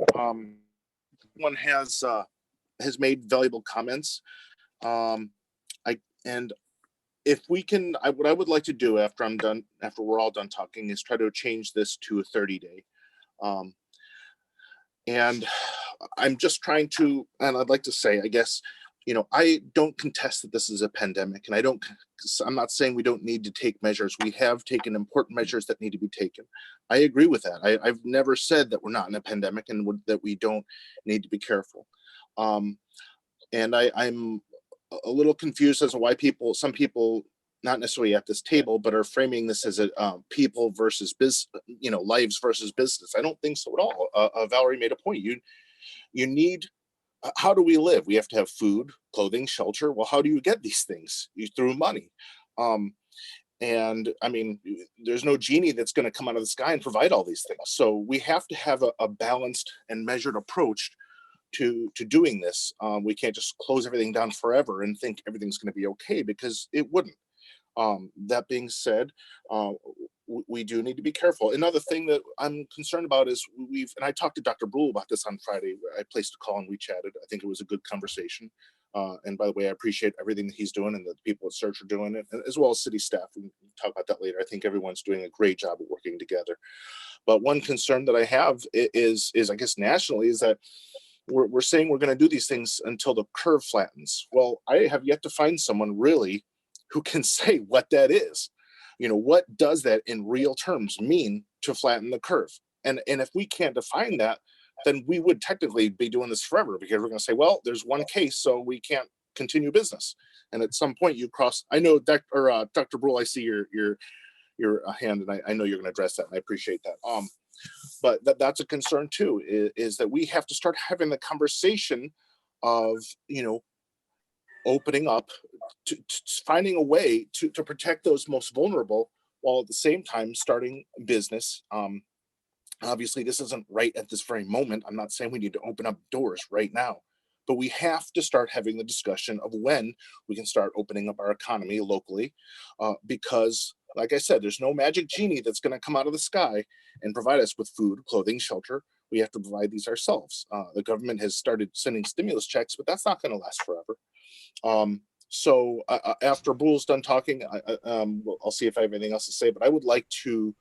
has made valuable comments. And if we can, what I would like to do after I'm done, after we're all done talking, is try to change this to a 30-day. And I'm just trying to, and I'd like to say, I guess, I don't contest that this is a pandemic, and I'm not saying we don't need to take measures. We have taken important measures that need to be taken. I agree with that. I've never said that we're not in a pandemic and that we don't need to be careful. And I'm a little confused as to why some people, not necessarily at this table, but are framing this as a people versus business, lives versus business. I don't think so at all. Valerie made a point. You need, how do we live? We have to have food, clothing, shelter. Well, how do you get these things? Through money. And I mean, there's no genie that's going to come out of the sky and provide all these things. So we have to have a balanced and measured approach to doing this. We can't just close everything down forever and think everything's going to be okay, because it wouldn't. That being said, we do need to be careful. Another thing that I'm concerned about is and I talked to Dr. Brule about this on Friday. I placed a call and we chatted. I think it was a good conversation. And by the way, I appreciate everything that he's doing and that the people at Search are doing it, as well as city staff. We can talk about that later. I think everyone's doing a great job of working together. But one concern that I have is I guess nationally, is that we're saying we're going to do these things until the curve flattens. Well, I have yet to find someone really who can say what that is. What does that in real terms mean to flatten the curve? And if we can't define that, then we would technically be doing this forever, because we're going to say, well, there's one case, so we can't continue business. And at some point you cross, I know Dr. Brule, I see your hand, and I know you're going to address that, and I appreciate that. But that's a concern too, is that we have to start having the conversation of, opening up, to finding a way to protect those most vulnerable, while at the same time starting business. Obviously, this isn't right at this very moment. I'm not saying we need to open up doors right now, but we have to start having the discussion of when we can start opening up our economy locally, because, like I said, there's no magic genie that's going to come out of the sky and provide us with food, clothing, shelter. We have to provide these ourselves. The government has started sending stimulus checks, but that's not going to last forever. So after Brule's done talking, I'll see if I have anything else to say, but I would like to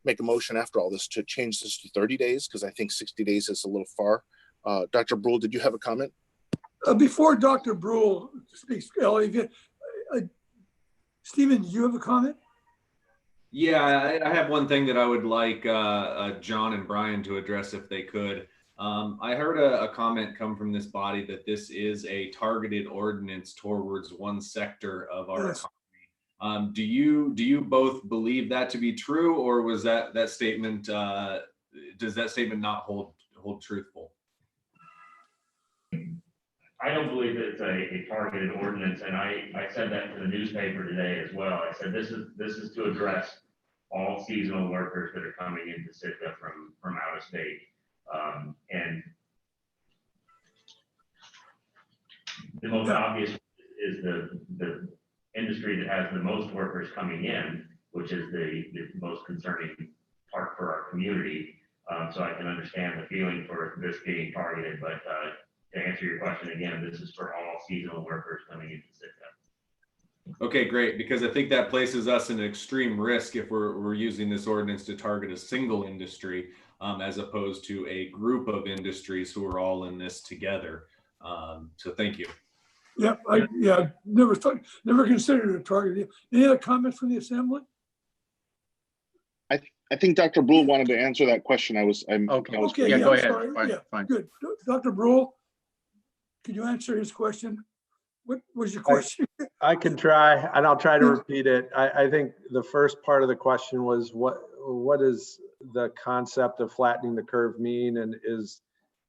make a motion after all this to change this to 30 days, because I think 60 days is a little far. Dr. Brule, did you have a comment? Before Dr. Brule speaks, Ellie, Stephen, did you have a comment? Yeah, I have one thing that I would like John and Brian to address if they could. I heard a comment come from this body that this is a targeted ordinance towards one sector of our economy. Do you both believe that to be true, or was that statement, does that statement not hold truthful? I don't believe it's a targeted ordinance, and I said that to the newspaper today as well. I said this is to address all seasonal workers that are coming into Sitka from out of state. And the most obvious is the industry that has the most workers coming in, which is the most concerning part for our community. So I can understand the feeling for this being targeted, but to answer your question again, this is for all seasonal workers coming into Sitka. Okay, great, because I think that places us in an extreme risk if we're using this ordinance to target a single industry, as opposed to a group of industries who are all in this together. So thank you. Yep, never considered it a target. Any other comments from the assembly? I think Dr. Brule wanted to answer that question. Okay, yeah, go ahead. Fine. Good. Dr. Brule, can you answer his question? What was your question? I can try, and I'll try to repeat it. I think the first part of the question was what does the concept of flattening the curve mean, and is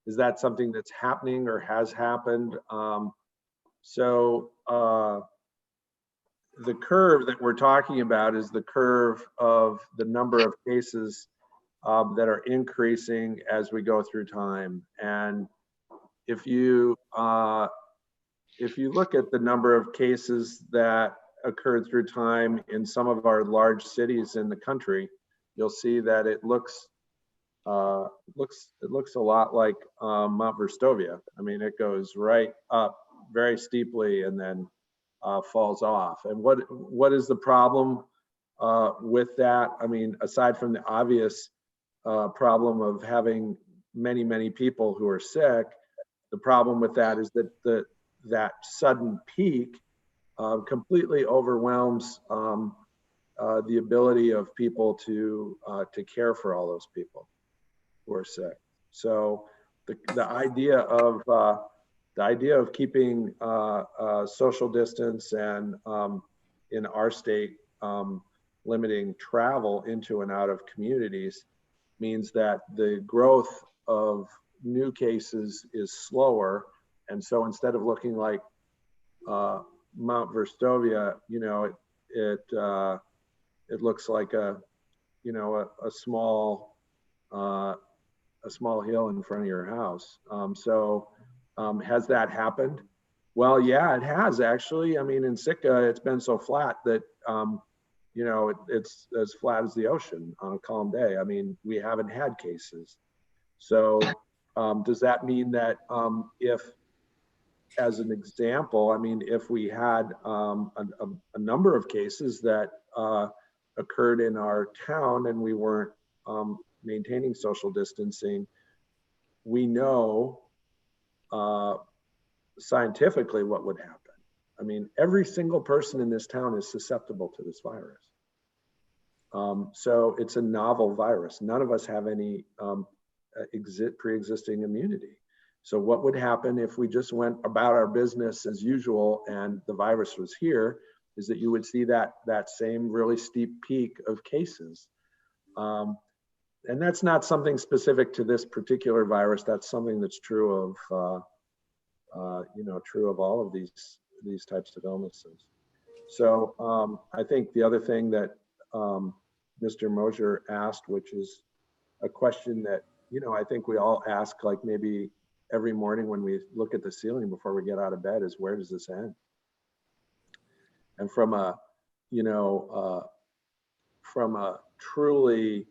that something that's happening or has happened? So the curve that we're talking about is the curve of the number of cases that are increasing as we go through time. And if you look at the number of cases that occurred through time in some of our large cities in the country, you'll see that it looks a lot like Mount Verstovia. I mean, it goes right up very steeply and then falls off. And what is the problem with that? I mean, aside from the obvious problem of having many people who are sick, the problem with that is that that sudden peak completely overwhelms the ability of people to care for all those people who are sick. So the idea of keeping social distance and in our state limiting travel into and out of communities means that the growth of new cases is slower. And so instead of looking like Mount Verstovia, you know, it looks like a small hill in front of your house. Has that happened? Well, yeah, it has actually. I mean, in Sitka, it's been so flat that you know, it's as flat as the ocean on a calm day. I mean, we haven't had cases. So does that mean that if, as an example, I mean, if we had a number of cases that occurred in our town and we weren't maintaining social distancing, we know scientifically what would happen. I mean, every single person in this town is susceptible to this virus. So it's a novel virus. None of us have any pre-existing immunity. So what would happen if we just went about our business as usual and the virus was here, is that you would see that same really steep peak of cases. And that's not something specific to this particular virus. That's something that's true of, true of all of these types of illnesses. So I think the other thing that Mr. Mosier asked, which is a question that, you know, I think we all ask, like maybe every morning when we look at the ceiling before we get out of bed, is where does this end? And from a truly,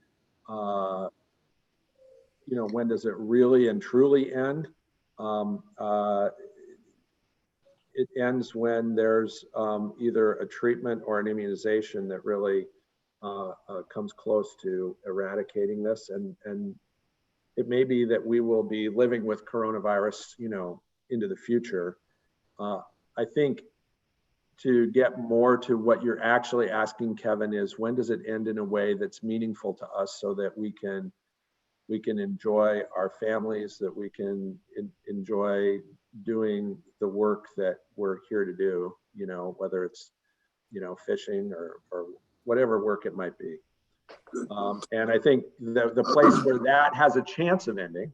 when does it really and truly end? It ends when there's either a treatment or an immunization that really comes close to eradicating this. And it may be that we will be living with coronavirus, you know, into the future. I think to get more to what you're actually asking, Kevin, is when does it end in a way that's meaningful to us so that we can enjoy our families, that we can enjoy doing the work that we're here to do, you know, whether it's, you know, fishing or whatever work it might be. And I think the place where that has a chance of ending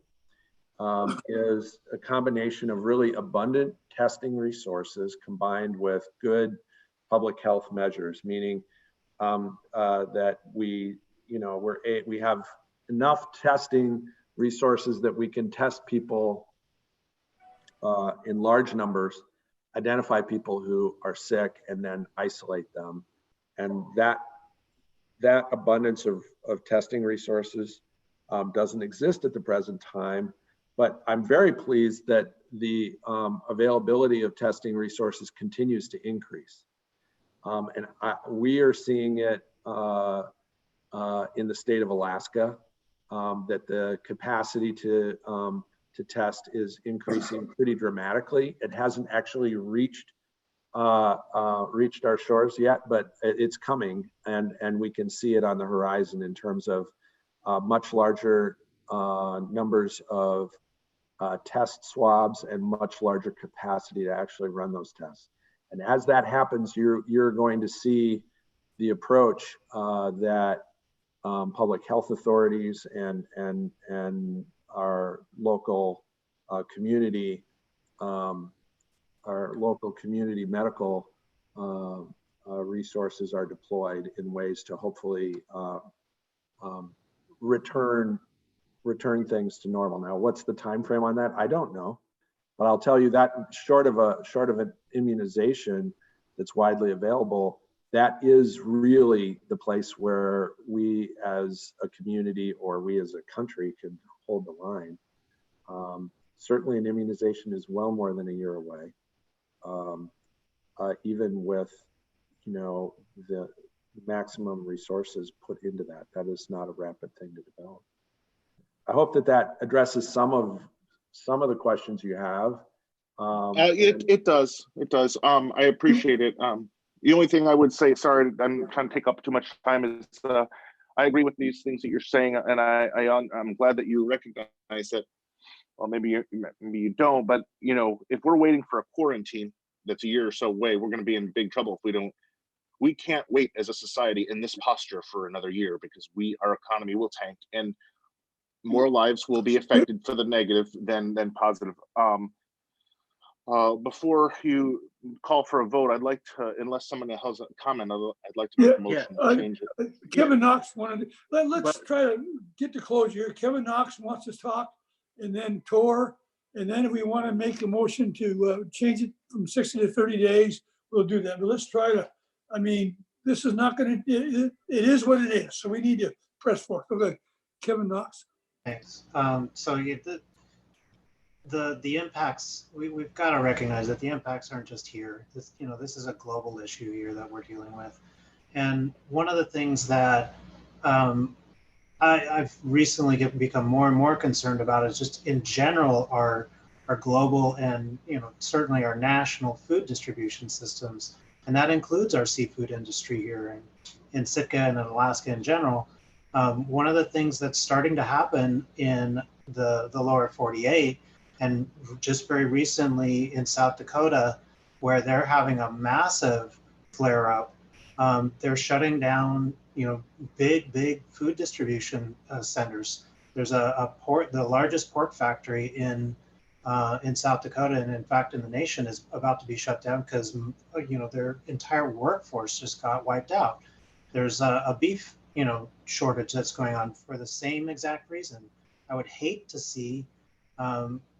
is a combination of really abundant testing resources combined with good public health measures, meaning that we have enough testing resources that we can test people in large numbers, identify people who are sick, and then isolate them. And that abundance of testing resources doesn't exist at the present time. But I'm very pleased that the availability of testing resources continues to increase. And we are seeing it in the state of Alaska, that the capacity to test is increasing pretty dramatically. It hasn't actually reached our shores yet, but it's coming, and we can see it on the horizon in terms of much larger numbers of test swabs and much larger capacity to actually run those tests. And as that happens, you're going to see the approach that public health authorities and our local community medical resources are deployed in ways to hopefully return things to normal. Now, what's the time frame on that? I don't know, but I'll tell you that short of an immunization that's widely available, that is really the place where we as a community or we as a country can hold the line. Certainly an immunization is well more than a year away. Even with, you know, the maximum resources put into that, that is not a rapid thing to develop. I hope that addresses some of the questions you have. It does. I appreciate it. The only thing I would say, sorry, I'm trying to take up too much time, is I agree with these things that you're saying, and I'm glad that you recognize that. Well, maybe you don't, but you know, if we're waiting for a quarantine that's a year or so away, we're going to be in big trouble if we don't. We can't wait as a society in this posture for another year, because our economy will tank and more lives will be affected for the negative than positive. Before you call for a vote, I'd like to, unless someone has a comment, I'd like to make a motion to change it. Kevin Knox wanted, let's try to get to close here. Kevin Knox wants to talk, and then Tor, and then if we want to make a motion to change it from 60 to 30 days, we'll do that. But let's try to, I mean, this is not going to, it is what it is. So we need to press forward. Okay, Kevin Knox. Thanks. So the impacts, we've got to recognize that the impacts aren't just here. This, you know, this is a global issue here that we're dealing with. And one of the things that I've recently become more and more concerned about is just in general our global and, you know, certainly our national food distribution systems. And that includes our seafood industry here in Sitka and in Alaska in general. One of the things that's starting to happen in the lower 48, and just very recently in South Dakota, where they're having a massive flare up, they're shutting down, you know, big food distribution centers. There's a port, the largest pork factory in South Dakota, and in fact in the nation, is about to be shut down because, you know, their entire workforce just got wiped out. There's a beef, you know, shortage that's going on for the same exact reason. I would hate to see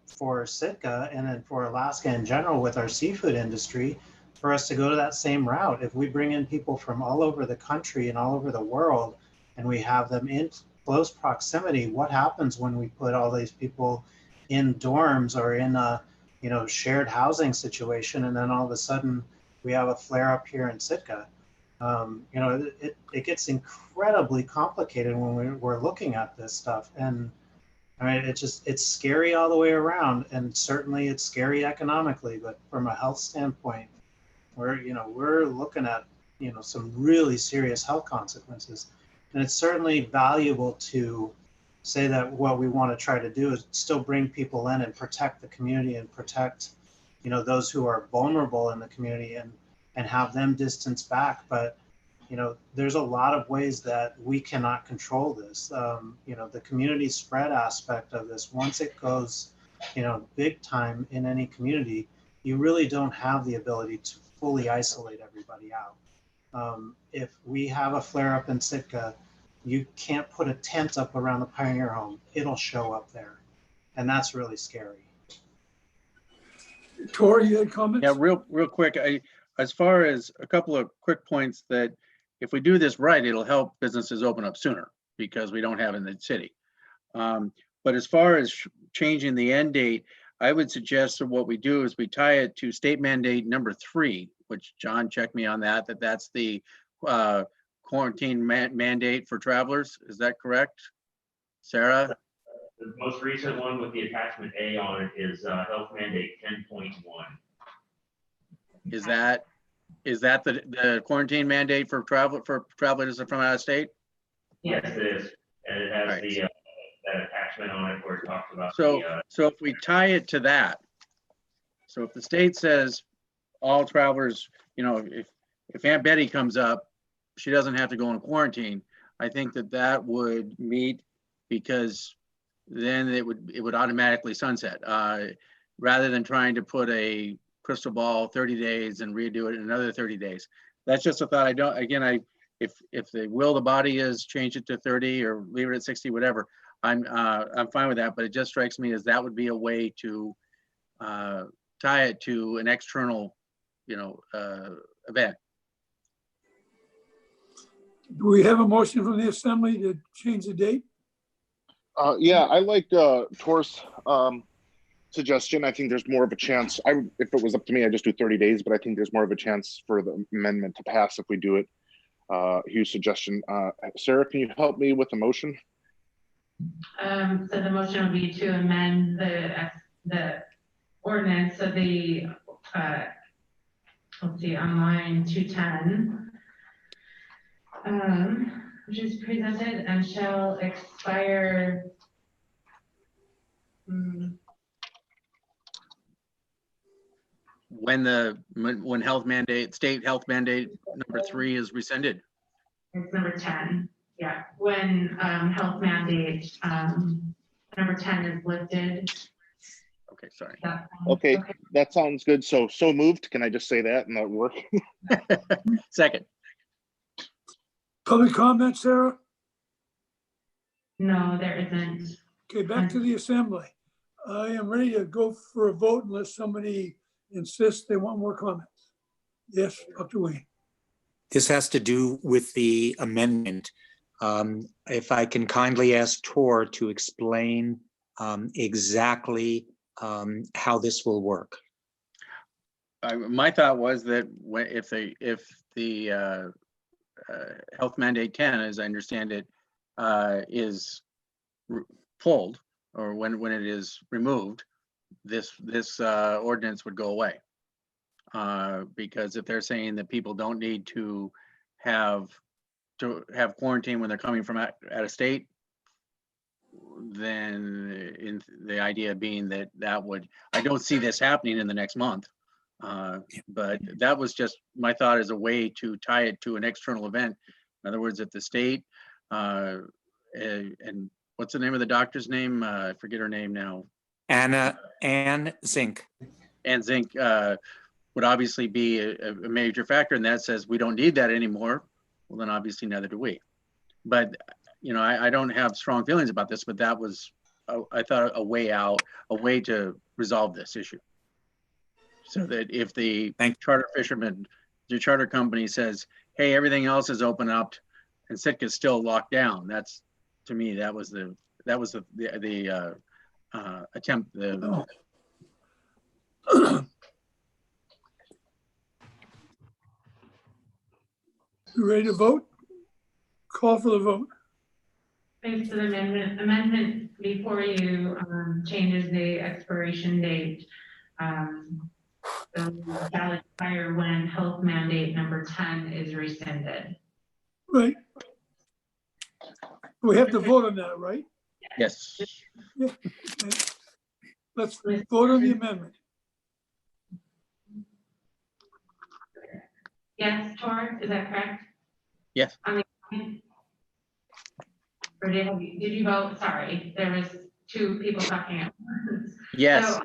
for Sitka and then for Alaska in general with our seafood industry, for us to go to that same route. If we bring in people from all over the country and all over the world, and we have them in close proximity, what happens when we put all these people in dorms or in a, you know, shared housing situation, and then all of a sudden we have a flare up here in Sitka? You know, it gets incredibly complicated when we're looking at this stuff. And I mean, it's scary all the way around, and certainly it's scary economically, but from a health standpoint, we're looking at, you know, some really serious health consequences. And it's certainly valuable to say that what we want to try to do is still bring people in and protect the community and protect, you know, those who are vulnerable in the community and have them distance back. But, you know, there's a lot of ways that we cannot control this. You know, the community spread aspect of this, once it goes, you know, big time in any community, you really don't have the ability to fully isolate everybody out. If we have a flare up in Sitka, you can't put a tent up around the Pioneer Home. It'll show up there. And that's really scary. Tori, you had comments? Yeah, real quick. As far as a couple of quick points, that if we do this right, it'll help businesses open up sooner because we don't have in the city. But as far as changing the end date, I would suggest that what we do is we tie it to state mandate number 3, which John checked me on that's the quarantine mandate for travelers. Is that correct? Sarah? The most recent one with the attachment A on it is health mandate 10.1. Is that the quarantine mandate for travelers from out of state? Yes, it is, and it has that attachment on it where it talks about. So if we tie it to that, so if the state says all travelers, you know, if Aunt Betty comes up, she doesn't have to go in quarantine, I think that would meet, because then it would automatically sunset, rather than trying to put a crystal ball 30 days and redo it in another 30 days. that's just a thought. I don't, again, if the will of the body is change it to 30 or leave it at 60, whatever, I'm fine with that, but it just strikes me as that would be a way to tie it to an external, event. Do we have a motion from the assembly to change the date? Yeah, I liked Tor's suggestion. I think there's more of a chance. If it was up to me, I'd just do 30 days, but I think there's more of a chance for the amendment to pass if we do it. Hugh's suggestion. Sarah, can you help me with the motion? So the motion would be to amend the ordinance of the, let's see, on line 210, which is presented and shall expire when health mandate, state health mandate number 3 is rescinded. It's number 10. Yeah, when health mandate number 10 is lifted. Okay, sorry. Okay, that sounds good. So moved. Can I just say that and that work? Second. Public comment, Sarah? No, there isn't. Okay, back to the assembly. I am ready to go for a vote unless somebody insists they want more comments. Yes, Dr. Wayne. This has to do with the amendment. If I can kindly ask Tor to explain exactly how this will work. My thought was that if the health mandate 10, as I understand it, is pulled, or when it is removed, this ordinance would go away. Because if they're saying that people don't need to have quarantine when they're coming from out of state, then in the idea being that would, I don't see this happening in the next month. But that was just my thought as a way to tie it to an external event. In other words, if the state, and what's the name of the doctor's name? I forget her name now. Ann Zink. Ann Zink would obviously be a major factor, and that says we don't need that anymore. Well, then obviously neither do we. But I don't have strong feelings about this, but that was, I thought, a way out, a way to resolve this issue. So that if the charter fisherman, the charter company says, hey, everything else is open up and Sitka is still locked down, that's, to me, that was the attempt. You ready to vote? Call for the vote. Thanks to the amendment before you changes the expiration date. So shall expire when health mandate number 10 is rescinded. Right. We have to vote on that, right? Yes. Yeah. Okay. Let's vote on the amendment. Yes, Tor, is that correct? Yes. Or did you vote? Sorry, there was 2 people talking at once. Yes. So,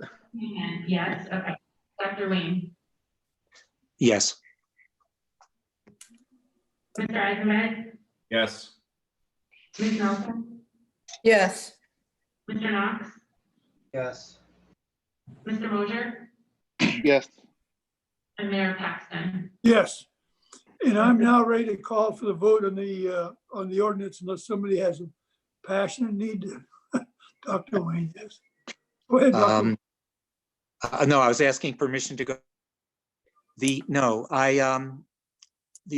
yes, okay. Dr. Wayne. Yes. Mr. Eisenberg? Yes. Ms. Nelson? Yes. Mr. Knox? Yes. Mr. Mosier? Yes. And Mayor Paxton? Yes. And I'm now ready to call for the vote on the ordinance unless somebody has a passionate need to. Dr. Wayne, yes. Go ahead, Dr. No, I was asking permission to go. The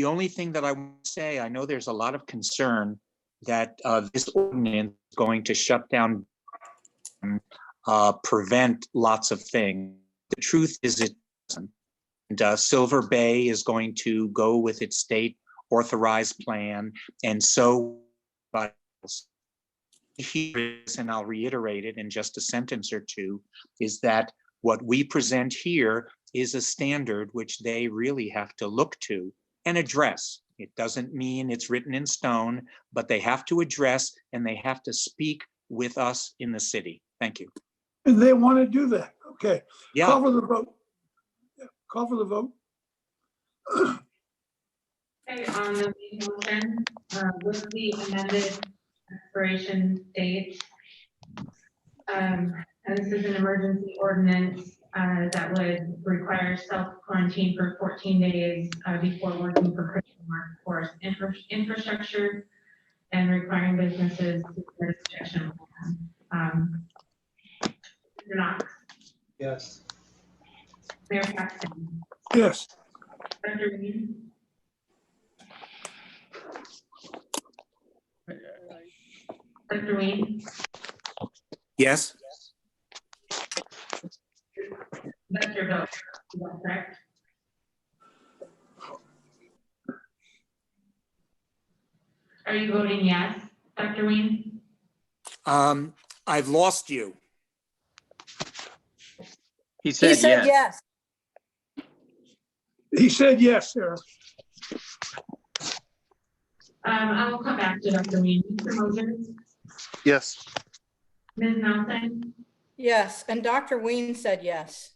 only thing that I want to say, I know there's a lot of concern that this ordinance is going to shut down, prevent lots of things. The truth is it doesn't. And Silver Bay is going to go with its state authorized plan, and so but here is, and I'll reiterate it in just a sentence or two, is that what we present here is a standard which they really have to look to and address. It doesn't mean it's written in stone, but they have to address and they have to speak with us in the city. Thank you. And they want to do that. Okay. Yeah. Call for the vote. Yeah. Call for the vote. Okay, on the main motion, with the amended expiration date. And this is an emergency ordinance that would require self-quarantine for 14 days before working for critical workforce infrastructure and requiring businesses to submit a protection plan. Mr. Knox, Yes. Mayor Paxton, Yes. Dr. Reed, Dr. Wayne, Yes. that's your vote, is that correct? Are you voting yes, Dr. Wayne? I've lost you. He He said said yes. yes. He said yes, Sarah. I will come back to Dr. Wayne. Mr. Moser, Yes. Ms. Nelson, Yes, and Dr. Ween said yes.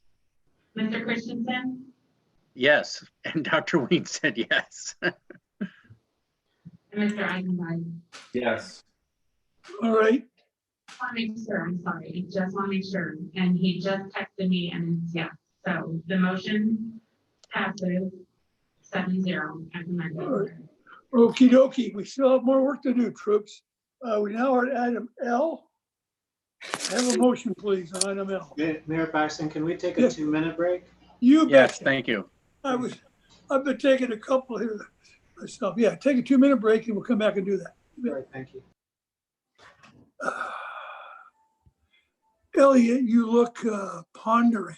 Mr. Christensen, Yes, and Dr. Ween said yes. and Mr. Eisenberg. Yes. All right. Want to make sure, I'm sorry, just want to make sure, and he just texted me and it's yes. So the motion passes 7-0 as amended. All right. Okey dokey. We still have more work to do, troops. We now are at item L. Have a motion, please, on item L. Mayor Paxton, can we take a Yes. 2-minute break? You Yes, betcha. thank you. I've been taking a couple here myself. Yeah, take a 2-minute break and we'll come back and do that. All right, thank you. Elliot, you look pondering.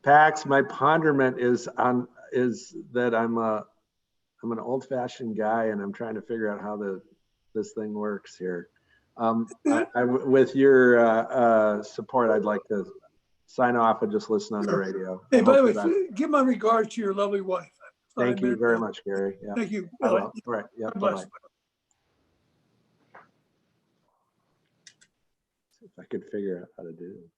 Pax, my ponderment is that I'm an old-fashioned guy and I'm trying to figure out how this thing works here. With your support, I'd like to sign off and just listen on the radio. Hey, by the way, give my regards to your lovely wife. Thank you very much, Gary. Yeah. Thank you. I will. All right. Yeah. God bless. Bye-bye. See if I could figure out how to do it.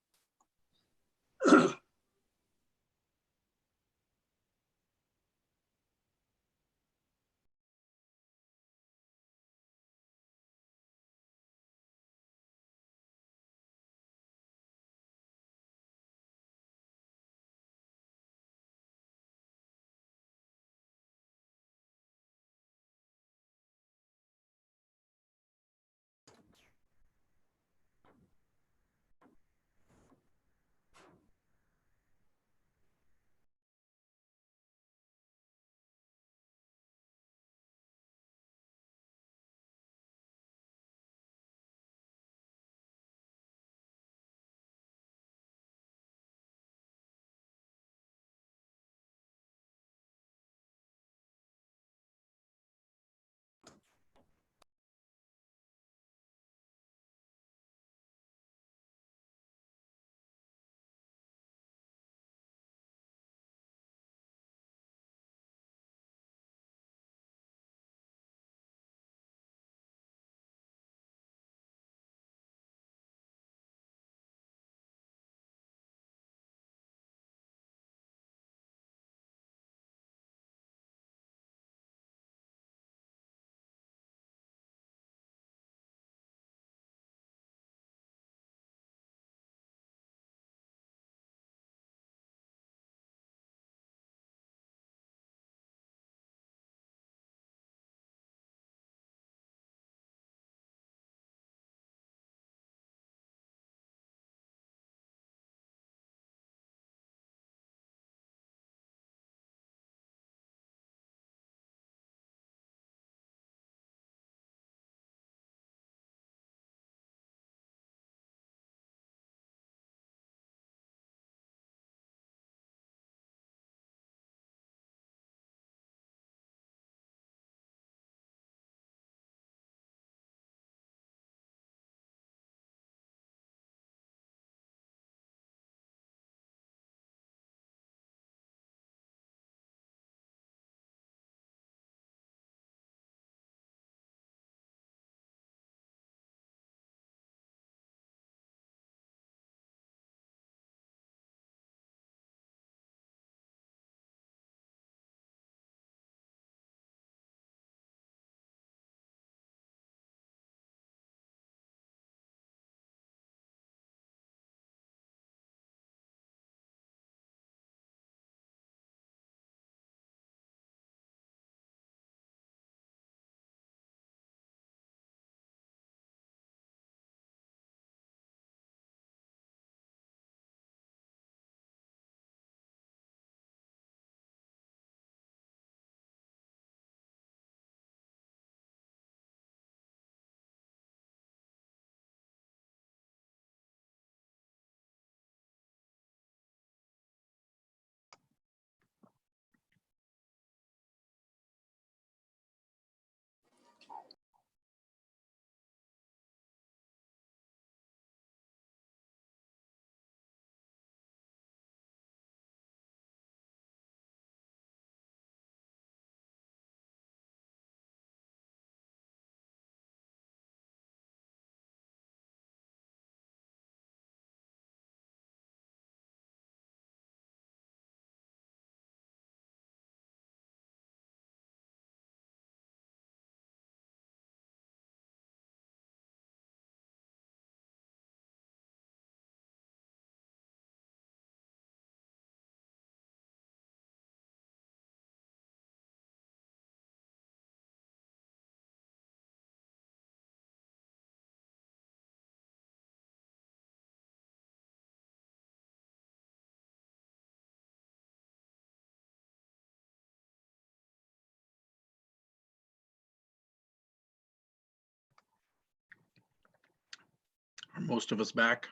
Most of us back.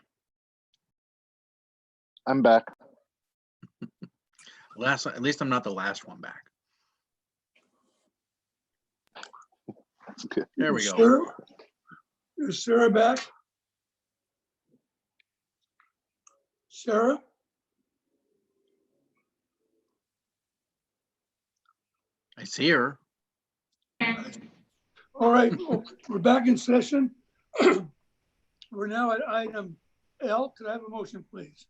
I'm back. At least I'm not the last one back. That's good. There we go. Sarah? Is Sarah back? Sarah? I see her. All right, we're back in session. We're now at item L. Could I have a motion, please?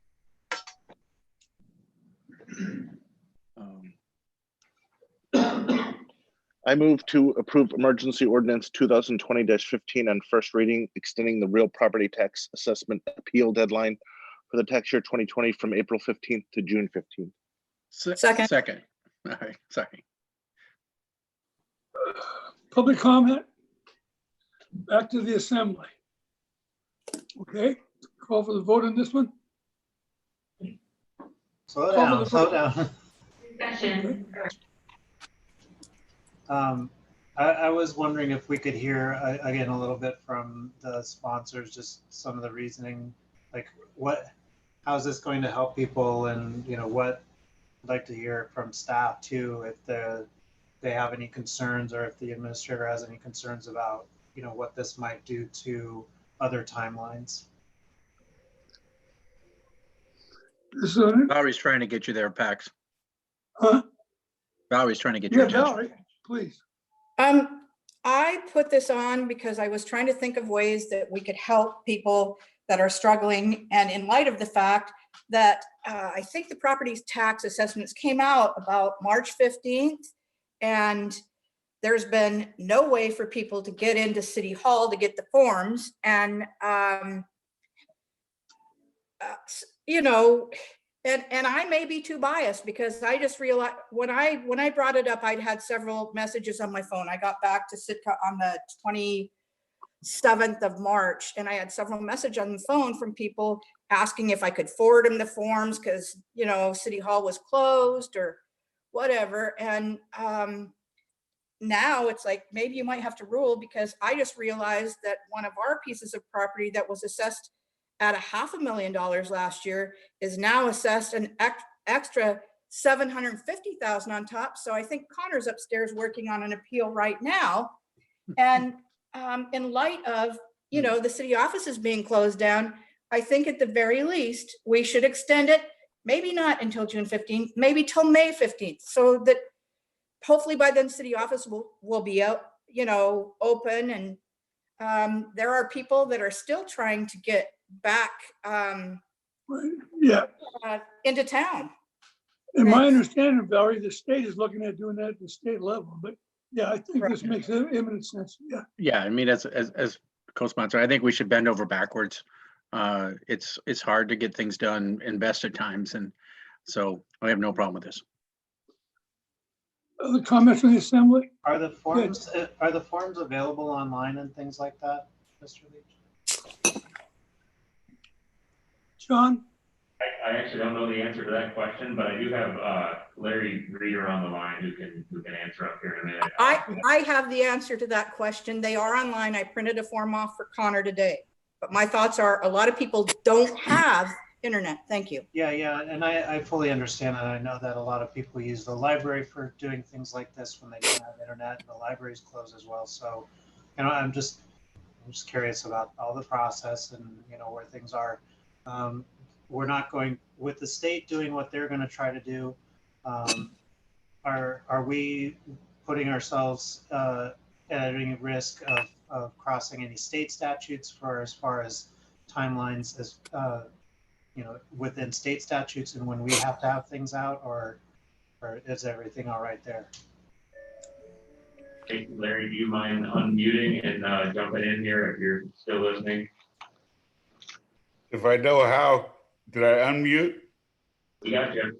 I move to approve emergency ordinance 2020-15 on first reading, extending the real property tax assessment appeal deadline for the tax year 2020 from April 15th to June 15th. Second. Second. All right, sorry. Public comment? Back to the assembly. Okay, call for the vote on this one. Slow Call for down, the slow vote. down. Discussion. I was wondering if we could hear again a little bit from the sponsors, just some of the reasoning, like how's this going to help people, and what I'd like to hear from staff too, if they have any concerns, or if the administrator has any concerns about what this might do to other timelines. Valerie's trying to get you there, Pax. Huh? Valerie's trying to get your Yeah, attention. Valerie, please. I put this on because I was trying to think of ways that we could help people that are struggling. And in light of the fact that I think the property tax assessments came out about March 15th, and there's been no way for people to get into City Hall to get the forms. And, and I may be too biased, because I just realized when I brought it up, I'd had several messages on my phone. I got back to Sitka on the 27th of March, and I had several messages on the phone from people asking if I could forward them the forms because, City Hall was closed or whatever. And now it's like, maybe you might have to rule, because I just realized that one of our pieces of property that was assessed at $500,000 last year is now assessed an extra $750,000 on top. So I think Connor's upstairs working on an appeal right now. And in light of, the city offices being closed down, I think at the very least, we should extend it, maybe not until June 15th, maybe till May 15th, so that hopefully by then city office will be out, open. And there are people that are still trying to get back Yeah, into town. and my understanding, Valerie, the state is looking at doing that at the state level, but yeah, I think this makes imminent sense. Yeah. Yeah, I mean, as co-sponsor, I think we should bend over backwards. It's hard to get things done in best of times, and so I have no problem with this. Other comments from the assembly? Are the forms available online and things like that, Mr. Leach? John? I actually don't know the answer to that question, but I do have Larry Reeder on the line who can answer up here in a minute. I have the answer to that question. They are online. I printed a form off for Connor today. But my thoughts are, a lot of people don't have internet. Thank you. Yeah, and I fully understand that. I know that a lot of people use the library for doing things like this when they don't have internet, and the library's closed as well. So, I'm just curious about all the process and where things are. We're not going with the state doing what they're going to try to do. Are we putting ourselves at any risk of crossing any state statutes as far as timelines as within state statutes, and when we have to have things out, or is everything all right there? Hey, Larry, do you mind unmuting and jumping in here if you're still listening? If I know how, did I unmute? We got you.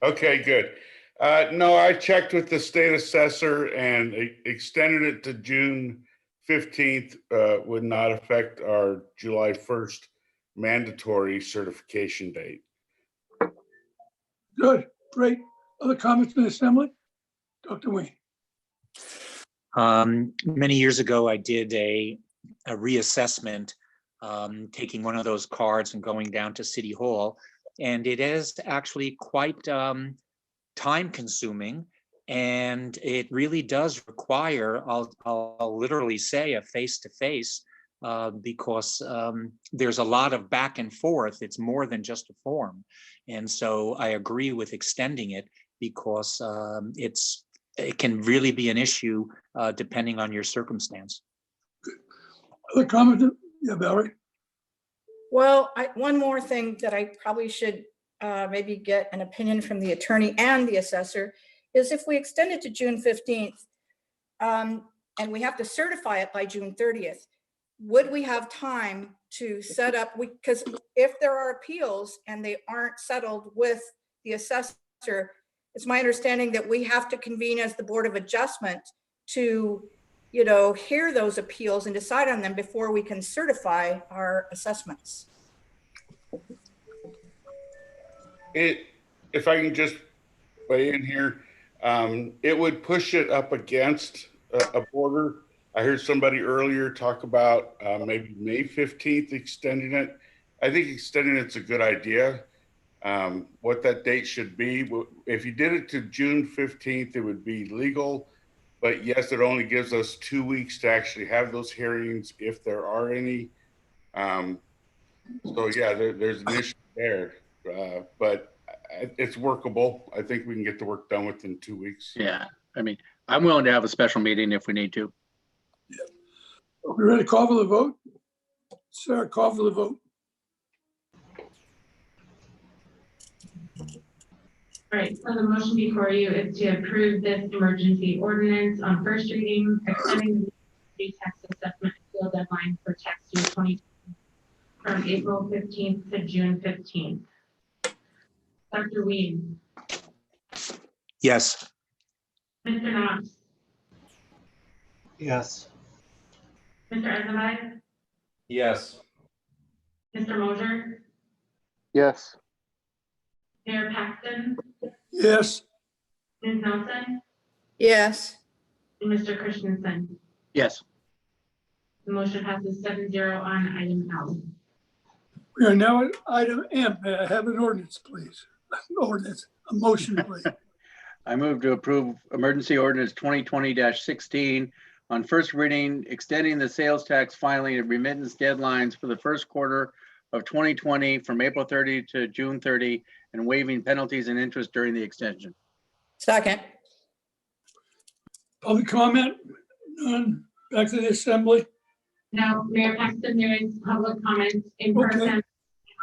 Okay, good. No, I checked with the state assessor and extended it to June 15th, would not affect our July 1st mandatory certification date. Good, great. Other comments from the assembly? Dr. Wayne? Many years ago, I did a reassessment taking one of those cards and going down to City Hall. And it is actually quite time consuming. And it really does require, I'll literally say, a face-to-face, because there's a lot of back and forth. It's more than just a form. And so I agree with extending it, because it can really be an issue depending on your circumstance. Other comment? Yeah, Valerie? Well, one more thing that I probably should maybe get an opinion from the attorney and the assessor is if we extend it to June 15th and we have to certify it by June 30th, would we have time to set up, because if there are appeals and they aren't settled with the assessor, it's my understanding that we have to convene as the Board of Adjustment to, hear those appeals and decide on them before we can certify our assessments. If I can just weigh in here, it would push it up against a border. I heard somebody earlier talk about maybe May 15th extending it. I think extending it's a good idea. What that date should be, if you did it to June 15th, it would be legal. But yes, it only gives us 2 weeks to actually have those hearings if there are any. So yeah, there's an issue there, but it's workable. I think we can get the work done within 2 weeks. Yeah, I mean, I'm willing to have a special meeting if we need to. Are we ready to call for the vote? Sarah, call for the vote. All right, so the motion before you is to approve this emergency ordinance on first reading, extending the state tax assessment appeal deadline for tax year 2020 from April 15th to June 15th. Dr. Weed. Yes. Mr. Knox. Yes. Mr. Eisenberg. Yes. Mr. Mosier. Yes. Mayor Paxton. Yes. Ms. Nelson. Yes. And Mr. Christensen. Yes. The motion passes 7-0 on item L. We are now at item M. May I have an ordinance, please? Ordinance, a motion, please. I move to approve emergency ordinance 2020-16 on first reading, extending the sales tax filing and remittance deadlines for the first quarter of 2020 from April 30 to June 30 and waiving penalties and interest during the extension. Second. Public comment? None. Back to the assembly. Now, Mayor Paxton, there is public comment in Okay. person. I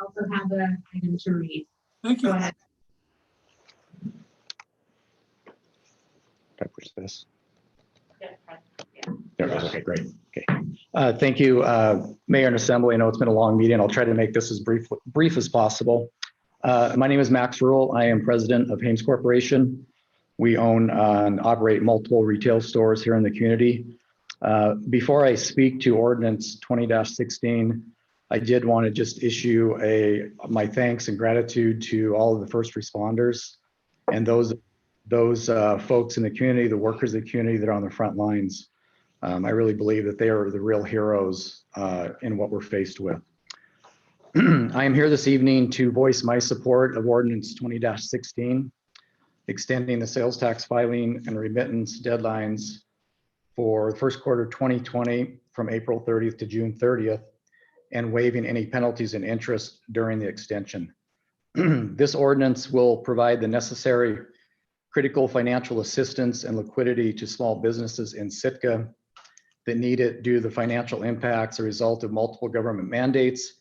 also have the item to read. Thank Go you. ahead. Can I push this? Yeah. There it is. Okay, great. Okay. Thank you, Mayor and Assembly. I know it's been a long meeting. I'll try to make this as brief as possible. My name is Max Rural. I am president of Hames Corporation. We own and operate multiple retail stores here in the community. Before I speak to ordinance 20-16, I did want to just issue my thanks and gratitude to all of the first responders and those folks in the community, the workers of the community that are on the front lines. I really believe that they are the real heroes in what we're faced with. I am here this evening to voice my support of ordinance 20-16, extending the sales tax filing and remittance deadlines for the first quarter 2020 from April 30th to June 30th, and waiving any penalties and interest during the extension. This ordinance will provide the necessary critical financial assistance and liquidity to small businesses in Sitka that need it due to the financial impacts as a result of multiple government mandates,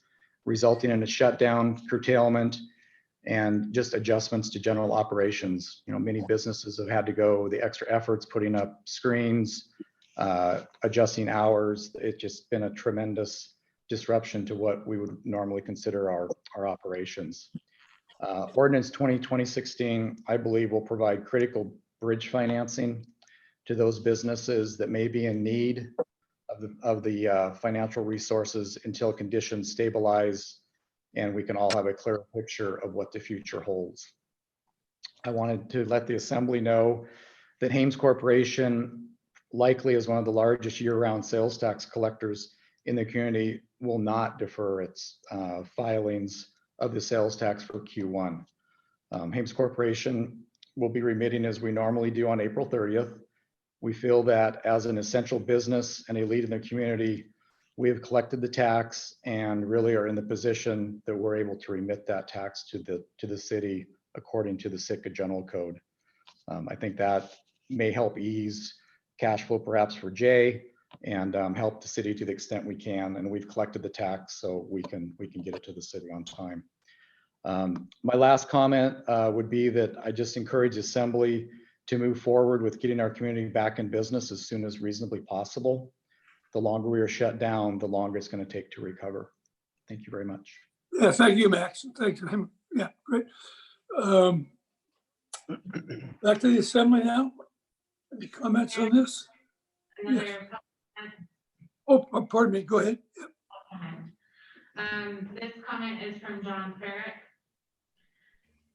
resulting in a shutdown, curtailment, and just adjustments to general operations. Many businesses have had to go the extra efforts, putting up screens, adjusting hours. It's just been a tremendous disruption to what we would normally consider our operations. Ordinance 2020-16, I believe, will provide critical bridge financing to those businesses that may be in need of the financial resources until conditions stabilize and we can all have a clear picture of what the future holds. I wanted to let the Assembly know that Hames Corporation likely is one of the largest year-round sales tax collectors in the community will not defer its filings of the sales tax for Q1. Hames Corporation will be remitting as we normally do on April 30th. We feel that as an essential business and a lead in the community, we have collected the tax and really are in the position that we're able to remit that tax to the city according to the Sitka General Code. I think that may help ease cash flow perhaps for Jay and help the city to the extent we can. And we've collected the tax so we can get it to the city on time. My last comment would be that I just encourage Assembly to move forward with getting our community back in business as soon as reasonably possible. The longer we are shut down, the longer it's going to take to recover. Thank you very much. Yeah, thank you, Max. Thank you. Yeah, great. Back to the Assembly now. Any comments on this? Another Yes. comment. Oh, pardon me. Go ahead. This comment is from John Farrett.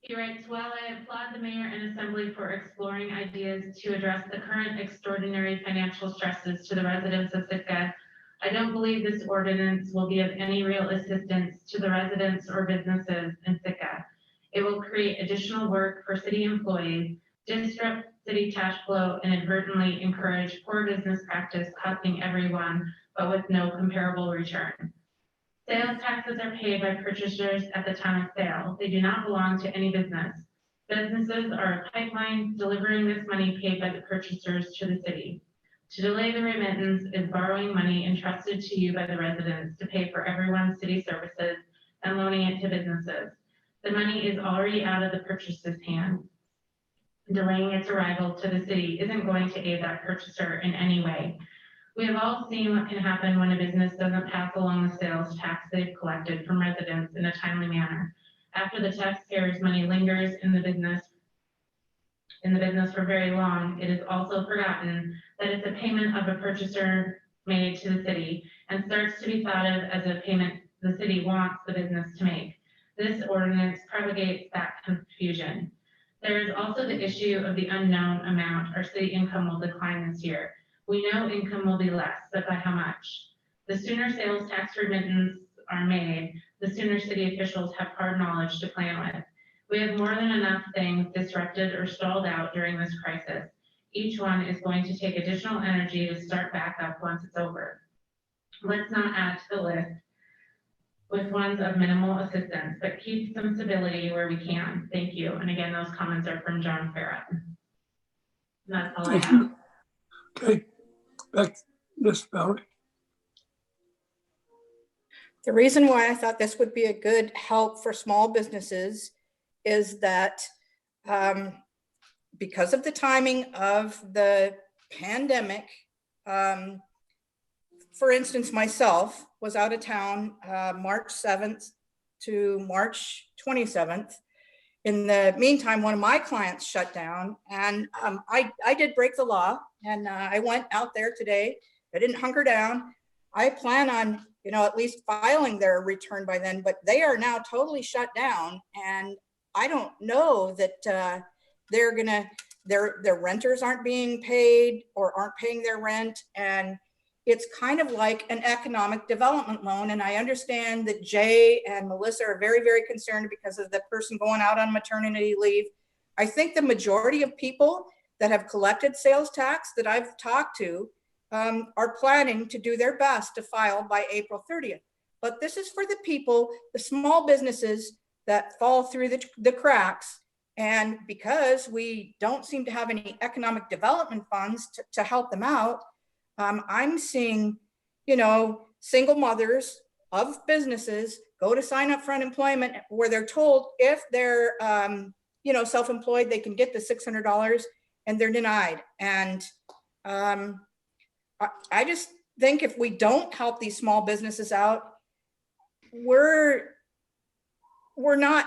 He writes, "While I applaud the mayor and assembly for exploring ideas to address the current extraordinary financial stresses to the residents of Sitka, I don't believe this ordinance will be of any real assistance to the residents or businesses in Sitka. It will create additional work for city employees, disrupt city cash flow, and inadvertently encourage poor business practice costing everyone, but with no comparable return. Sales taxes are paid by purchasers at the time of sale. They do not belong to any business. Businesses are a pipeline delivering this money paid by the purchasers to the city. To delay the remittance is borrowing money entrusted to you by the residents to pay for everyone's city services and loaning it to businesses. The money is already out of the purchaser's hands. Delaying its arrival to the city isn't going to aid that purchaser in any way. We have all seen what can happen when a business doesn't pass along the sales tax they've collected from residents in a timely manner. After the taxpayers' money lingers in the business for very long, it is also forgotten that it's a payment of a purchaser made to the city and starts to be thought of as a payment the city wants the business to make. This ordinance propagates that confusion. There is also the issue of the unknown amount our city income will decline this year. We know income will be less, but by how much? The sooner sales tax remittance are made, the sooner city officials have hard knowledge to plan with. We have more than enough things disrupted or stalled out during this crisis. Each one is going to take additional energy to start back up once it's over. Let's not add to the list with ones of minimal assistance, but keep some stability where we can. Thank you. And again, those comments are from John Farrett. And that's all I have. Okay. Back, yes, Valerie. The reason why I thought this would be a good help for small businesses is that because of the timing of the pandemic, for instance, myself was out of town March 7th to March 27th. In the meantime, one of my clients shut down, and I did break the law, and I went out there today. I didn't hunker down. I plan on, at least filing their return by then, but they are now totally shut down, and I don't know that their renters aren't being paid or aren't paying their rent, and it's kind of like an economic development loan. And I understand that Jay and Melissa are very, very concerned because of the person going out on maternity leave. I think the majority of people that have collected sales tax that I've talked to are planning to do their best to file by April 30th. But this is for the people, the small businesses that fall through the cracks. And because we don't seem to have any economic development funds to help them out, I'm seeing, single mothers of businesses go to sign up for unemployment where they're told if they're, self-employed, they can get the $600 and they're denied. And I just think if we don't help these small businesses out, we're not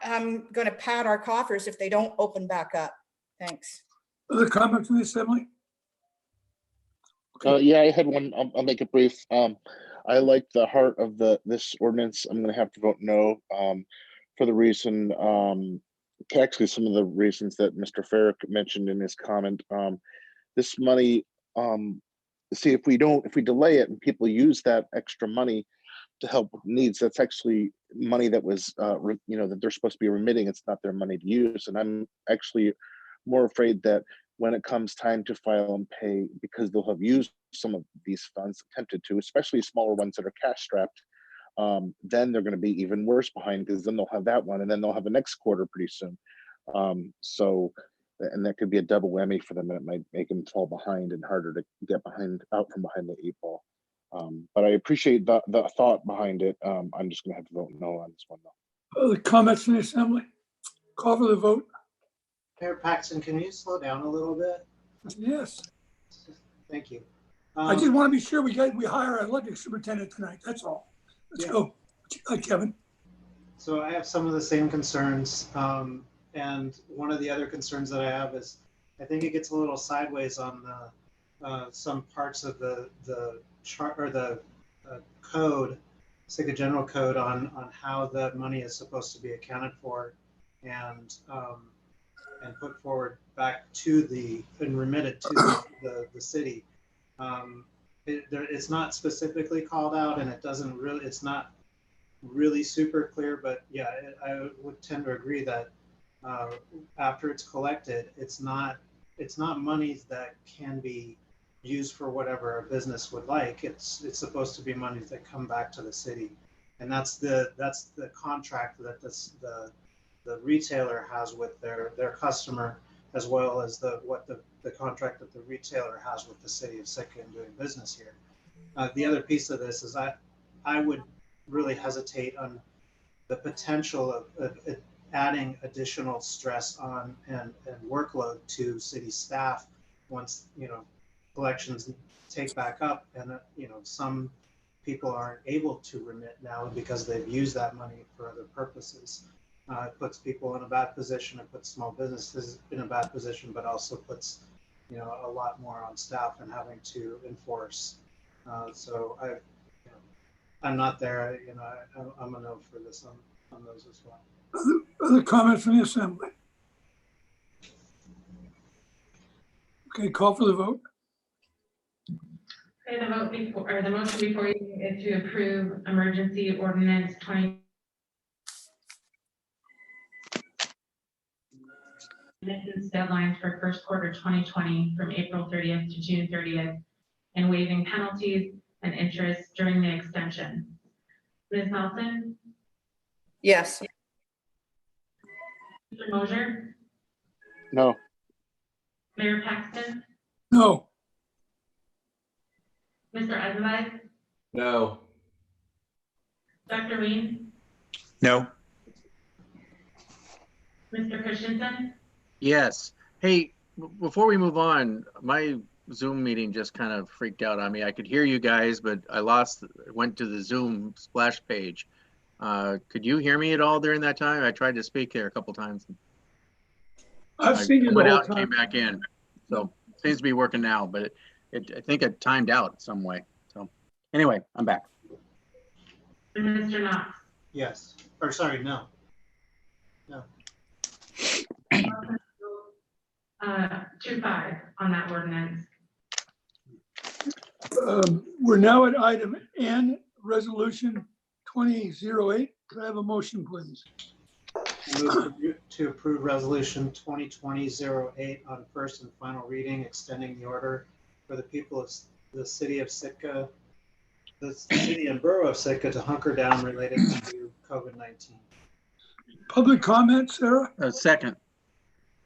going to pad our coffers if they don't open back up. Thanks. Other comments from the Assembly? Yeah, I had one. I'll make it brief. I like the heart of this ordinance. I'm going to have to vote no for the reason, actually some of the reasons that Mr. Farrick mentioned in his comment. This money see, if we delay it and people use that extra money to help with needs, that's actually money that was, that they're supposed to be remitting. It's not their money to use. And I'm actually more afraid that when it comes time to file and pay, because they'll have used some of these funds, attempted to, especially smaller ones that are cash strapped, then they're going to be even worse behind, because then they'll have that one and then they'll have the next quarter pretty soon. And that could be a double whammy for them, and it might make them fall behind and harder to get out from behind the 8 ball. But I appreciate the thought behind it. I'm just going to have to vote no on this one, though. Other comments from the assembly? Call for the vote. Mayor Paxton, can you slow down a little bit? Yes. Thank you. I just want to be sure we hire an electric superintendent tonight. That's all. Let's go. Kevin. So I have some of the same concerns. And one of the other concerns that I have is, I think it gets a little sideways on some parts of the chart or the code, Sitka General Code, on how the money is supposed to be accounted for and put forward back to and remitted to the city. It's not specifically called out, and it's not really super clear, but yeah, I would tend to agree that after it's collected, it's not monies that can be used for whatever a business would like. It's supposed to be monies that come back to the city, and that's the contract that the retailer has with their customer, as well as the contract that the retailer has with the city of Sitka in doing business here. The other piece of this is I would really hesitate on the potential of adding additional stress on and workload to city staff once collections take back up, and some people aren't able to remit now because they've used that money for other purposes. It puts people in a bad position. It puts small businesses in a bad position, but also puts a lot more on staff and having to enforce. So I'm not there. I'm a no for this on those as well. Other comments from the assembly? Okay, call for the vote. Okay, the motion before you is to approve emergency ordinance 20. Remittance deadlines for first quarter 2020 from April 30th to June 30th, and waiving penalties and interest during the extension. Ms. Nelson? Yes. Mr. Mosier? No. Mayor Paxton? No. Mr. Eisenberg? No. Dr. Ween? No. Mr. Christensen? Yes. Hey, before we move on, my Zoom meeting just kind of freaked out on me. I could hear you guys, but I went to the Zoom splash page. Could you hear me at all during that time? I tried to speak there a couple times. I've seen you the went whole out and time. came back in. So it seems to be working now, but I think it timed out some way. So anyway, I'm back. Mr. Knox? Yes. Or sorry, no. No. 2-5 on that ordinance. We're now at item N, resolution 2008. Could I have a motion, please? Move to approve resolution 2020-08 on first and final reading, extending the order for the people of the city of Sitka, the city and borough of Sitka, to hunker down related to COVID-19. Public comment, Sarah? Second.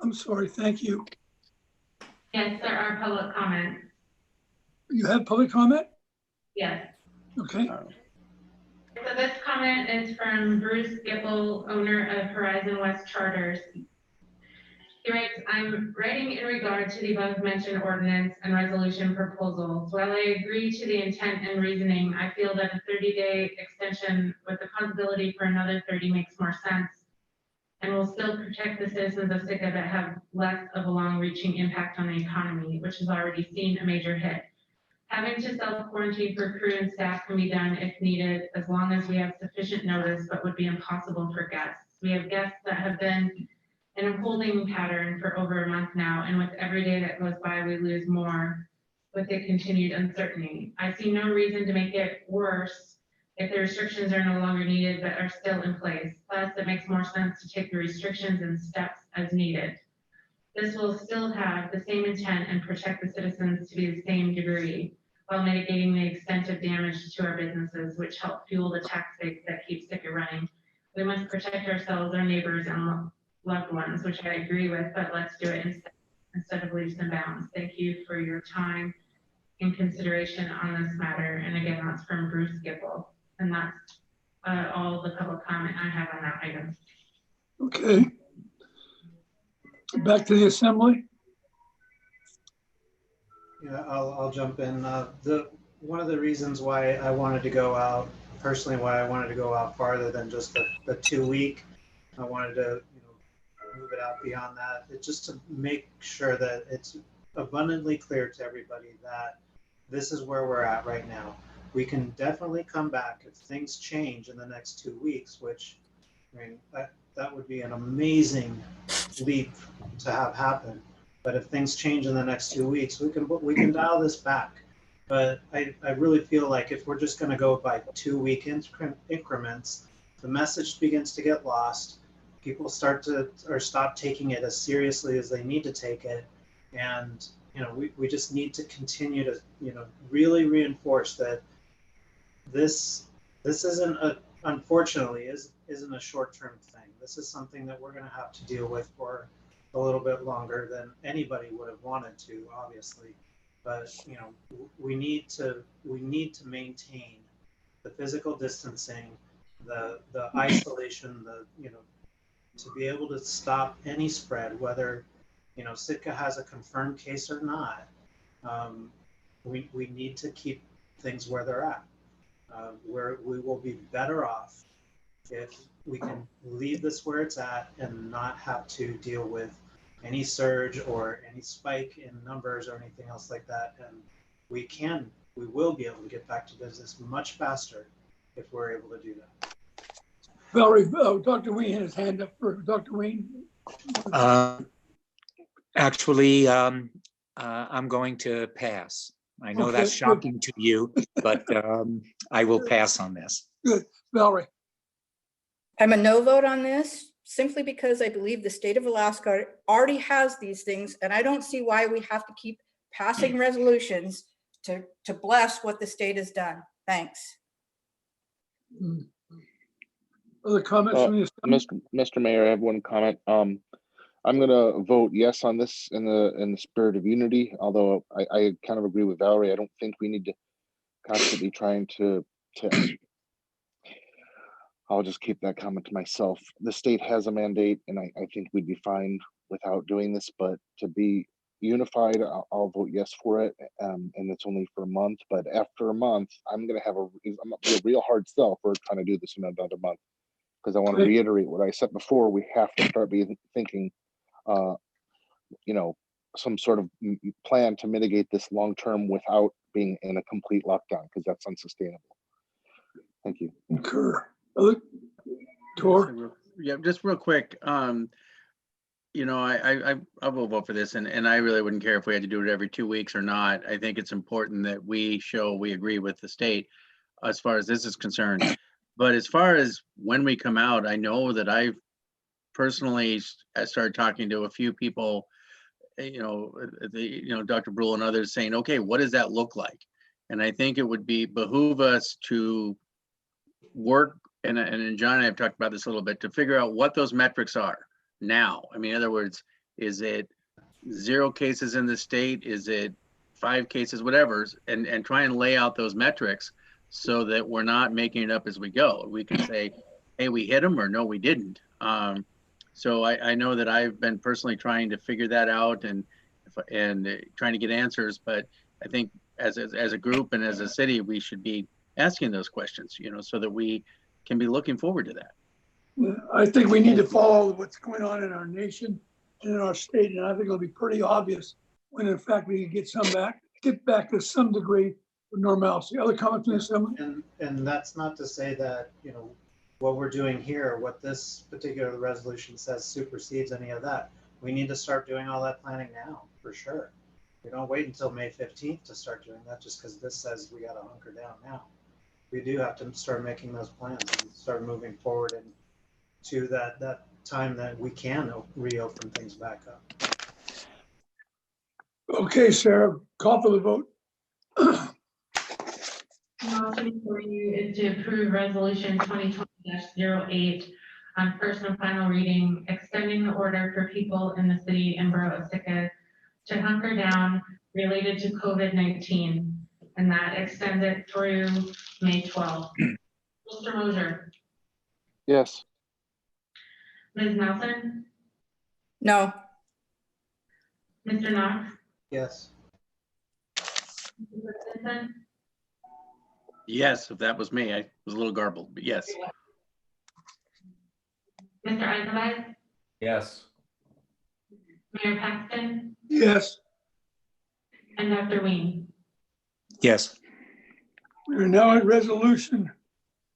I'm sorry, thank you. Yes, there are public comments. You have public comment? Yes. Okay. So this comment is from Bruce Gipple, owner of Horizon West Charters. He writes, I'm writing in regard to the above mentioned ordinance and resolution proposals. While I agree to the intent and reasoning, I feel that a 30-day extension with the possibility for another 30 makes more sense and will still protect the citizens of Sitka that have less of a long-reaching impact on the economy, which has already seen a major hit. Having to self-quarantine for crew and staff can be done if needed, as long as we have sufficient notice, but would be impossible for guests. We have guests that have been in a holding pattern for over a month now, and with every day that goes by, we lose more with the continued uncertainty. I see no reason to make it worse if the restrictions are no longer needed but are still in place. Plus, it makes more sense to take the restrictions and steps as needed. This will still have the same intent and protect the citizens to the same degree, while mitigating the extent of damage to our businesses, which help fuel the tax base that keeps Sitka running. We must protect ourselves, our neighbors, and loved ones, which I agree with, but let's do it instead of leaps and bounds. Thank you for your time and consideration on this matter. And again, that's from Bruce Gipple. And that's all the public comment I have on that item. Okay. Back to the assembly. Yeah, I'll jump in. One of the reasons why I wanted to go out, personally, why I wanted to go out farther than just the 2 week, I wanted to, move it out beyond that. It's just to make sure that it's abundantly clear to everybody that this is where we're at right now. We can definitely come back if things change in the next 2 weeks, which, I mean, that would be an amazing leap to have happen. But if things change in the next 2 weeks, we can dial this back. But I really feel like if we're just going to go by 2 week increments, the message begins to get lost. People start to or stop taking it as seriously as they need to take it, and we just need to continue to really reinforce that this isn't unfortunately isn't a short-term thing. This is something that we're going to have to deal with for a little bit longer than anybody would have wanted to, obviously. But we need to maintain the physical distancing, the isolation, to be able to stop any spread, whether Sitka has a confirmed case or not. We need to keep things where they're at. Where we will be better off if we can leave this where it's at and not have to deal with any surge or any spike in numbers or anything else like that. And we will be able to get back to business much faster if we're able to do that. Valerie, Dr. Ween had his hand up for Dr. Ween. Actually, I'm going to pass. I know that's shocking to you, but I will pass on this. Good. Valerie. I'm a no vote on this simply because I believe the state of Alaska already has these things, and I don't see why we have to keep passing resolutions to bless what the state has done. Thanks. Other comments from the Mr. Mayor, I have one comment. I'm going to vote yes on this in the spirit of unity, although I kind of agree with Valerie. I don't think we need to constantly trying to I'll just keep that comment to myself. The state has a mandate, and I think we'd be fine without doing this, but to be unified, I'll vote yes for it. And it's only for a month, but after a month, I'm going to be a real hard sell for trying to do this in another month, because I want to reiterate what I said before. We have to start thinking, some sort of plan to mitigate this long term without being in a complete lockdown, because that's unsustainable. Thank you. Yeah, just real quick. I will vote for this, and I really wouldn't care if we had to do it every 2 weeks or not. I think it's important that we show we agree with the state as far as this is concerned. But as far as when we come out, I know that I've personally started talking to a few people, Dr. Brule and others, saying, okay, what does that look like? And I think it would behoove us to work, and John and I have talked about this a little bit, to figure out what those metrics are now. I mean, in other words, is it 0 cases in the state? Is it 5 cases, whatever, and try and lay out those metrics so that we're not making it up as we go. We can say, hey, we hit them, or no, we didn't. So I know that I've been personally trying to figure that out and trying to get answers, but I think as a group and as a city, we should be asking those questions, so that we can be looking forward to that. I think we need to follow what's going on in our nation and in our state, and I think it'll be pretty obvious when, in fact, we can get back to some degree of normalcy. Other comments from the assembly? And that's not to say that what we're doing here, what this particular resolution says, supersedes any of that. We need to start doing all that planning now, for sure. We don't wait until May 15th to start doing that just because this says we got to hunker down now. We do have to start making those plans and start moving forward into that time that we can reopen things back up. Okay, Sarah, call for the vote. Motion for you is to approve resolution 2020-08 on first and final reading, extending the order for people in the city and borough of Sitka to hunker down related to COVID-19, and that extends it through May 12th. Mr. Mosier, Yes. Ms. Nelson, No. Mr. Knox, Yes. Mr. Christensen, Yes, if that was me, I was a little garbled, but yes. Mr. Eisenberg, Yes. Mayor Paxton, Yes, and Dr. Ween. Yes. we are now at resolution.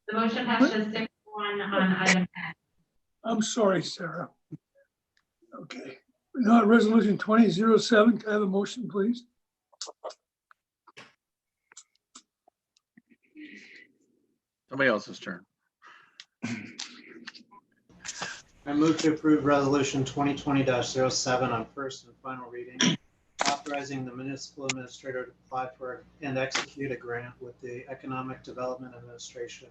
The motion passes 6-1 on item 10. I'm sorry, Sarah. Okay, we're now at resolution 2007. Can I have a motion, please? Somebody else's turn. I move to approve resolution 2020-07 on first and final reading, authorizing the municipal administrator to apply for and execute a grant with the Economic Development Administration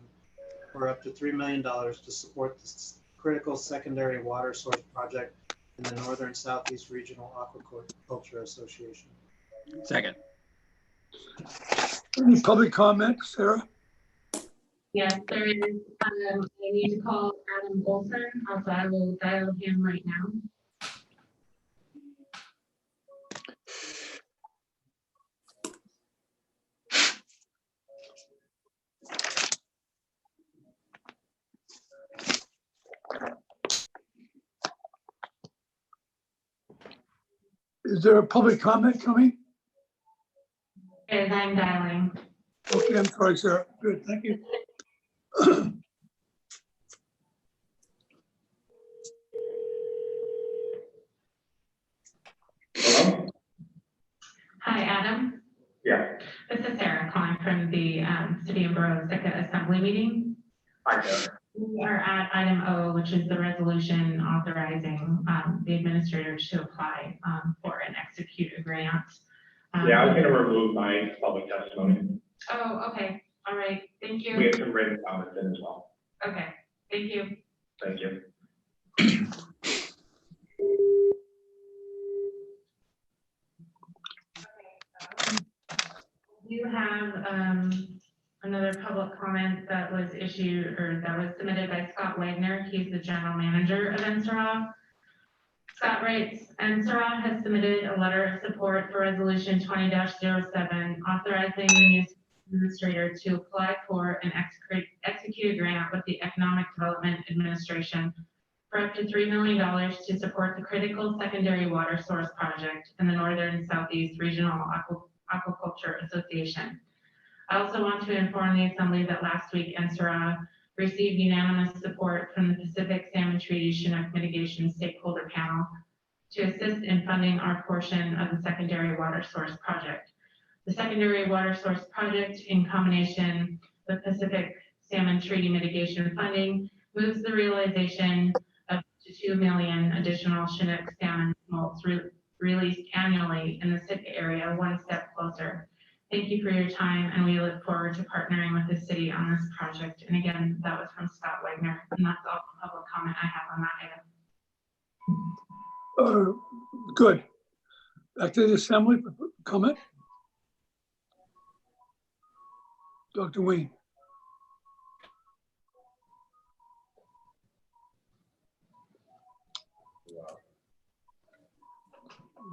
for up to $3 million to support the critical secondary water source project in the Northern Southeast Regional Aquaculture Association. Second. Any public comment, Sarah? Yes, there is. I need to call Adam Olson, so I will dial him right now. Is there a public comment coming? As I'm dialing. Okay, I'm sorry, Sarah. Good, thank you. Hi, Adam. Yeah. This is Sarah calling from the City and Borough of Sitka Assembly meeting. Hi, Sarah. We are at item O, which is the resolution authorizing the administrator to apply for and execute a grant. Yeah, I was gonna remove my public testimony. Oh, okay. All right. Thank you. We have some written comments in as well. Okay. Thank you. Thank you. You have another public comment that was issued or that was submitted by Scott Wagner. He's the general manager of NSRA. Scott writes, NSRA has submitted a letter of support for resolution 20-07, authorizing the municipal administrator to apply for and execute a grant with the Economic Development Administration for up to $3 million to support the critical secondary water source project in the Northern Southeast Regional Aquaculture Association. I also want to inform the Assembly that last week NSRA received unanimous support from the Pacific Salmon Treaty Chinook Mitigation Stakeholder Panel to assist in funding our portion of the secondary water source project. The secondary water source project, in combination with Pacific Salmon Treaty Mitigation funding, moves the realization of to 2 million additional Chinook salmon smolts released annually in the Sitka area one step closer. Thank you for your time, and we look forward to partnering with the city on this project. And again, that was from Scott Wagner, and that's all the public comment I have on that item. Good. Back to the Assembly for comment. Dr. Wayne.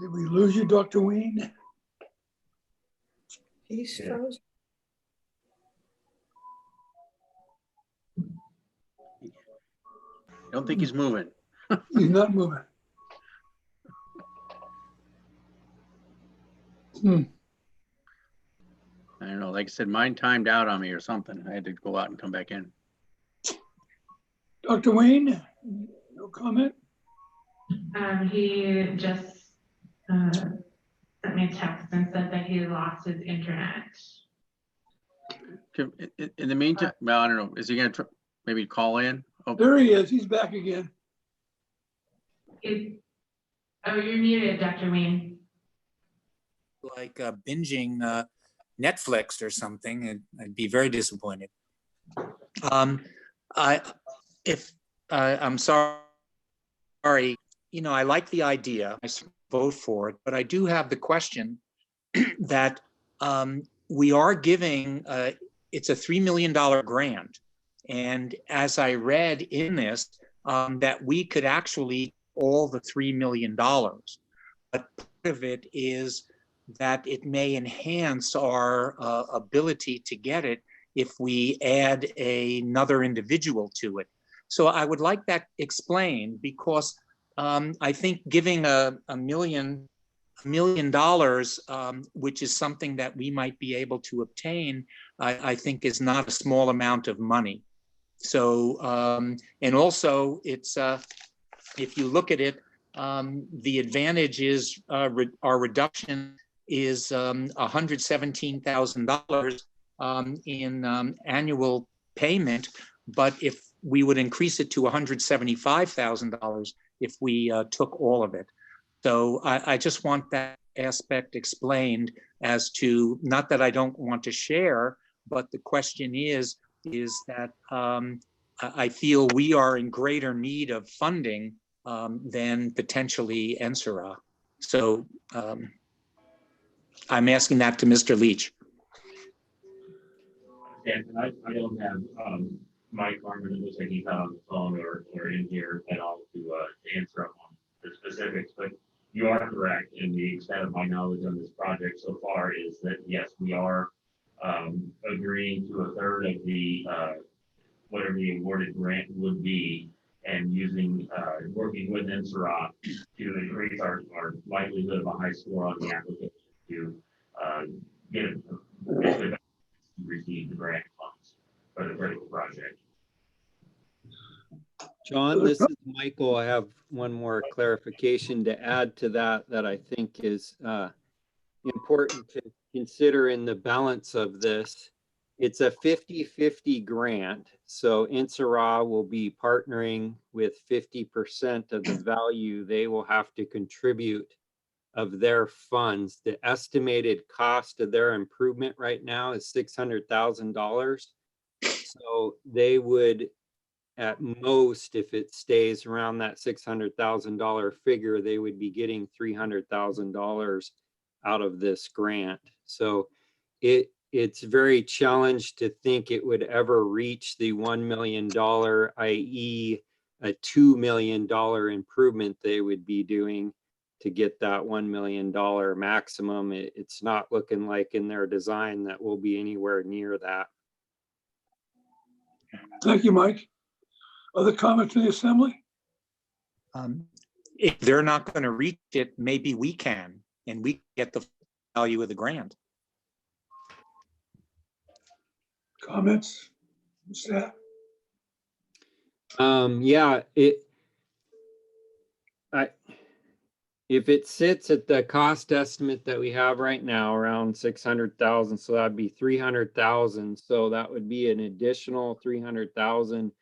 Did we lose you, Dr. Wayne? He's frozen. I don't think he's moving. He's not moving. I don't know, like I said, mine timed out on me or something. I had to go out and come back in. Dr. Wayne, no comment? He just sent me a text and said that he lost his internet. In the meantime, well, I don't know, is he gonna maybe call in? Oh, There he is. He's back again. Oh, you're muted, Dr. Ween. Like binging Netflix or something, and I'd be very disappointed. I'm sorry, you know, I like the idea. I vote for it, but I do have the question that we are giving. It's a $3 million grant, and as I read in this, that we could actually all the $3 million, but part of it is that it may enhance our ability to get it if we add another individual to it. So I would like that explained, because I think giving $1 million, which is something that we might be able to obtain, I think is not a small amount of money. So, and also it's, if you look at it, the advantage is our reduction is $117,000 in annual payment, but if we would increase it to $175,000 if we took all of it. So I just want that aspect explained as to, not that I don't want to share, but the question is that I feel we are in greater need of funding than potentially NSERA. So I'm asking that to Mr. Leach. And I don't have Mike Harmon, it looks like he's not on the phone or in here at all to answer up on the specifics, but you are correct. And the extent of my knowledge on this project so far is that, yes, we are agreeing to a third of the whatever the awarded grant would be, and using working with NSERA to increase our likelihood of a high score on the application to get it to receive the grant funds for the critical project. John, this is Michael. I have one more clarification to add to that I think is important to consider in the balance of this. It's a 50-50 grant, so NSERA will be partnering with 50% of the value they will have to contribute of their funds. The estimated cost of their improvement right now is $600,000. So they would, at most, if it stays around that $600,000 figure, they would be getting $300,000 out of this grant. So it's very challenged to think it would ever reach the $1 million, i.e. a $2 million improvement they would be doing to get that $1 million maximum. It's not looking like in their design that we'll be anywhere near that. Thank you, Mike. Other comments from the assembly? If they're not going to reach it, maybe we can, and we get the value of the grant. Comments? Staff? Yeah, if it sits at the cost estimate that we have right now, around 600,000, so that'd be 300,000. So that would be an additional 300,000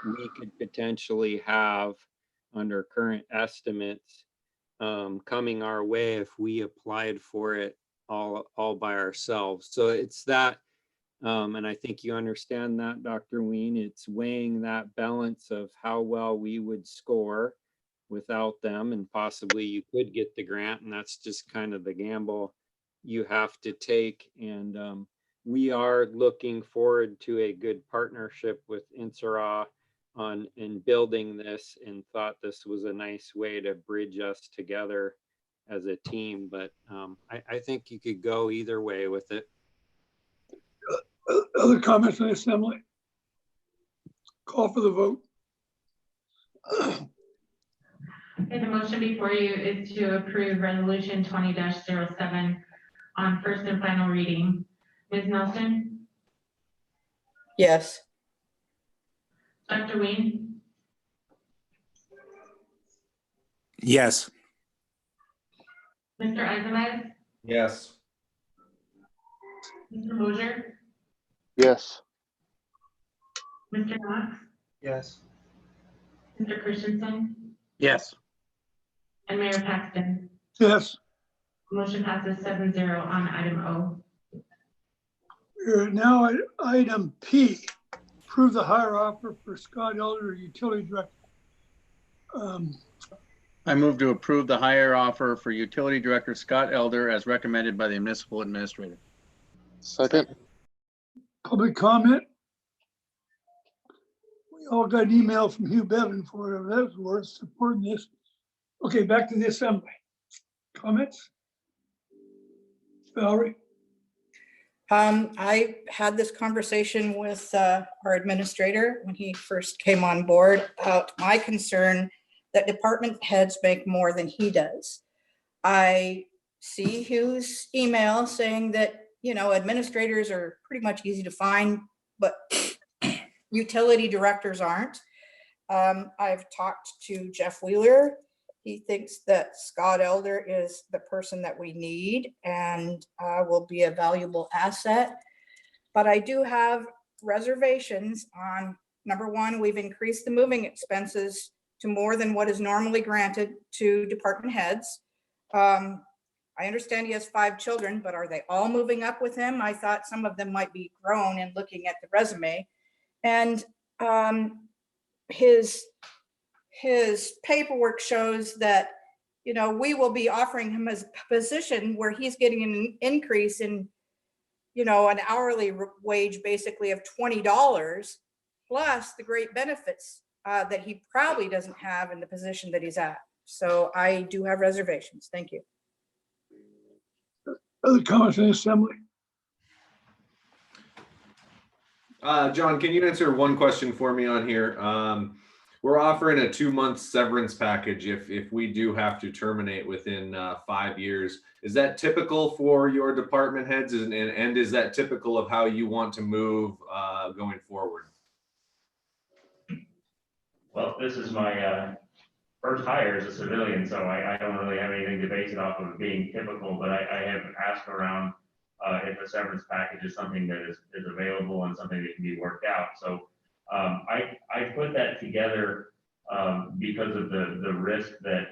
we could potentially have under current estimates coming our way if we applied for it all by ourselves. So it's that, and I think you understand that, Dr. Ween. It's weighing that balance of how well we would score without them, and possibly you could get the grant, and that's just kind of the gamble you have to take. And we are looking forward to a good partnership with NSERA in building this, and thought this was a nice way to bridge us together as a team. But I think you could go either way with it. Other comments from the assembly? Call for the vote. Okay, the motion before you is to approve resolution 20-07 on first and final reading. Ms. Nelson? Yes. Dr. Ween? Yes. Mr. Eisenberg? Yes. Mr. Mosier, Yes. Mr. Knox, Yes. Mr. Christensen, Yes. and Mayor Paxton. Yes, Motion passes 7-0 on item O. we're now at item P, approve the hire offer for Scott Elder, Utility Director. I move to approve the hire offer for Utility Director Scott Elder as recommended by the Municipal Administrator. Second. Public comment? We all got an email from Hugh Bevan for whatever that was worth, supporting this. Okay, back to the assembly. Comments? Valerie? I had this conversation with our administrator when he first came on board about my concern that department heads make more than he does. I see Hugh's email saying that, you know, administrators are pretty much easy to find, but utility directors aren't. I've talked to Jeff Wheeler. He thinks that Scott Elder is the person that we need and will be a valuable asset. But I do have reservations on, number one, we've increased the moving expenses to more than what is normally granted to department heads. I understand he has 5 children, but are they all moving up with him? I thought some of them might be grown in looking at the resume. And his paperwork shows that, you know, we will be offering him a position where he's getting an increase in, you know, an hourly wage basically of $20 plus the great benefits that he probably doesn't have in the position that he's at. So I do have reservations. Thank you. Other comments in the assembly? John, can you answer one question for me on here? We're offering a 2-month severance package if we do have to terminate within 5 years. Is that typical for your department heads? And is that typical of how you want to move going forward? Well, this is my first hire as a civilian, so I don't really have anything to base it off of being typical, but I have asked around if a severance package is something that is available and something that can be worked out. So I put that together because of the risk that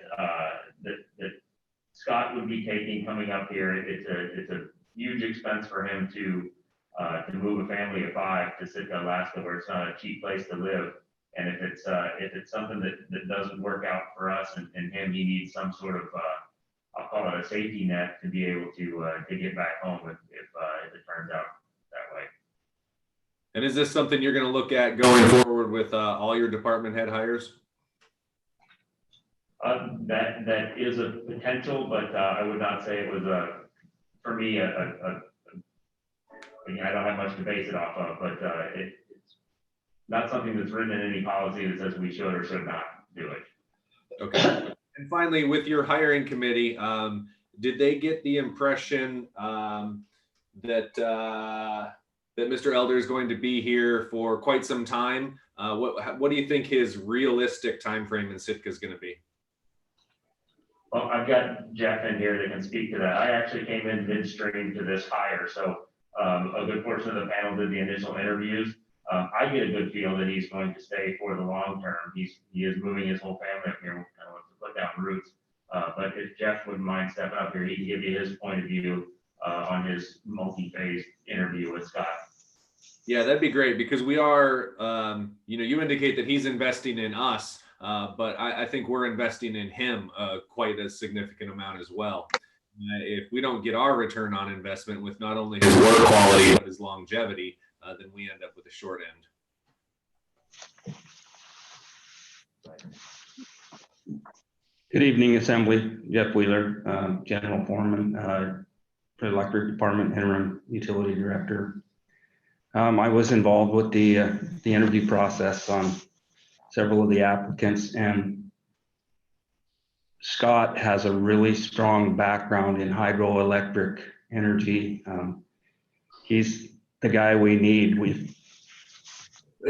Scott would be taking coming up here. It's a huge expense for him to move a family of 5 to Sitka, Alaska, where it's not a cheap place to live. And if it's something that doesn't work out for us and him, he needs some sort of I'll call it a safety net to be able to get back home if it turns out that way. And is this something you're going to look at going forward with all your department head hires? That is a potential, but I would not say it was for me again, I don't have much to base it off of, but it's not something that's written in any policy that says we should or should not do it. Okay. And finally, with your hiring committee, did they get the impression that Mr. Elder is going to be here for quite some time? What do you think his realistic time frame in Sitka is going to be? Well, I've got Jeff in here that can speak to that. I actually came in midstream to this hire, so a good portion of the panel did the initial interviews. I get a good feel that he's going to stay for the long term. He is moving his whole family up here, kind of to put down roots. But if Jeff wouldn't mind stepping up here, he can give you his point of view on his multi-phase interview with Scott. Yeah, that'd be great because we are, you indicate that he's investing in us, but I think we're investing in him quite a significant amount as well. If we don't get our return on investment with not only his work quality, but his longevity, then we end up with a short end. Good evening, Assembly. Jeff Wheeler, General Foreman for the Electric Department, Interim Utility Director. I was involved with the interview process on several of the applicants, and Scott has a really strong background in hydroelectric energy. He's the guy we need.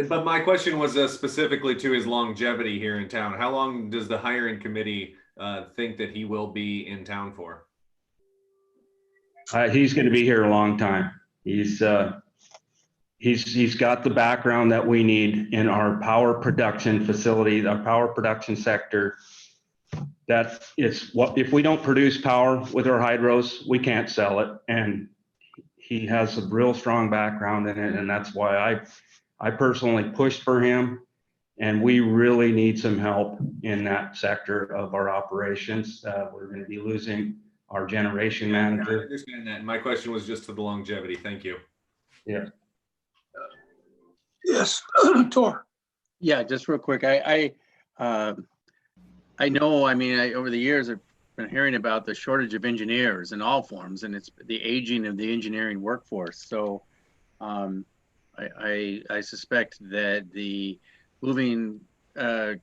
But my question was specifically to his longevity here in town. How long does the hiring committee think that he will be in town for? He's going to be here a long time. He's got the background that we need in our power production facility, our power production sector. That is what, if we don't produce power with our hydros, we can't sell it. And he has a real strong background in it. And that's why I personally pushed for him. And we really need some help in that sector of our operations. We're going to be losing our generation manager. I understand that. My question was just to the longevity. Thank you. Yeah. Yes, Tor. Yeah, just real quick. I know, I mean, over the years, I've been hearing about the shortage of engineers in all forms, and it's the aging of the engineering workforce. So I suspect that the moving, the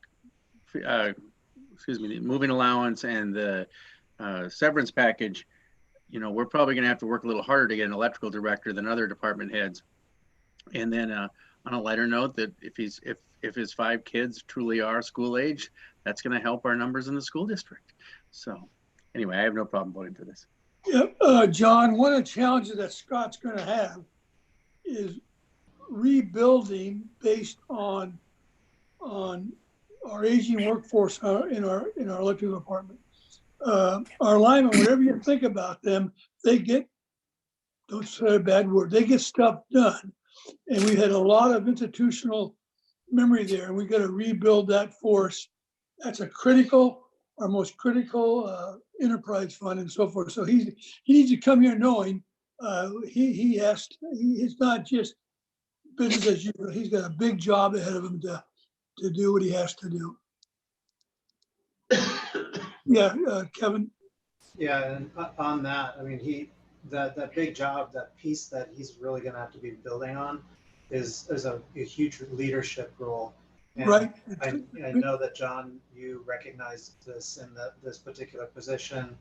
moving allowance and the severance package, you know, we're probably going to have to work a little harder to get an electrical director than other department heads. And then on a lighter note, that if his 5 kids truly are school age, that's going to help our numbers in the school district. So anyway, I have no problem voting for this. Yeah, John, one of the challenges that Scott's going to have is rebuilding based on our aging workforce in our electrical department. Our linemen, whatever you think about them, they get, don't say a bad word, they get stuff done. And we had a lot of institutional memory there, and we got to rebuild that force. That's our most critical enterprise fund and so forth. So he needs to come here knowing it's not just business as usual. He's got a big job ahead of him to do what he has to do. Yeah, Kevin. Yeah, and on that, I mean, that big job, that piece that he's really going to have to be building on is a huge leadership role. And right. I know that, John, you recognize this in this particular position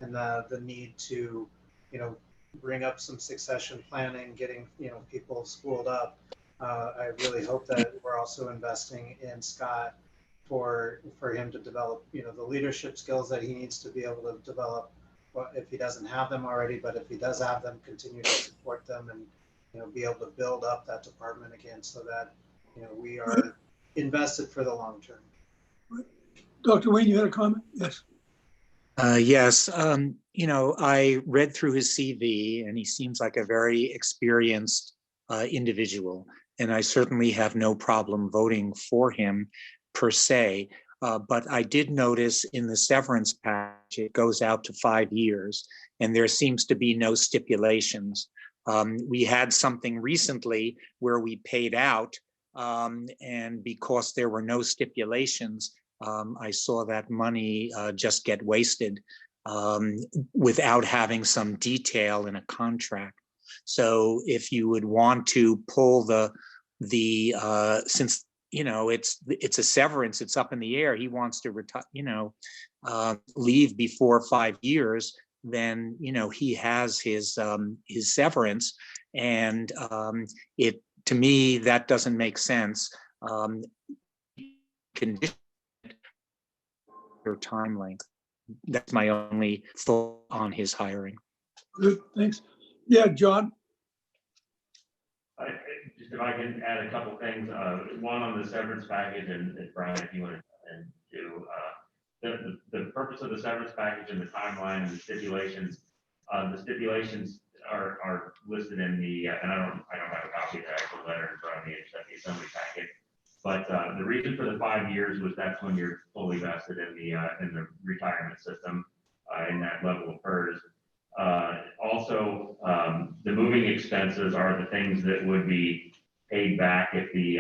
and the need to, you know, bring up some succession planning, getting, you know, people schooled up. I really hope that we're also investing in Scott for him to develop, you know, the leadership skills that he needs to be able to develop, if he doesn't have them already, but if he does have them, continue to support them and, you know, be able to build up that department again so that, you know, we are invested for the long term. Dr. Wayne, you had a comment? Yes. Yes. You know, I read through his CV and he seems like a very experienced individual. And I certainly have no problem voting for him per se. But I did notice in the severance package, it goes out to 5 years and there seems to be no stipulations. We had something recently where we paid out and because there were no stipulations, I saw that money just get wasted without having some detail in a contract. So if you would want to pull since you know it's a severance, it's up in the air. He wants to retire, you know, leave before 5 years. Then you know he has his severance, and to me that doesn't make sense. Condition your time length. That's my only thought on his hiring. Good, thanks. Yeah, John. Just if I can add a couple things, one on the severance package, and Brian, if you want to, the purpose of the severance package and the timeline and the stipulations are listed in the, and I don't have a copy of the actual letter in front of me, except the assembly packet. But the reason for the 5 years was that's when you're fully vested in the retirement system, and that level occurs. Also, the moving expenses are the things that would be paid back if he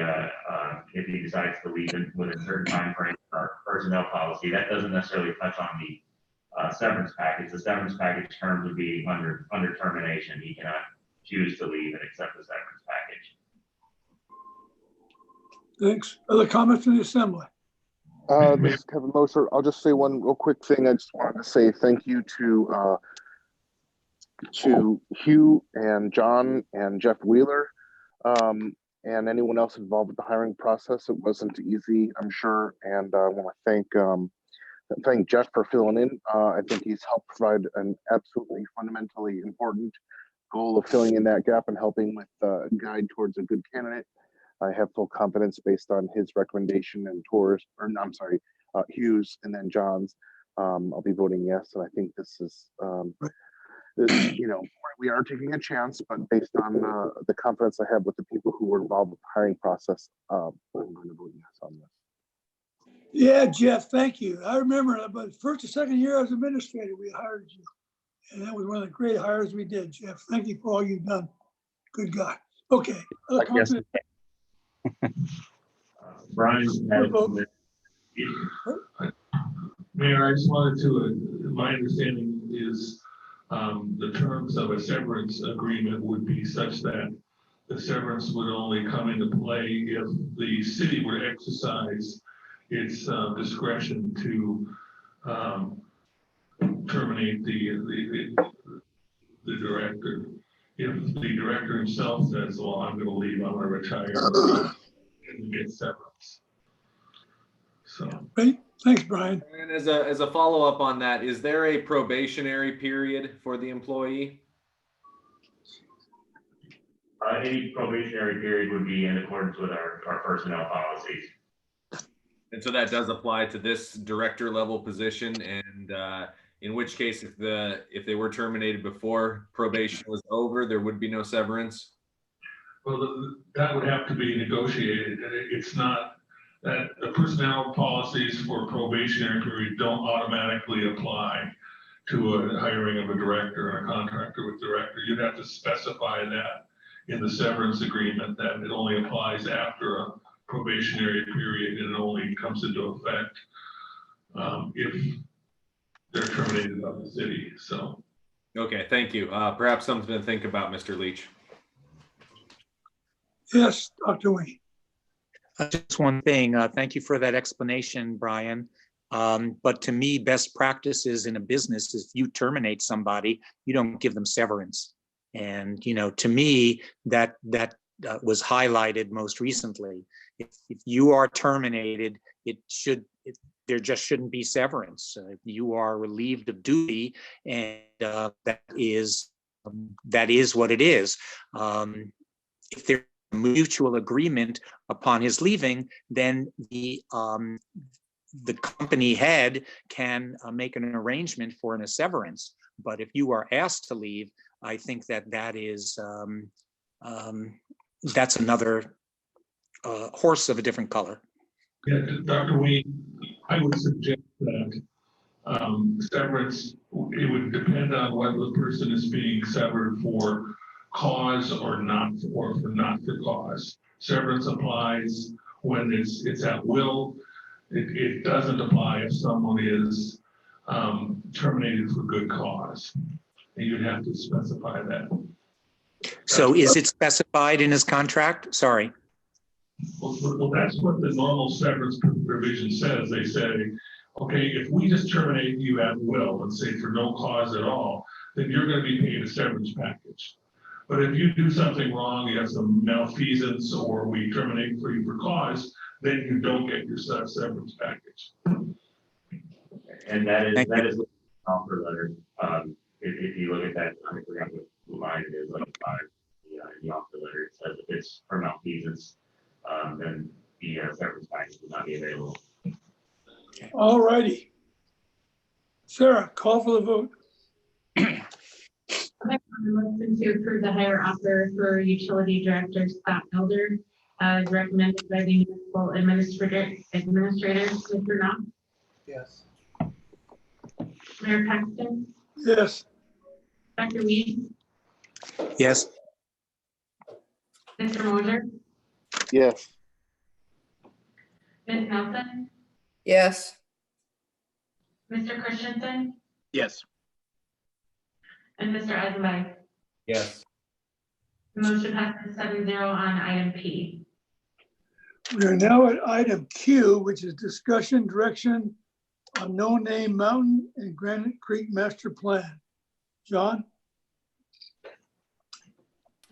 decides to leave within a certain time frame. Our personnel policy that doesn't necessarily touch on the severance package. The severance package terms would be under termination. He cannot choose to leave and accept the severance package. Thanks. Other comments from the assembly? This is Kevin Moser. I'll just say one real quick thing. I just wanted to say thank you to Hugh and John and Jeff Wheeler and anyone else involved with the hiring process. It wasn't easy, I'm sure. And I want to thank thank Jeff for filling in. I think he's helped provide an absolutely fundamentally important goal of filling in that gap and helping with guide towards a good candidate. I have full confidence based on his recommendation and tours, or no, I'm sorry, Hughes and then John's. I'll be voting yes, and I think this is, you know, we are taking a chance, but based on the confidence I have with the people who were involved with the hiring process, I'm going to vote yes on this. Yeah, Jeff, thank you. I remember about the first or second year I was administrator, we hired you. And that was one of the great hires we did, Jeff. Thank you for all you've done. Good guy. Okay. Yes. Brian. Mayor, I just wanted to, my understanding is the terms of a severance agreement would be such that the severance would only come into play if the city were to exercise its discretion to terminate the director. If the director himself says, well, I'm going to leave, I'm going to retire, and get severance. So. Great. Thanks, Brian. And as a follow-up on that, is there a probationary period for the employee? Any probationary period would be in accordance with our personnel policies. And so that does apply to this director level position, and in which case, if they were terminated before probation was over, there would be no severance? Well, that would have to be negotiated. It's not that the personnel policies for probationary period don't automatically apply to a hiring of a director or a contractor with director. You'd have to specify that in the severance agreement, that it only applies after a probationary period and it only comes into effect if they're terminated by the city. So. Okay, thank you. Perhaps something to think about, Mr. Leach. Yes, Dr. Wayne. Just one thing. Thank you for that explanation, Brian. But to me, best practices in a business is if you terminate somebody, you don't give them severance. And, you know, to me, that was highlighted most recently. If you are terminated, there just shouldn't be severance. You are relieved of duty, and that is what it is. If there's a mutual agreement upon his leaving, then the company head can make an arrangement for a severance. But if you are asked to leave, I think that is that's another horse of a different color. Yeah, Dr. Wayne, I would suggest that severance, it would depend on whether the person is being severed for cause or not, or for not for cause. Severance applies when it's at will. It doesn't apply if someone is terminated for good cause. And you'd have to specify that. So is it specified in his contract? Sorry. Well, that's what the normal severance provision says. They say, okay, if we just terminate you at will and say for no cause at all, then you're going to be paid a severance package. But if you do something wrong, you have some malfeasance, or we terminate for you for cause, then you don't get your severance package. And that is the offer letter. If you look at that, I forgot what line it is, like 5, in the offer letter, it says if it's for malfeasance, then the severance package will not be available. All righty. Sarah, call for the vote. Okay, motion to approve the hire offer for utility director Scott Elder as recommended by the municipal administrator, Mr. Knopf. Yes. Mayor Paxton, Yes. Dr. Weed, Yes. Mr. Moser, Yes. Ms. Nelson, Yes. Mr. Christensen, Yes. and Mr. Eisenberg. Yes. The motion passes 7-0 on item P. We are now at item Q, which is discussion direction on No Name Mountain and Granite Creek Master Plan. John?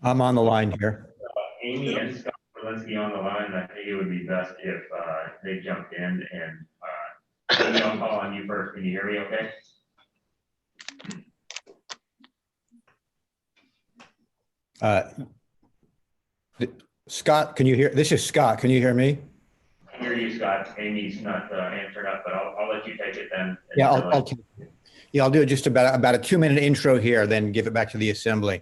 I'm on the line here. Amy and Scott Walensky on the line. I think it would be best if they jumped in and Amy, I'll call on you first. Can you hear me okay? Scott, can you hear? This is Scott. Can you hear me? I hear you, Scott. Amy's not answered up, but I'll let you take it then. Yeah, I'll do just about a 2-minute intro here, then give it back to the assembly.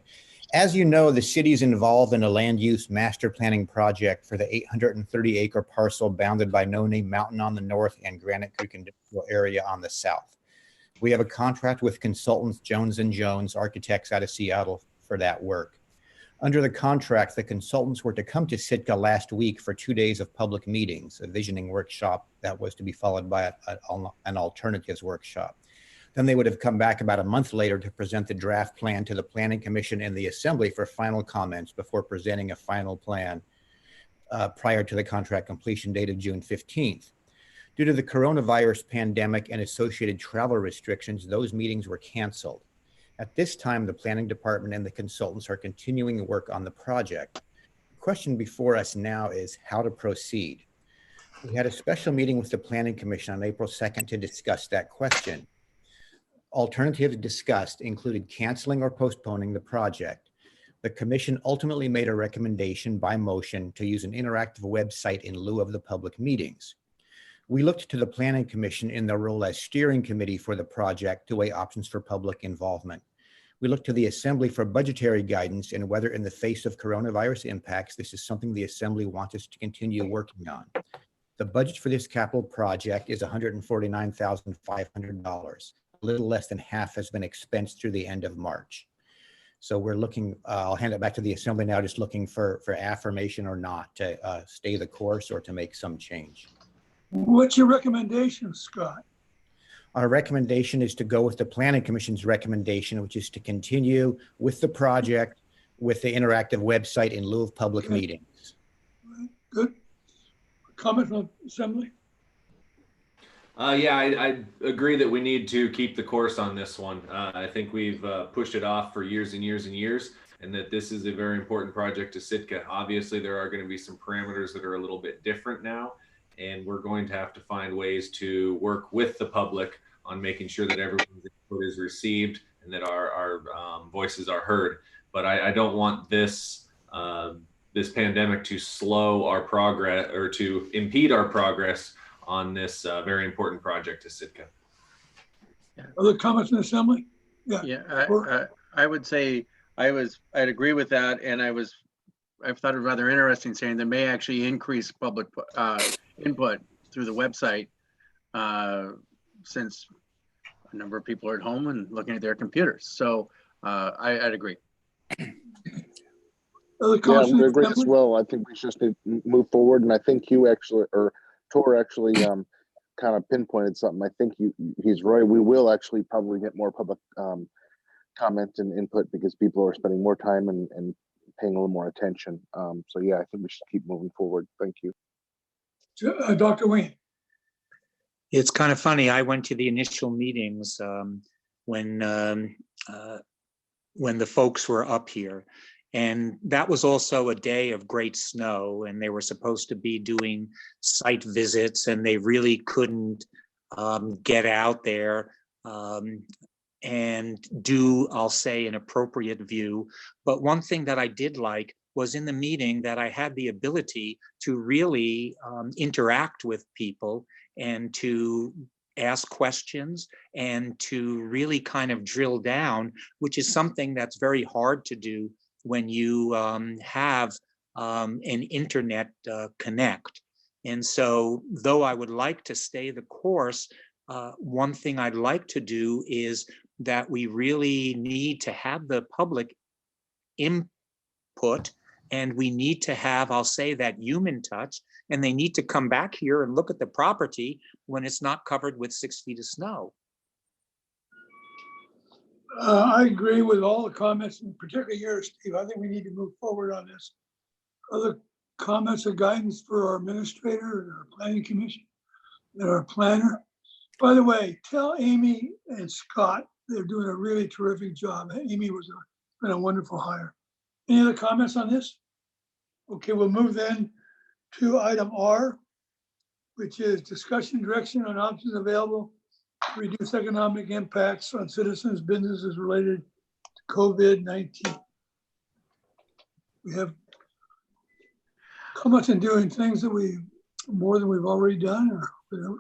As you know, the city is involved in a land use master planning project for the 830-acre parcel bounded by No Name Mountain on the north and Granite Creek Industrial Area on the south. We have a contract with consultants Jones & Jones, architects out of Seattle, for that work. Under the contract, the consultants were to come to Sitka last week for 2 days of public meetings, a visioning workshop that was to be followed by an alternatives workshop. Then they would have come back about a month later to present the draft plan to the Planning Commission and the Assembly for final comments before presenting a final plan prior to the contract completion date of June 15th. Due to the coronavirus pandemic and associated travel restrictions, those meetings were canceled. At this time, the Planning Department and the consultants are continuing work on the project. The question before us now is how to proceed. We had a special meeting with the Planning Commission on April 2nd to discuss that question. Alternatives discussed included canceling or postponing the project. The commission ultimately made a recommendation by motion to use an interactive website in lieu of the public meetings. We looked to the Planning Commission in their role as steering committee for the project to weigh options for public involvement. We looked to the Assembly for budgetary guidance and whether in the face of coronavirus impacts, this is something the Assembly wants us to continue working on. The budget for this capital project is $149,500. A little less than half has been expensed through the end of March. So we're looking, I'll hand it back to the Assembly now, just looking for affirmation or not to stay the course or to make some change. What's your recommendation, Scott? Our recommendation is to go with the Planning Commission's recommendation, which is to continue with the project with the interactive website in lieu of public meetings. Good. Comment from the Assembly? Yeah, I agree that we need to keep the course on this one. I think we've pushed it off for years and years and years, and that this is a very important project to Sitka. Obviously, there are going to be some parameters that are a little bit different now, and we're going to have to find ways to work with the public on making sure that everyone's input is received and that our voices are heard. But I don't want this this pandemic to slow our progress or to impede our progress on this very important project to Sitka. Other comments in the Assembly? Yeah, I would say I'd agree with that, and I thought it rather interesting saying that may actually increase public input through the website since a number of people are at home and looking at their computers. So I'd agree. Other Yeah, comments I from the agree as Assembly? well. I think we just need to move forward, and I think you actually, or Tor actually kind of pinpointed something. I think he's right. We will actually probably get more public comment and input because people are spending more time and paying a little more attention. So yeah, I think we should keep moving forward. Thank you. Dr. Wayne. It's kind of funny. I went to the initial meetings when the folks were up here. And that was also a day of great snow, and they were supposed to be doing site visits, and they really couldn't get out there and do, I'll say, an appropriate view. But one thing that I did like was in the meeting that I had the ability to really interact with people and to ask questions and to really kind of drill down, which is something that's very hard to do when you have an internet connect. And so though I would like to stay the course, one thing I'd like to do is that we really need to have the public input, and we need to have, I'll say, that human touch, and they need to come back here and look at the property when it's not covered with 6 feet of snow. I agree with all the comments, and particularly yours, Steve. I think we need to move forward on this. Other comments or guidance for our administrator and our planning commission and our planner? By the way, tell Amy and Scott they're doing a really terrific job. Amy was been a wonderful hire. Any other comments on this? Okay, we'll move then to item R. which is discussion direction on options available to reduce economic impacts on citizens, businesses related to COVID-19. We have comments in doing things that more than we've already done or whatever.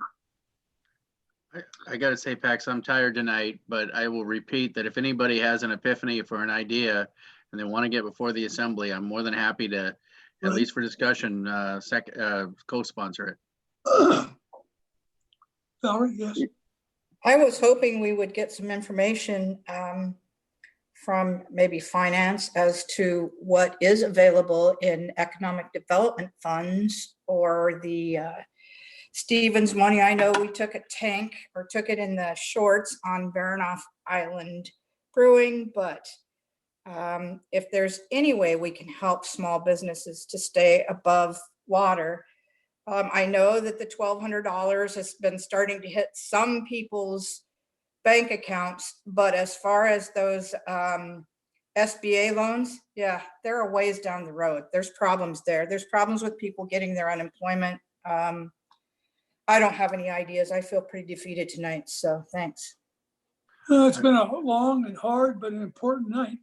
I gotta say, Pax, I'm tired tonight, but I will repeat that if anybody has an epiphany for an idea and they want to get before the assembly, I'm more than happy to, at least for discussion, co-sponsor it. Valerie, yes. I was hoping we would get some information from maybe finance as to what is available in economic development funds or the Stevens money. I know we took a tank or took it in the shorts on Baranof Island Brewing, but if there's any way we can help small businesses to stay above water. I know that the $1,200 has been starting to hit some people's bank accounts, but as far as those SBA loans, yeah, they're a ways down the road. There's problems there. There's problems with people getting their unemployment. I don't have any ideas. I feel pretty defeated tonight, so thanks. It's been a long and hard, but an important night.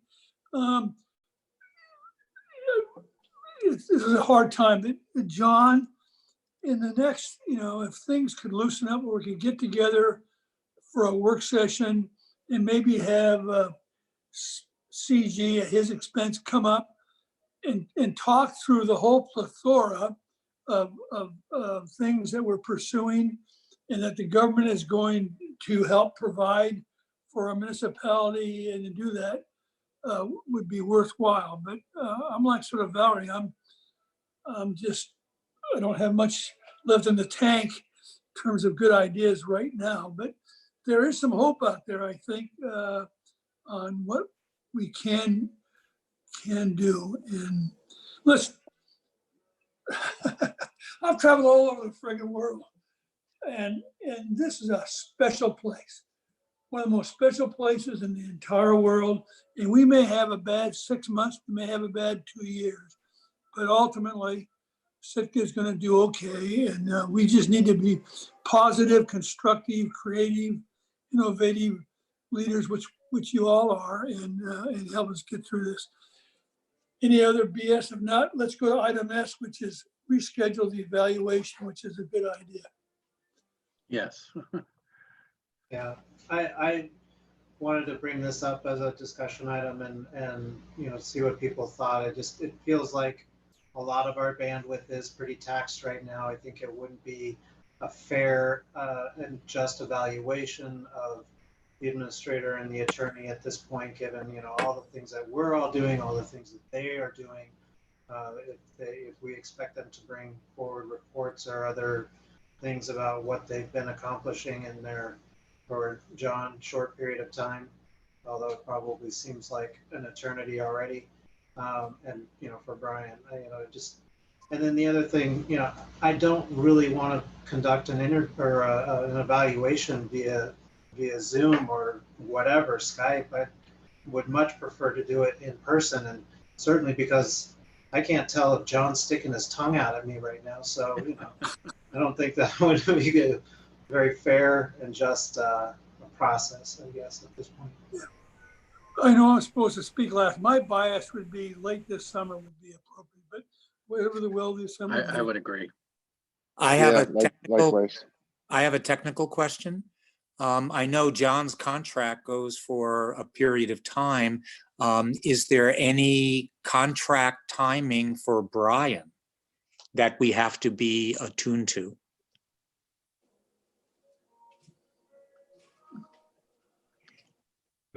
This is a hard time. John, in the next, if things could loosen up, or we could get together for a work session and maybe have CG at his expense come up and talk through the whole plethora of things that we're pursuing and that the government is going to help provide for a municipality, and to do that would be worthwhile. But I'm like sort of Valerie, I don't have much left in the tank in terms of good ideas right now, but there is some hope out there, I think, on what we can do. And listen, I've traveled all over the friggin' world, and this is a special place, one of the most special places in the entire world. And we may have a bad 6 months, we may have a bad 2 years, but ultimately, Sitka is going to do okay. And we just need to be positive, constructive, creative, innovative leaders, which you all are, and help us get through this. Any other BS? If not, let's go to item S, which is reschedule the evaluation, which is a good idea. Yes. Yeah, I wanted to bring this up as a discussion item and see what people thought. It feels like a lot of our bandwidth is pretty taxed right now. I think it wouldn't be a fair and just evaluation of the administrator and the attorney at this point, given all the things that we're all doing, all the things that they are doing. If we expect them to bring forward reports or other things about what they've been accomplishing in their, for John, short period of time, although it probably seems like an eternity already. And for Brian, and then the other thing, I don't really want to conduct an evaluation via Zoom or whatever, Skype. I would much prefer to do it in person, and certainly because I can't tell if John's sticking his tongue out at me right now. So I don't think that would be a very fair and just process, I guess, at this point. Yeah. I know I'm supposed to speak last. My bias would be late this summer would be appropriate, but whatever the will of the assembly. I would agree. I have likewise. I have a technical question. I know John's contract goes for a period of time. Is there any contract timing for Brian that we have to be attuned to?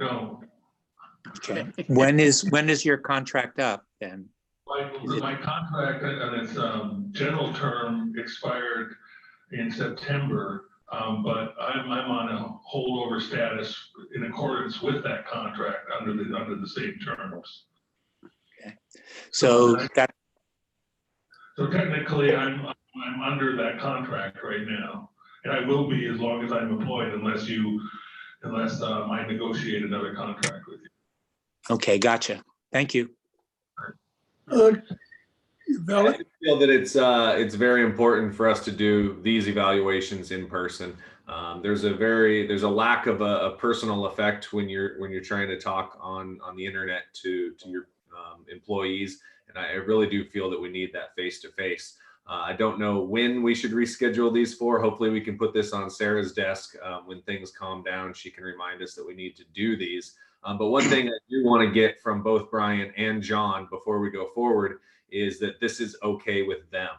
No. Okay. When is your contract up then? My contract and its general term expired in September, but I'm on a holdover status in accordance with that contract under the same terms. Okay. So technically, I'm under that contract right now, and I will be as long as I'm employed, unless I negotiate another contract with you. Okay, gotcha. Thank you. Val? I feel that it's very important for us to do these evaluations in person. There's a lack of a personal effect when you're trying to talk on the internet to your employees, and I really do feel that we need that face to face. I don't know when we should reschedule these for. Hopefully we can put this on Sarah's desk when things calm down. She can remind us that we need to do these. But one thing I do want to get from both Brian and John before we go forward is that this is okay with them.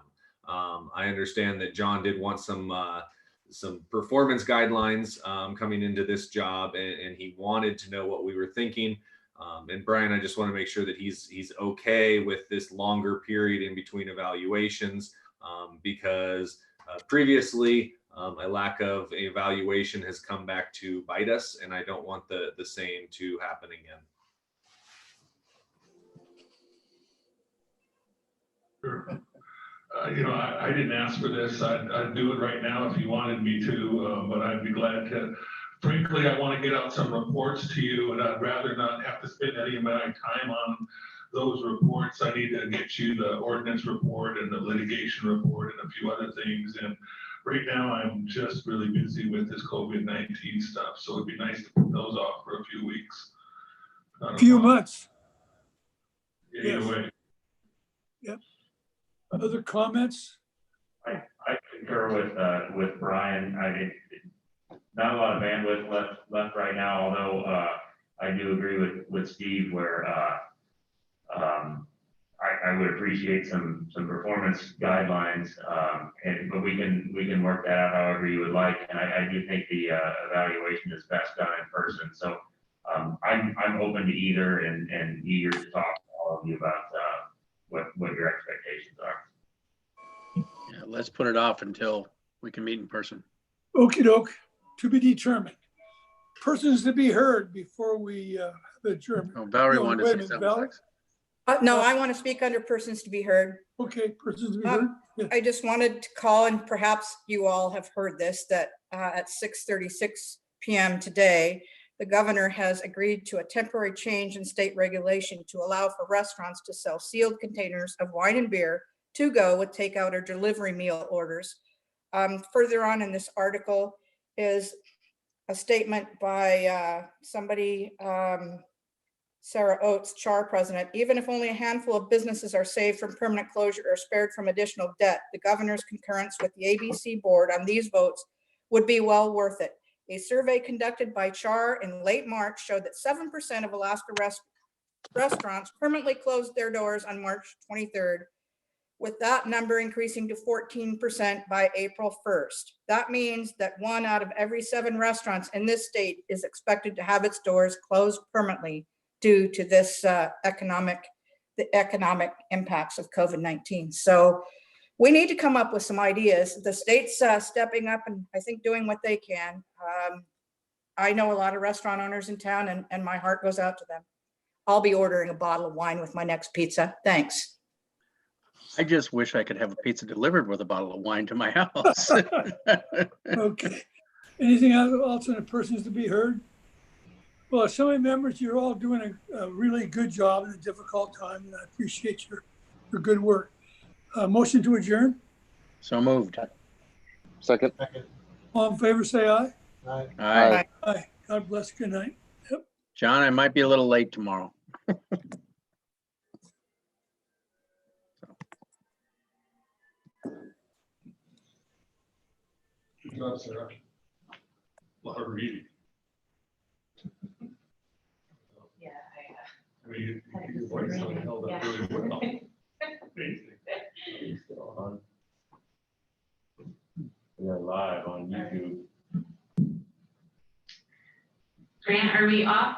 I understand that John did want some performance guidelines coming into this job, and he wanted to know what we were thinking. And Brian, I just want to make sure that he's okay with this longer period in between evaluations, because previously a lack of evaluation has come back to bite us, and I don't want the same to happen again. Sure. I didn't ask for this. I'd do it right now if you wanted me to, but I'd be glad to. Frankly, I want to get out some reports to you, and I'd rather not have to spend any of my time on those reports. I need to get you the ordinance report and the litigation report and a few other things. And right now, I'm just really busy with this COVID-19 stuff, so it'd be nice to put those off for a few weeks. A few months. Either way. Yep. Other comments? I concur with Brian. Not a lot of bandwidth left right now, although I do agree with Steve where I would appreciate some performance guidelines, but we can work that out however you would like. And I do think the evaluation is best done in person. So I'm open to either and eager to talk to all of you about what your expectations are. Yeah, let's put it off until we can meet in person. Okie doke, to be determined. Persons to be heard before we adjourn. Oh, Valerie wanted to say something. Valerie? No, I want to speak under persons to be heard. Okay, persons to be heard. Yeah. I just wanted to call, and perhaps you all have heard this, that at 6:36 p.m. today, the governor has agreed to a temporary change in state regulation to allow for restaurants to sell sealed containers of wine and beer to go with takeout or delivery meal orders. Further on in this article is a statement by somebody, Sarah Oates, CHAR president. Even if only a handful of businesses are saved from permanent closure or spared from additional debt, the governor's concurrence with the ABC board on these votes would be well worth it. A survey conducted by CHAR in late March showed that 7% of Alaska restaurants permanently closed their doors on March 23rd, with that number increasing to 14% by April 1st. That means that 1 out of every 7 restaurants in this state is expected to have its doors closed permanently due to this the economic impacts of COVID-19. So we need to come up with some ideas. The state's stepping up and I think doing what they can. I know a lot of restaurant owners in town and my heart goes out to them. I'll be ordering a bottle of wine with my next pizza. Thanks. I just wish I could have a pizza delivered with a bottle of wine to my house. Okay. Anything else on the persons to be heard? Well, Assembly members, you're all doing a really good job in a difficult time, and I appreciate your good work. Motion to adjourn? So moved. Second. All in favor, say aye. Aye. Aye. Aye. God bless. Good night. Yep. John, I might be a little late tomorrow. Good job, Sarah. A lot of reading. Yeah, I mean, your voice held up really well. Amazing. We are live on YouTube. Grant, are we off?